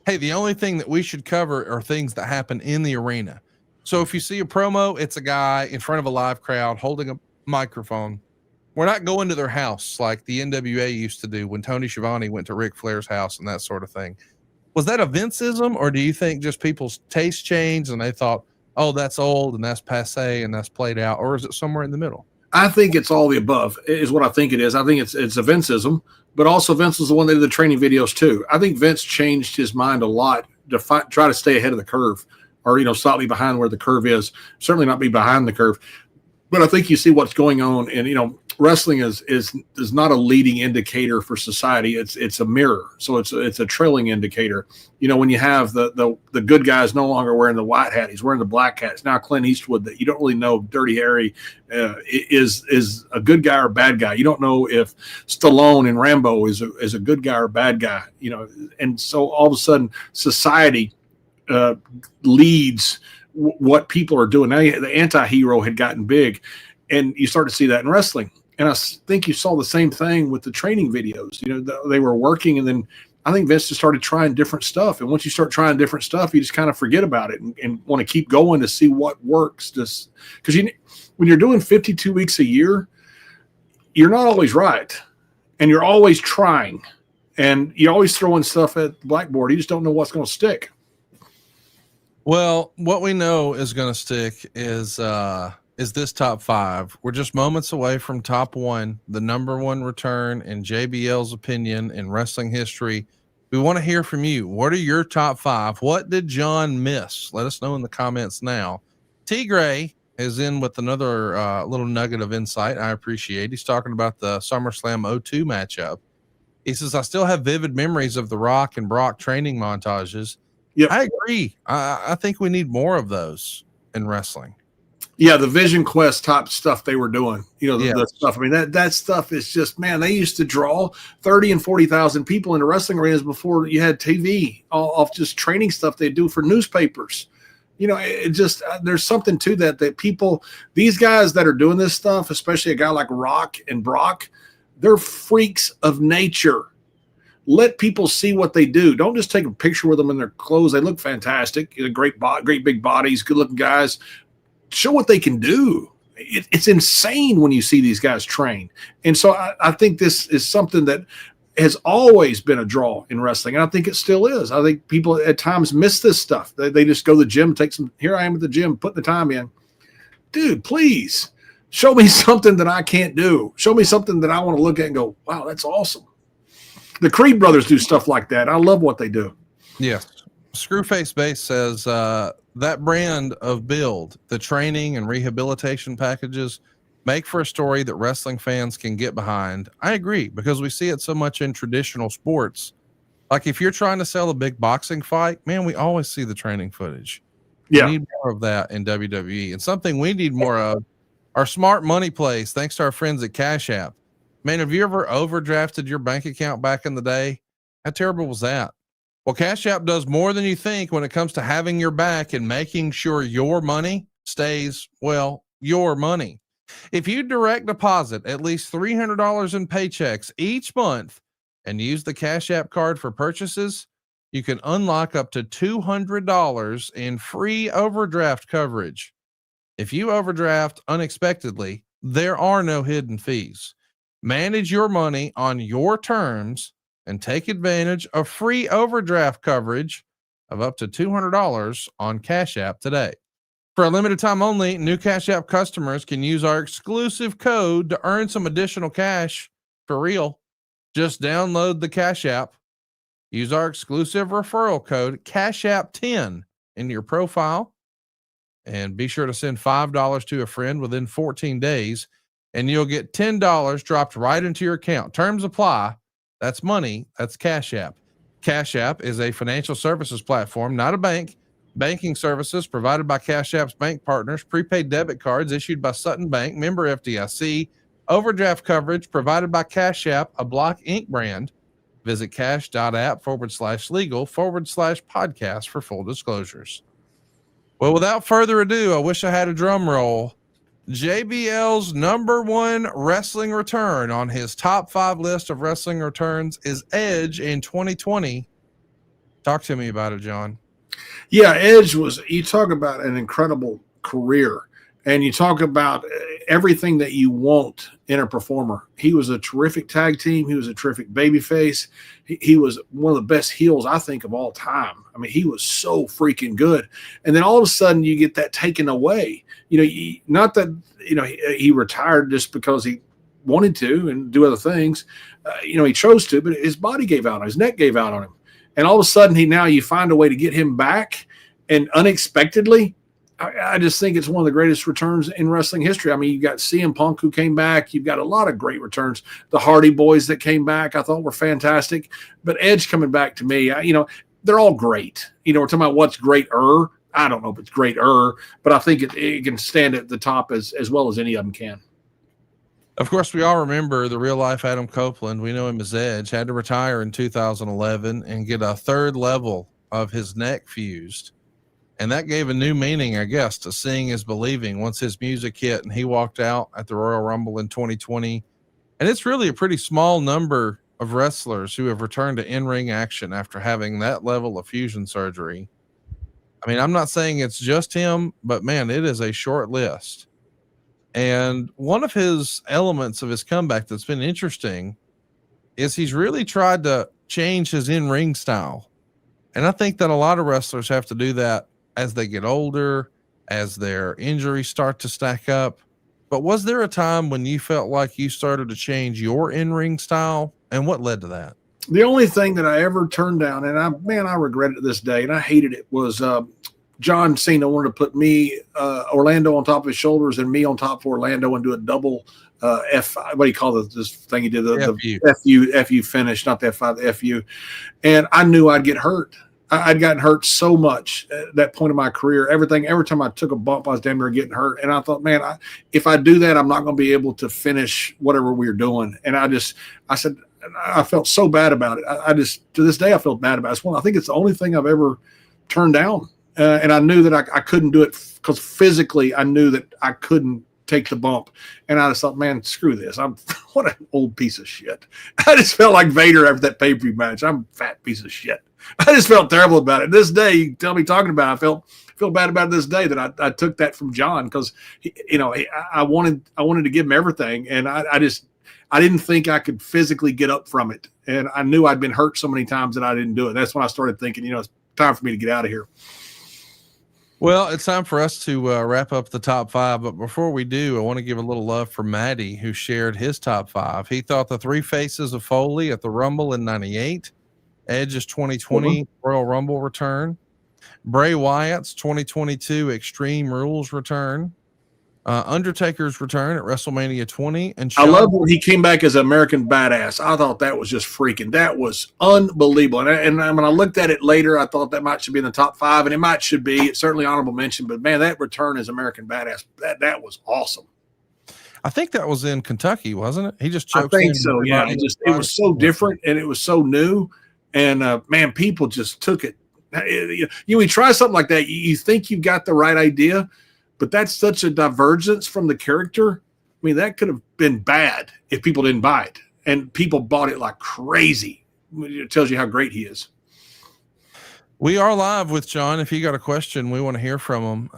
S1: hey, the only thing that we should cover are things that happen in the arena. So if you see a promo, it's a guy in front of a live crowd holding a microphone. We're not going to their house like the NWA used to do when Tony Schiavone went to Ric Flair's house and that sort of thing. Was that a Vinceism, or do you think just people's taste changed and they thought, oh, that's old and that's passe and that's played out, or is it somewhere in the middle?
S2: I think it's all the above is what I think it is. I think it's a Vinceism, but also Vince was the one that did the training videos too. I think Vince changed his mind a lot to try to stay ahead of the curve, or, slightly behind where the curve is. Certainly not be behind the curve. But I think you see what's going on, and wrestling is not a leading indicator for society. It's a mirror, so it's a trailing indicator. When you have the good guys no longer wearing the white hat, he's wearing the black hat. It's now Clint Eastwood that you don't really know. Dirty Harry is a good guy or a bad guy. You don't know if Stallone in Rambo is a good guy or a bad guy. And so all of a sudden society leads what people are doing. Now the anti-hero had gotten big, and you start to see that in wrestling. And I think you saw the same thing with the training videos. They were working, and then I think Vince just started trying different stuff. And once you start trying different stuff, you just kind of forget about it and want to keep going to see what works. Just because when you're doing 52 weeks a year, you're not always right, and you're always trying, and you're always throwing stuff at the blackboard. You just don't know what's going to stick.
S1: Well, what we know is going to stick is this top five. We're just moments away from top one, the number one return in JBL's opinion in wrestling history. We want to hear from you. What are your top five? What did John miss? Let us know in the comments now. T. Gray is in with another little nugget of insight I appreciate. He's talking about the SummerSlam 02 matchup. He says, I still have vivid memories of the Rock and Brock training montages.
S2: Yep.
S1: I agree. I think we need more of those in wrestling.
S2: Yeah, the Vision Quest type stuff they were doing, the stuff. I mean, that stuff is just, man, they used to draw 30 and 40,000 people into wrestling arenas before you had TV, off just training stuff they do for newspapers. It just, there's something to that people, these guys that are doing this stuff, especially a guy like Rock and Brock, they're freaks of nature. Let people see what they do. Don't just take a picture with them in their clothes. They look fantastic. Great big bodies, good looking guys. Show what they can do. It's insane when you see these guys train. And so I think this is something that has always been a draw in wrestling. And I think it still is. I think people at times miss this stuff. They just go to the gym, here I am at the gym, putting the time in. Dude, please show me something that I can't do. Show me something that I want to look at and go, wow, that's awesome. The Creed brothers do stuff like that. I love what they do.
S1: Yes. Screwface Base says that brand of build, the training and rehabilitation packages, make for a story that wrestling fans can get behind. I agree, because we see it so much in traditional sports. Like if you're trying to sell a big boxing fight, man, we always see the training footage.
S2: Yeah.
S1: We need more of that in WWE. And something we need more of are smart money plays, thanks to our friends at Cash App. Man, have you ever overdrafted your bank account back in the day? How terrible was that? Well, Cash App does more than you think when it comes to having your back and making sure your money stays, well, your money. If you direct deposit at least $300 in paychecks each month and use the Cash App card for purchases, you can unlock up to $200 in free overdraft coverage. If you overdraft unexpectedly, there are no hidden fees. Manage your money on your terms and take advantage of free overdraft coverage of up to $200 on Cash App today. For a limited time only, new Cash App customers can use our exclusive code to earn some additional cash for real. Just download the Cash App, use our exclusive referral code Cash App 10 in your profile, and be sure to send $5 to a friend within 14 days, and you'll get $10 dropped right into your account. Terms apply. That's money. That's Cash App. Cash App is a financial services platform, not a bank. Banking services provided by Cash App's bank partners, prepaid debit cards issued by Sutton Bank, member FDIC, overdraft coverage provided by Cash App, a Block Inc. brand. Visit cash.app/legal/podcast for full disclosures. Well, without further ado, I wish I had a drum roll. JBL's number one wrestling return on his top 5 list of wrestling returns is Edge in 2020. Talk to me about it, John.
S2: Yeah, Edge was, you talk about an incredible career, and you talk about everything that you want in a performer. He was a terrific tag team. He was a terrific babyface. He was one of the best heels, I think, of all time. I mean, he was so freaking good. And then all of a sudden you get that taken away. Not that, he retired just because he wanted to and do other things. He chose to, but his body gave out on him. His neck gave out on him. And all of a sudden you find a way to get him back, and unexpectedly, I just think it's one of the greatest returns in wrestling history. I mean, you got CM Punk who came back. You've got a lot of great returns. The Hardy Boys that came back, I thought were fantastic. But Edge coming back to me, they're all great. We're talking about what's greater. I don't know if it's greater, but I think it can stand at the top as well as any of them can.
S1: Of course, we all remember the real life Adam Copeland. We know him as Edge, had to retire in 2011 and get a third level of his neck fused. And that gave a new meaning, I guess, to seeing is believing once his music hit and he walked out at the Royal Rumble in 2020. And it's really a pretty small number of wrestlers who have returned to in-ring action after having that level of fusion surgery. I mean, I'm not saying it's just him, but man, it is a short list. And one of his elements of his comeback that's been interesting is he's really tried to change his in-ring style. And I think that a lot of wrestlers have to do that as they get older, as their injuries start to stack up. But was there a time when you felt like you started to change your in-ring style, and what led to that?
S2: The only thing that I ever turned down, and I regret it to this day, and I hated it, was John Cena wanted to put me, Orlando, on top of his shoulders and me on top of Orlando and do a double F5. What do you call this thing he did? The FU finish, not the F5, the FU. And I knew I'd get hurt. I'd gotten hurt so much at that point in my career. Every time I took a bump, I was damn near getting hurt. And I thought, man, if I do that, I'm not going to be able to finish whatever we were doing. And I said, I felt so bad about it. To this day, I felt bad about it. I think it's the only thing I've ever turned down. And I knew that I couldn't do it because physically I knew that I couldn't take the bump. And I just thought, man, screw this. What an old piece of shit. I just felt like Vader after that pay-per-view match. I'm a fat piece of shit. I just felt terrible about it. This day, you tell me talking about it, I feel bad about it this day that I took that from John because, I wanted to give him everything. And I didn't think I could physically get up from it. And I knew I'd been hurt so many times that I didn't do it. That's when I started thinking, it's time for me to get out of here.
S1: Well, it's time for us to wrap up the top 5. But before we do, I want to give a little love for Maddie, who shared his top 5. He thought the 3 faces of Foley at the Rumble in 98, Edge's 2020 Royal Rumble return, Bray Wyatt's 2022 Extreme Rules return, Undertaker's return at WrestleMania 20, and
S2: I love when he came back as American Badass. I thought that was just freaking. That was unbelievable. And when I looked at it later, I thought that should be in the top 5, and it should be. It's certainly honorable mention. But man, that return as American Badass, that was awesome.
S1: I think that was in Kentucky, wasn't it? He just
S2: I
S1: choked
S2: think so. Yeah, it was so different and it was so new, and man, people just took it. You try something like that, you think you've got the right idea, but that's such a divergence from the character. I mean, that could have been bad if people didn't buy it, and people bought it like crazy. It tells you how great he is.
S1: We are live with John. If you got a question, we want to hear from him.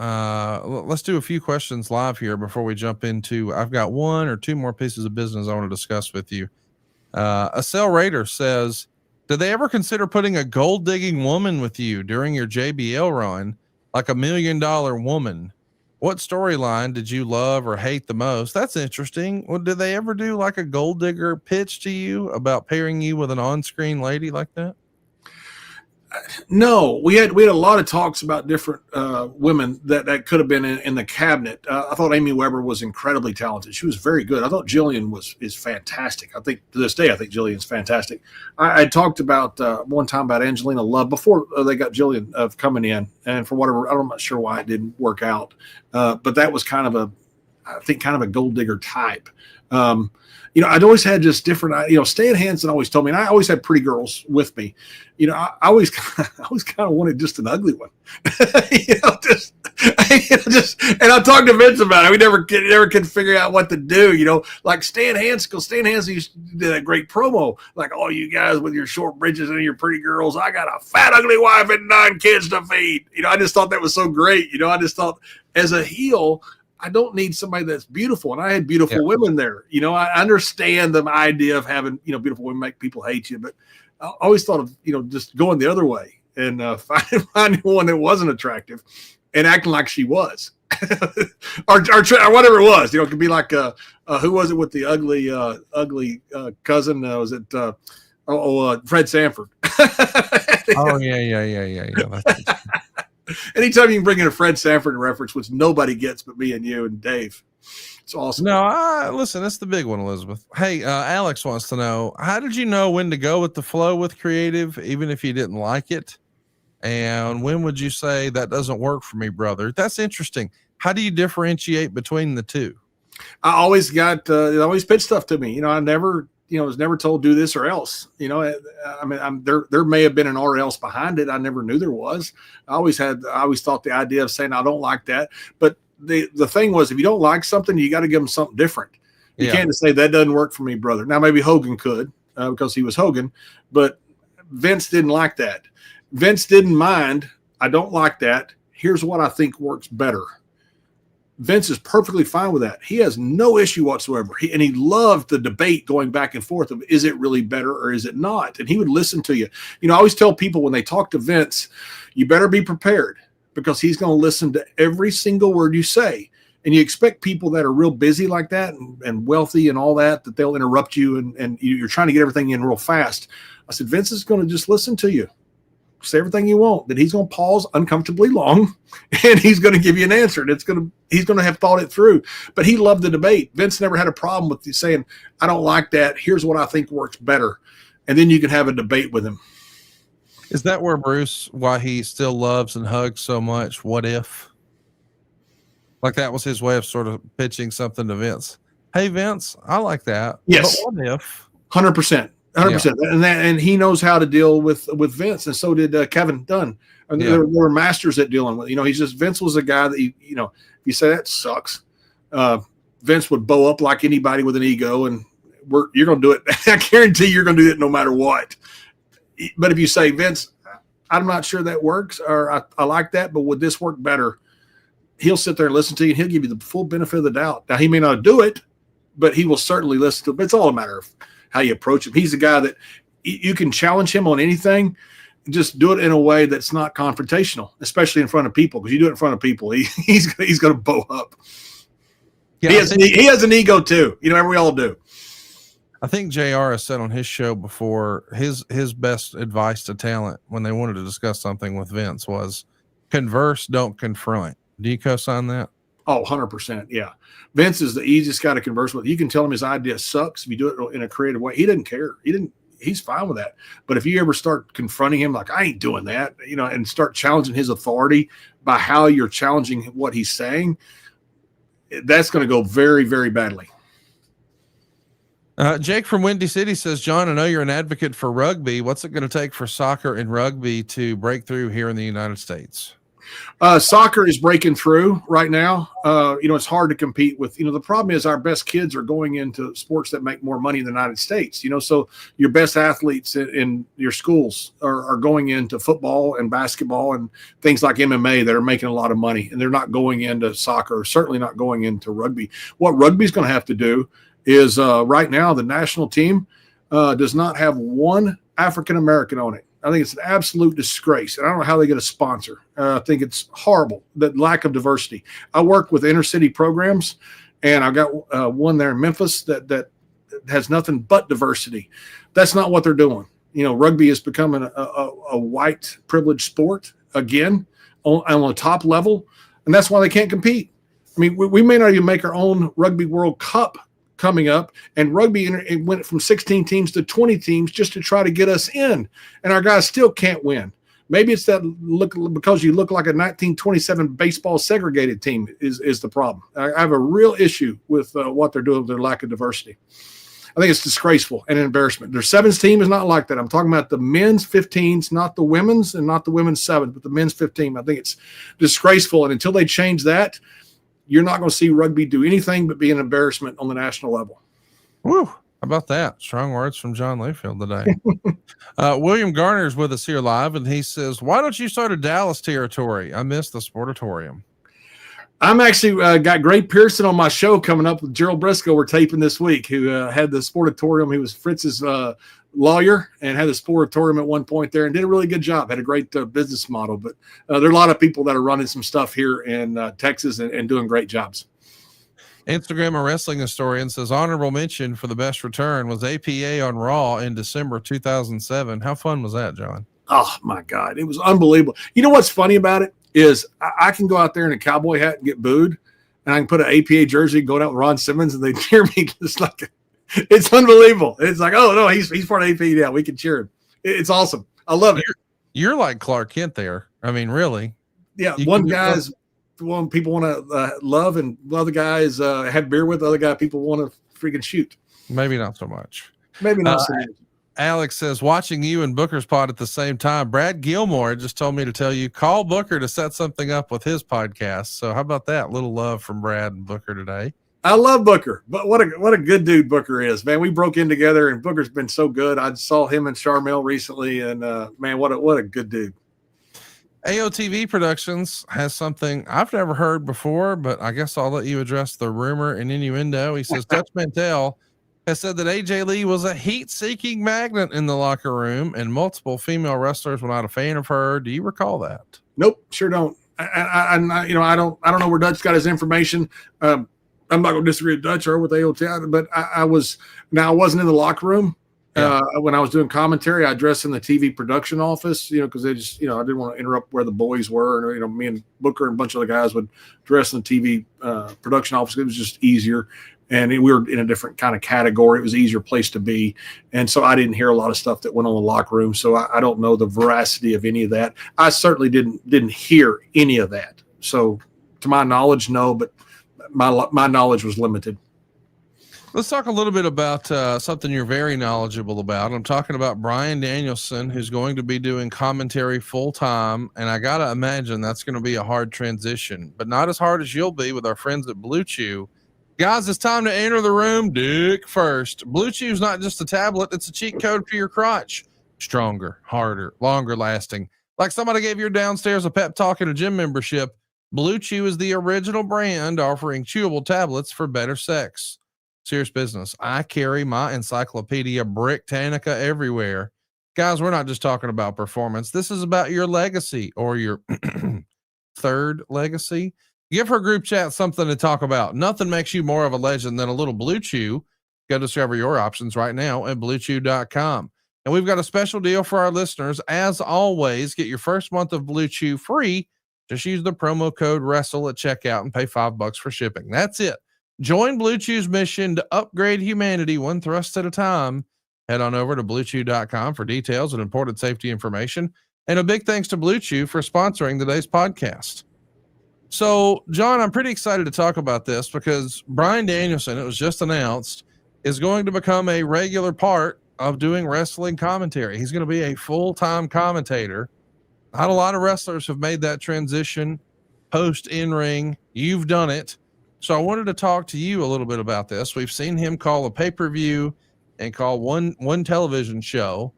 S1: Let's do a few questions live here before we jump into. I've got one or two more pieces of business I want to discuss with you. A Cell Raider says, did they ever consider putting a gold digging woman with you during your JBL run, like $1 million woman? What storyline did you love or hate the most? That's interesting. Well, did they ever do like a gold digger pitch to you about pairing you with an on-screen lady like that?
S2: No, we had a lot of talks about different women that could have been in the cabinet. I thought Amy Weber was incredibly talented. She was very good. I thought Jillian is fantastic. I think to this day, I think Jillian's fantastic. I talked about one time about Angelina Love before they got Jillian of coming in, and for whatever, I'm not sure why it didn't work out. But that was kind of a gold digger type. I'd always had just different, Stan Hansen always told me, and I always had pretty girls with me. I always kind of wanted just an ugly one, and I talked to Vince about it. We never could figure out what to do, like Stan Hansen, because Stan Hansen used to do that great promo, like, oh, you guys with your short britches and your pretty girls, I got a fat, ugly wife and 9 kids to feed. I just thought that was so great. I just thought as a heel, I don't need somebody that's beautiful. And I had beautiful women there. I understand the idea of having, beautiful women make people hate you, but I always thought of, just going the other way and finding one that wasn't attractive and acting like she was or whatever it was. It could be like, who was it with the ugly cousin? Was it Fred Sanford?
S1: Oh, yeah.
S2: Anytime you can bring in a Fred Sanford reference, which nobody gets but me and you and Dave, it's awesome.
S1: No, listen, that's the big one, Elizabeth. Hey, Alex wants to know, how did you know when to go with the flow with creative, even if you didn't like it? And when would you say that doesn't work for me, brother? That's interesting. How do you differentiate between the two?
S2: I always always pitched stuff to me. I never, was never told do this or else. I mean, there may have been an or else behind it. I never knew there was. I always thought the idea of saying I don't like that, but the thing was, if you don't like something, you got to give them something different. You can't just say that doesn't work for me, brother. Now maybe Hogan could because he was Hogan, but Vince didn't like that. Vince didn't mind. I don't like that. Here's what I think works better. Vince is perfectly fine with that. He has no issue whatsoever. He loved the debate going back and forth of, is it really better or is it not? And he would listen to you. I always tell people when they talk to Vince, you better be prepared because he's going to listen to every single word you say. And you expect people that are real busy like that and wealthy and all that they'll interrupt you and you're trying to get everything in real fast. I said, Vince is going to just listen to you. Say everything you want, then he's going to pause uncomfortably long and he's going to give you an answer. And he's going to have thought it through, but he loved the debate. Vince never had a problem with you saying, I don't like that. Here's what I think works better. And then you can have a debate with him.
S1: Is that where why he still loves and hugs so much? What if? Like that was his way of sort of pitching something to Vince. Hey, Vince, I like that.
S2: Yes.
S1: But what if?
S2: 100%. 100%. And he knows how to deal with Vince. And so did Kevin Dunn. And there were masters at dealing with, Vince was a guy that, if you say that sucks, Vince would bow up like anybody with an ego and you're going to do it. I guarantee you're going to do it no matter what. But if you say, Vince, I'm not sure that works, or I like that, but would this work better? He'll sit there and listen to you and he'll give you the full benefit of the doubt. Now he may not do it, but he will certainly listen to it. But it's all a matter of how you approach him. He's a guy that you can challenge him on anything. Just do it in a way that's not confrontational, especially in front of people. Because you do it in front of people, he's going to bow up. Yeah, he has an ego too. We all do.
S1: I think JR has said on his show before his best advice to talent when they wanted to discuss something with Vince was converse, don't confront. Do you co-sign that?
S2: Oh, 100%. Yeah. Vince is the easiest guy to converse with. You can tell him his idea sucks if you do it in a creative way. He doesn't care. He's fine with that. But if you ever start confronting him like, I ain't doing that, and start challenging his authority by how you're challenging what he's saying, that's going to go very, very badly.
S1: Jake from Windy City says, John, I know you're an advocate for rugby. What's it going to take for soccer and rugby to break through here in the United States?
S2: Soccer is breaking through right now. It's hard to compete with, the problem is our best kids are going into sports that make more money in the United States, so your best athletes in your schools are going into football and basketball and things like MMA that are making a lot of money, and they're not going into soccer, certainly not going into rugby. What rugby is going to have to do is right now the national team does not have one African-American on it. I think it's an absolute disgrace. And I don't know how they get a sponsor. I think it's horrible, that lack of diversity. I work with inner city programs, and I got one there in Memphis that has nothing but diversity. That's not what they're doing. Rugby is becoming a white privileged sport again on a top level, and that's why they can't compete. I mean, we may not even make our own Rugby World Cup coming up, and rugby it went from 16 teams to 20 teams just to try to get us in, and our guys still can't win. Maybe it's that look because you look like a 1927 baseball segregated team is the problem. I have a real issue with what they're doing with their lack of diversity. I think it's disgraceful and an embarrassment. Their sevens team is not like that. I'm talking about the men's 15s, not the women's, and not the women's 7, but the men's 15. I think it's disgraceful, and until they change that, you're not going to see rugby do anything but be an embarrassment on the national level.
S1: Woo. How about that? Strong words from John Layfield today. William Garner is with us here live, and he says, why don't you start a Dallas territory? I miss the Sportatorium.
S2: I'm actually got Gray Pearson on my show coming up with Gerald Briscoe. We're taping this week, who had the Sportatorium. He was Fritz's lawyer and had the Sportatorium at one point there and did a really good job. Had a great business model. But there are a lot of people that are running some stuff here in Texas and doing great jobs.
S1: Instagram and wrestling historian says, honorable mention for the best return was APA on Raw in December 2007. How fun was that, John?
S2: Oh, my God. It was unbelievable. You know what's funny about it is I can go out there in a cowboy hat and get booed, and I can put an APA jersey, go out with Ron Simmons, and they cheer me just like it's unbelievable. It's like, oh, no, he's part of APA. Yeah, we can cheer him. It's awesome. I love it.
S1: You're like Clark Kent there. I mean, really.
S2: Yeah, one guy's one people want to love, and other guys have beer with. Other guy people want to freaking shoot.
S1: Maybe not so much.
S2: Maybe not so much.
S1: Alex says, watching you and Booker's pod at the same time. Brad Gilmore just told me to tell you, call Booker to set something up with his podcast. So how about that? Little love from Brad and Booker today.
S2: I love Booker, but what a good dude Booker is, man. We broke in together, and Booker's been so good. I saw him and Charmel recently, and man, what a good dude.
S1: AOTV Productions has something I've never heard before, but I guess I'll let you address the rumor and innuendo. He says Dutch Mantel has said that AJ Lee was a heat-seeking magnet in the locker room, and multiple female wrestlers were not a fan of her. Do you recall that?
S2: Nope, sure don't. I don't know where Dutch got his information. I'm not going to disagree with Dutch or with AOT, but I wasn't in the locker room. Yeah. When I was doing commentary, I dressed in the TV production office, because they just, I didn't want to interrupt where the boys were. And, me and Booker and a bunch of other guys would dress in the TV production office. It was just easier. And we were in a different kind of category. It was an easier place to be. And so I didn't hear a lot of stuff that went on in the locker room. So I don't know the veracity of any of that. I certainly didn't hear any of that. So to my knowledge, no, but my knowledge was limited.
S1: Let's talk a little bit about something you're very knowledgeable about. I'm talking about Brian Danielson, who's going to be doing commentary full time. And I got to imagine that's going to be a hard transition, but not as hard as you'll be with our friends at Blue Chew. Guys, it's time to enter the room. Dick first. Blue Chew is not just a tablet. It's a cheat code for your crotch. Stronger, harder, longer lasting. Like somebody gave your downstairs a pep talk and a gym membership. Blue Chew is the original brand offering chewable tablets for better sex. Serious business. I carry my Encyclopedia Britannica everywhere. Guys, we're not just talking about performance. This is about your legacy or your third legacy. Give her group chat something to talk about. Nothing makes you more of a legend than a little Blue Chew. Go discover your options right now at bluechew.com. And we've got a special deal for our listeners. As always, get your first month of Blue Chew free. Just use the promo code WRESTLE at checkout and pay $5 for shipping. That's it. Join Blue Chew's mission to upgrade humanity one thrust at a time. Head on over to bluechew.com for details and important safety information. And a big thanks to Blue Chew for sponsoring today's podcast. So, John, I'm pretty excited to talk about this because Bryan Danielson, it was just announced, is going to become a regular part of doing wrestling commentary. He's going to be a full-time commentator. Not a lot of wrestlers have made that transition post in-ring. You've done it. So I wanted to talk to you a little bit about this. We've seen him call a pay-per-view and call one television show,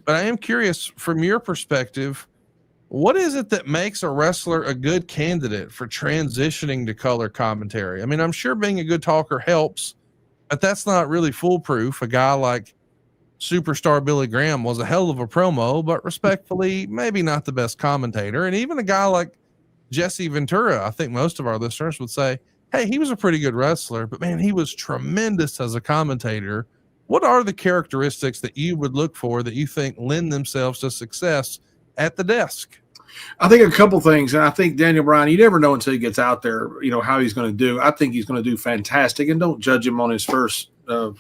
S1: but I am curious from your perspective, what is it that makes a wrestler a good candidate for transitioning to color commentary? I mean, I'm sure being a good talker helps, but that's not really foolproof. A guy like superstar Billy Graham was a hell of a promo, but respectfully, maybe not the best commentator. And even a guy like Jesse Ventura, I think most of our listeners would say, hey, he was a pretty good wrestler, but man, he was tremendous as a commentator. What are the characteristics that you would look for that you think lend themselves to success at the desk?
S2: I think a couple things, and I think Daniel Bryan, you never know until he gets out there, how he's going to do. I think he's going to do fantastic, and don't judge him on his first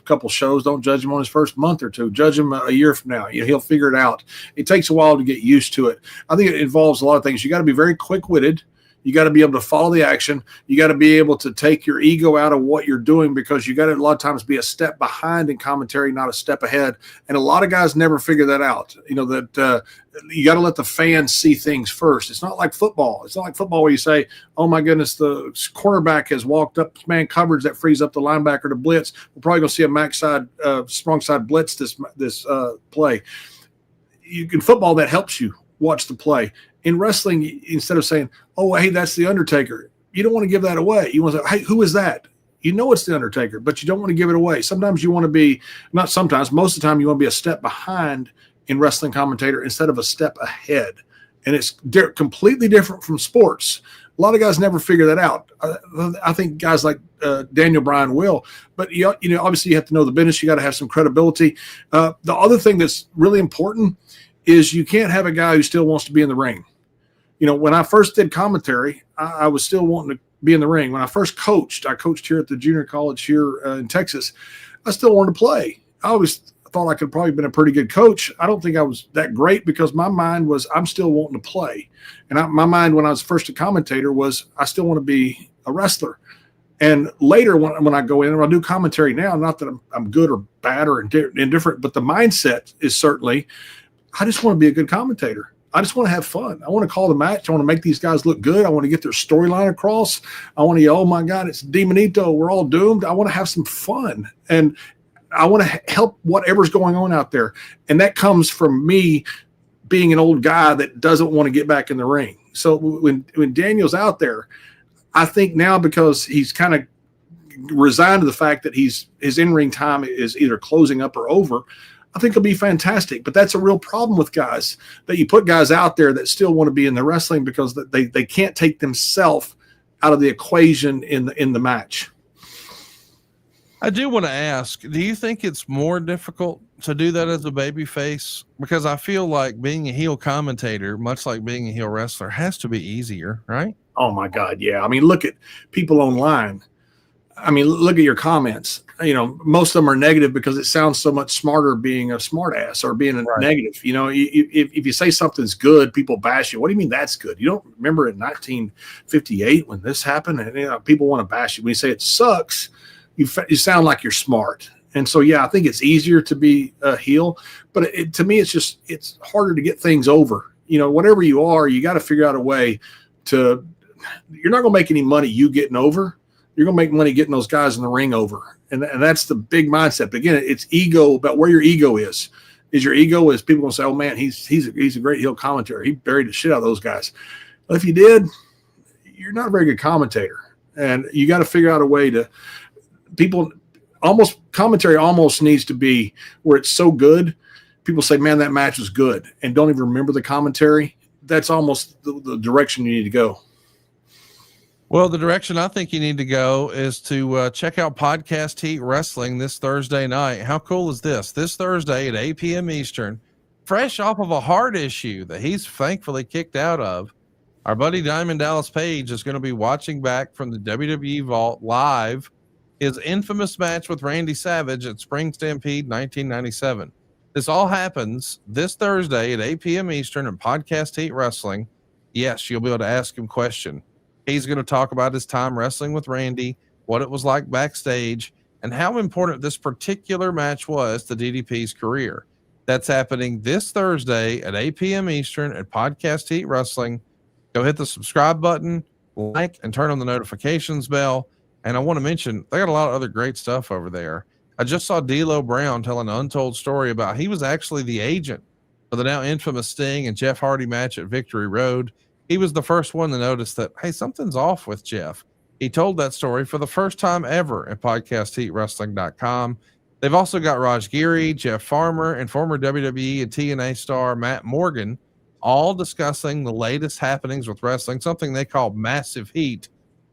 S2: couple shows. Don't judge him on his first month or two. Judge him a year from now. He'll figure it out. It takes a while to get used to it. I think it involves a lot of things. You got to be very quick-witted. You got to be able to follow the action. You got to be able to take your ego out of what you're doing, because you got to a lot of times be a step behind in commentary, not a step ahead. And a lot of guys never figure that out. That you got to let the fans see things first. It's not like football. It's not like football where you say, oh my goodness, the cornerback has walked up man coverage that frees up the linebacker to blitz. We're probably going to see a max side, strong side blitz this play. In football, that helps you watch the play. In wrestling, instead of saying, oh, hey, that's the Undertaker, you don't want to give that away. You want to say, hey, who is that? You know it's the Undertaker, but you don't want to give it away. Sometimes you want to be, not sometimes, most of the time you want to be a step behind in wrestling commentator instead of a step ahead. And it's completely different from sports. A lot of guys never figure that out. I think guys like Daniel Bryan will. But, obviously you have to know the business. You got to have some credibility. The other thing that's really important is you can't have a guy who still wants to be in the ring. When I first did commentary, I was still wanting to be in the ring. When I first coached, I coached here at the junior college here in Texas. I still wanted to play. I always thought I could probably been a pretty good coach. I don't think I was that great, because my mind was I'm still wanting to play. And my mind when I was first a commentator was I still want to be a wrestler. And later when I go in and I do commentary now, not that I'm good or bad or indifferent, but the mindset is certainly I just want to be a good commentator. I just want to have fun. I want to call the match. I want to make these guys look good. I want to get their storyline across. I want to yell, oh my God, it's Demonito. We're all doomed. I want to have some fun. And I want to help whatever's going on out there. And that comes from me being an old guy that doesn't want to get back in the ring. So when Daniel's out there, I think now because he's kind of resigned to the fact that his in-ring time is either closing up or over, I think it'll be fantastic. But that's a real problem with guys, that you put guys out there that still want to be in the wrestling because they can't take themselves out of the equation in the match.
S1: I do want to ask, do you think it's more difficult to do that as a babyface? Because I feel like being a heel commentator, much like being a heel wrestler, has to be easier, right?
S2: Oh my God. Yeah. I mean, look at people online. I mean, look at your comments. Most of them are negative because it sounds so much smarter being a smart ass or being a negative. If you say something's good, people bash you. What do you mean that's good? You don't remember in 1958 when this happened? And people want to bash you. When you say it sucks, you sound like you're smart. And so, yeah, I think it's easier to be a heel. But to me, it's harder to get things over. Whatever you are, you got to figure out a way to – you're not going to make any money you getting over. You're going to make money getting those guys in the ring over. And that's the big mindset. But again, it's ego, about where your ego is. Is your ego is people going to say, oh, man, he's a great heel commentator. He buried the shit out of those guys. Well, if you did, you're not a very good commentator. And you got to figure out a way to people almost commentary almost needs to be where it's so good. People say, man, that match was good, and don't even remember the commentary. That's almost the direction you need to go.
S1: Well, the direction I think you need to go is to check out Podcast Heat Wrestling this Thursday night. How cool is this? This Thursday at 8 p.m. Eastern, fresh off of a heart issue that he's thankfully kicked out of. Our buddy Diamond Dallas Page is going to be watching back from the WWE Vault live his infamous match with Randy Savage at Spring Stampede 1997. This all happens this Thursday at 8 p.m. Eastern in Podcast Heat Wrestling. Yes, you'll be able to ask him questions. He's going to talk about his time wrestling with Randy, what it was like backstage, and how important this particular match was to DDP's career. That's happening this Thursday at 8 p.m. Eastern at Podcast Heat Wrestling. Go hit the subscribe button, like, and turn on the notifications bell. And I want to mention, they got a lot of other great stuff over there. I just saw D'Lo Brown tell an untold story about he was actually the agent for the now infamous Sting and Jeff Hardy match at Victory Road. He was the first one to notice that, hey, something's off with Jeff. He told that story for the first time ever at podcastheatwrestling.com. They've also got Raj Giri, Jeff Farmer, and former WWE and TNA star Matt Morgan, all discussing the latest happenings with wrestling, something they call massive heat.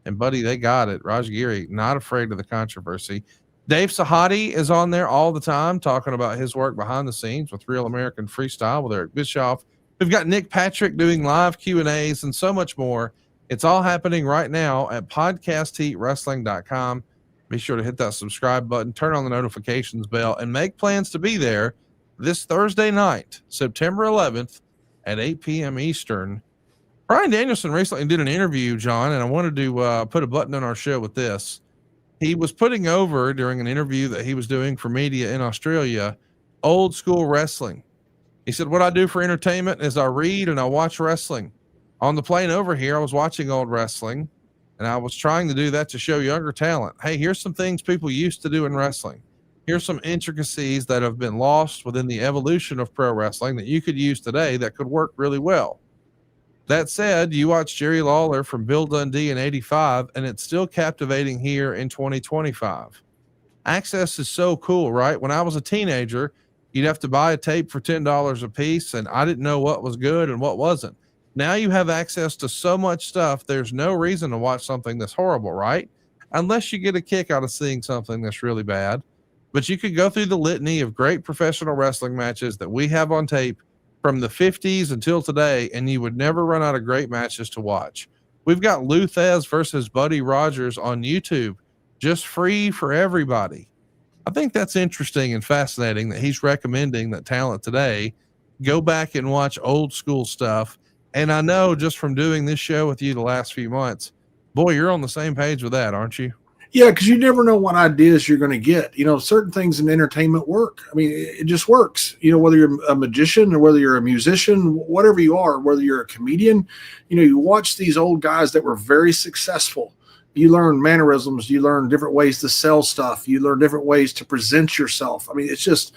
S1: And buddy, they got it. Raj Giri, not afraid of the controversy. Dave Sahadi is on there all the time talking about his work behind the scenes with Real American Freestyle with Eric Bischoff. We've got Nick Patrick doing live Q&As and so much more. It's all happening right now at podcastheatwrestling.com. Be sure to hit that subscribe button, turn on the notifications bell, and make plans to be there this Thursday night, September 11th at 8 p.m. Eastern. Bryan Danielson recently did an interview, John, and I wanted to put a button on our show with this. He was putting over during an interview that he was doing for media in Australia, old school wrestling. He said, what I do for entertainment is I read and I watch wrestling. On the plane over here, I was watching old wrestling, and I was trying to do that to show younger talent. Hey, here's some things people used to do in wrestling. Here's some intricacies that have been lost within the evolution of pro wrestling that you could use today that could work really well. That said, you watch Jerry Lawler from Bill Dundee in 85, and it's still captivating here in 2025. Access is so cool, right? When I was a teenager, you'd have to buy a tape for $10 a piece, and I didn't know what was good and what wasn't. Now you have access to so much stuff, there's no reason to watch something that's horrible, right? Unless you get a kick out of seeing something that's really bad. But you could go through the litany of great professional wrestling matches that we have on tape from the 50s until today, and you would never run out of great matches to watch. We've got Lou Thez versus Buddy Rogers on YouTube, just free for everybody. I think that's interesting and fascinating that he's recommending that talent today go back and watch old school stuff. And I know just from doing this show with you the last few months, boy, you're on the same page with that, aren't you?
S2: Yeah, because you never know what ideas you're going to get. You know, certain things in entertainment work. I mean, it just works. You know, whether you're a magician or whether you're a musician, whatever you are, whether you're a comedian, you know, you watch these old guys that were very successful. You learn mannerisms. You learn different ways to sell stuff. You learn different ways to present yourself. I mean, it's just,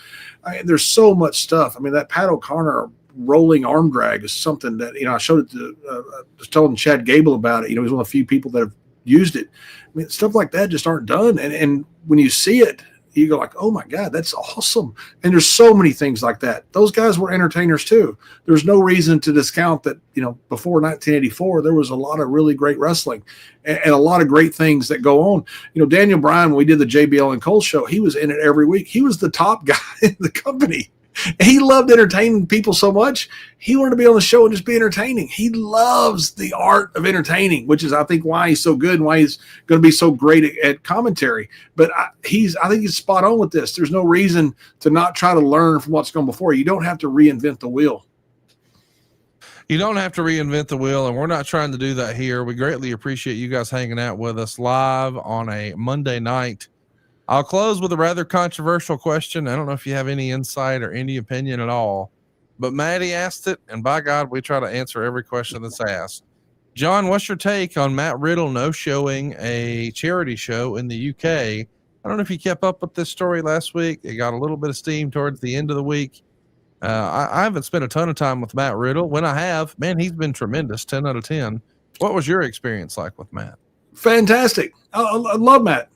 S2: there's so much stuff. I mean, that Pat O'Connor rolling arm drag is something that, you know, I showed it to, I was telling Chad Gable about it. You know, he's one of the few people that have used it. I mean, stuff like that just aren't done. And when you see it, you go like, oh my God, that's awesome. And there's so many things like that. Those guys were entertainers too. There's no reason to discount that, you know, before 1984, there was a lot of really great wrestling and a lot of great things that go on. You know, Daniel Bryan, when we did the JBL and Cole show, he was in it every week. He was the top guy in the company. He loved entertaining people so much. He wanted to be on the show and just be entertaining. He loves the art of entertaining, which is, I think, why he's so good and why he's going to be so great at commentary. But I think he's spot on with this. There's no reason to not try to learn from what's gone before. You don't have to reinvent the wheel.
S1: You don't have to reinvent the wheel, and we're not trying to do that here. We greatly appreciate you guys hanging out with us live on a Monday night. I'll close with a rather controversial question. I don't know if you have any insight or any opinion at all, but Maddie asked it, and by God, we try to answer every question that's asked. John, what's your take on Matt Riddle no-showing a charity show in the UK? I don't know if you kept up with this story last week. It got a little bit of steam towards the end of the week. I haven't spent a ton of time with Matt Riddle. When I have, man, he's been tremendous, 10 out of 10. What was your experience like with Matt?
S2: Fantastic. I love Matt.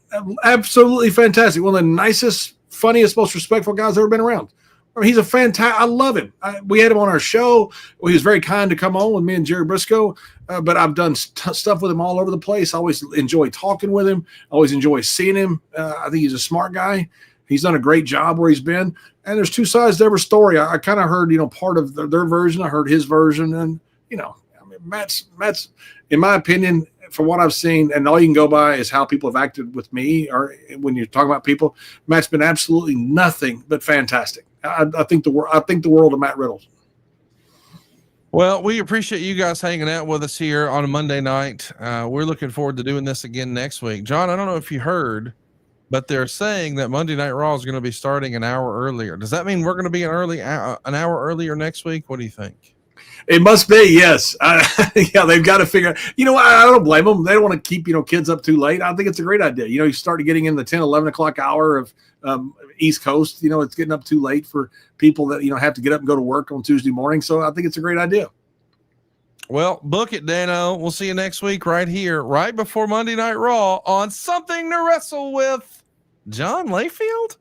S2: Absolutely fantastic. One of the nicest, funniest, most respectful guys ever been around. I mean, he's a fantastic. I love him. We had him on our show. He was very kind to come on with me and Jerry Briscoe. But I've done stuff with him all over the place. I always enjoy talking with him. I always enjoy seeing him. I think he's a smart guy. He's done a great job where he's been. And there's two sides to every story. I kind of heard, you know, part of their version. I heard his version. And, you know, I mean, Matt's, in my opinion, from what I've seen, and all you can go by is how people have acted with me, or when you're talking about people, Matt's been absolutely nothing but fantastic. I think the world of Matt Riddle.
S1: Well, we appreciate you guys hanging out with us here on a Monday night. We're looking forward to doing this again next week. John, I don't know if you heard, but they're saying that Monday Night Raw is going to be starting an hour earlier. Does that mean we're going to be an hour earlier next week? What do you think?
S2: It must be, yes. Yeah, they've got to figure out. You know, I don't blame them. They don't want to keep, kids up too late. I think it's a great idea. You start getting in the 10, 11 o'clock hour of East Coast. It's getting up too late for people that, have to get up and go to work on Tuesday morning. So I think it's a great idea.
S1: Well, book it, Dano. We'll see you next week right here, right before Monday Night Raw on Something to Wrestle with John Layfield.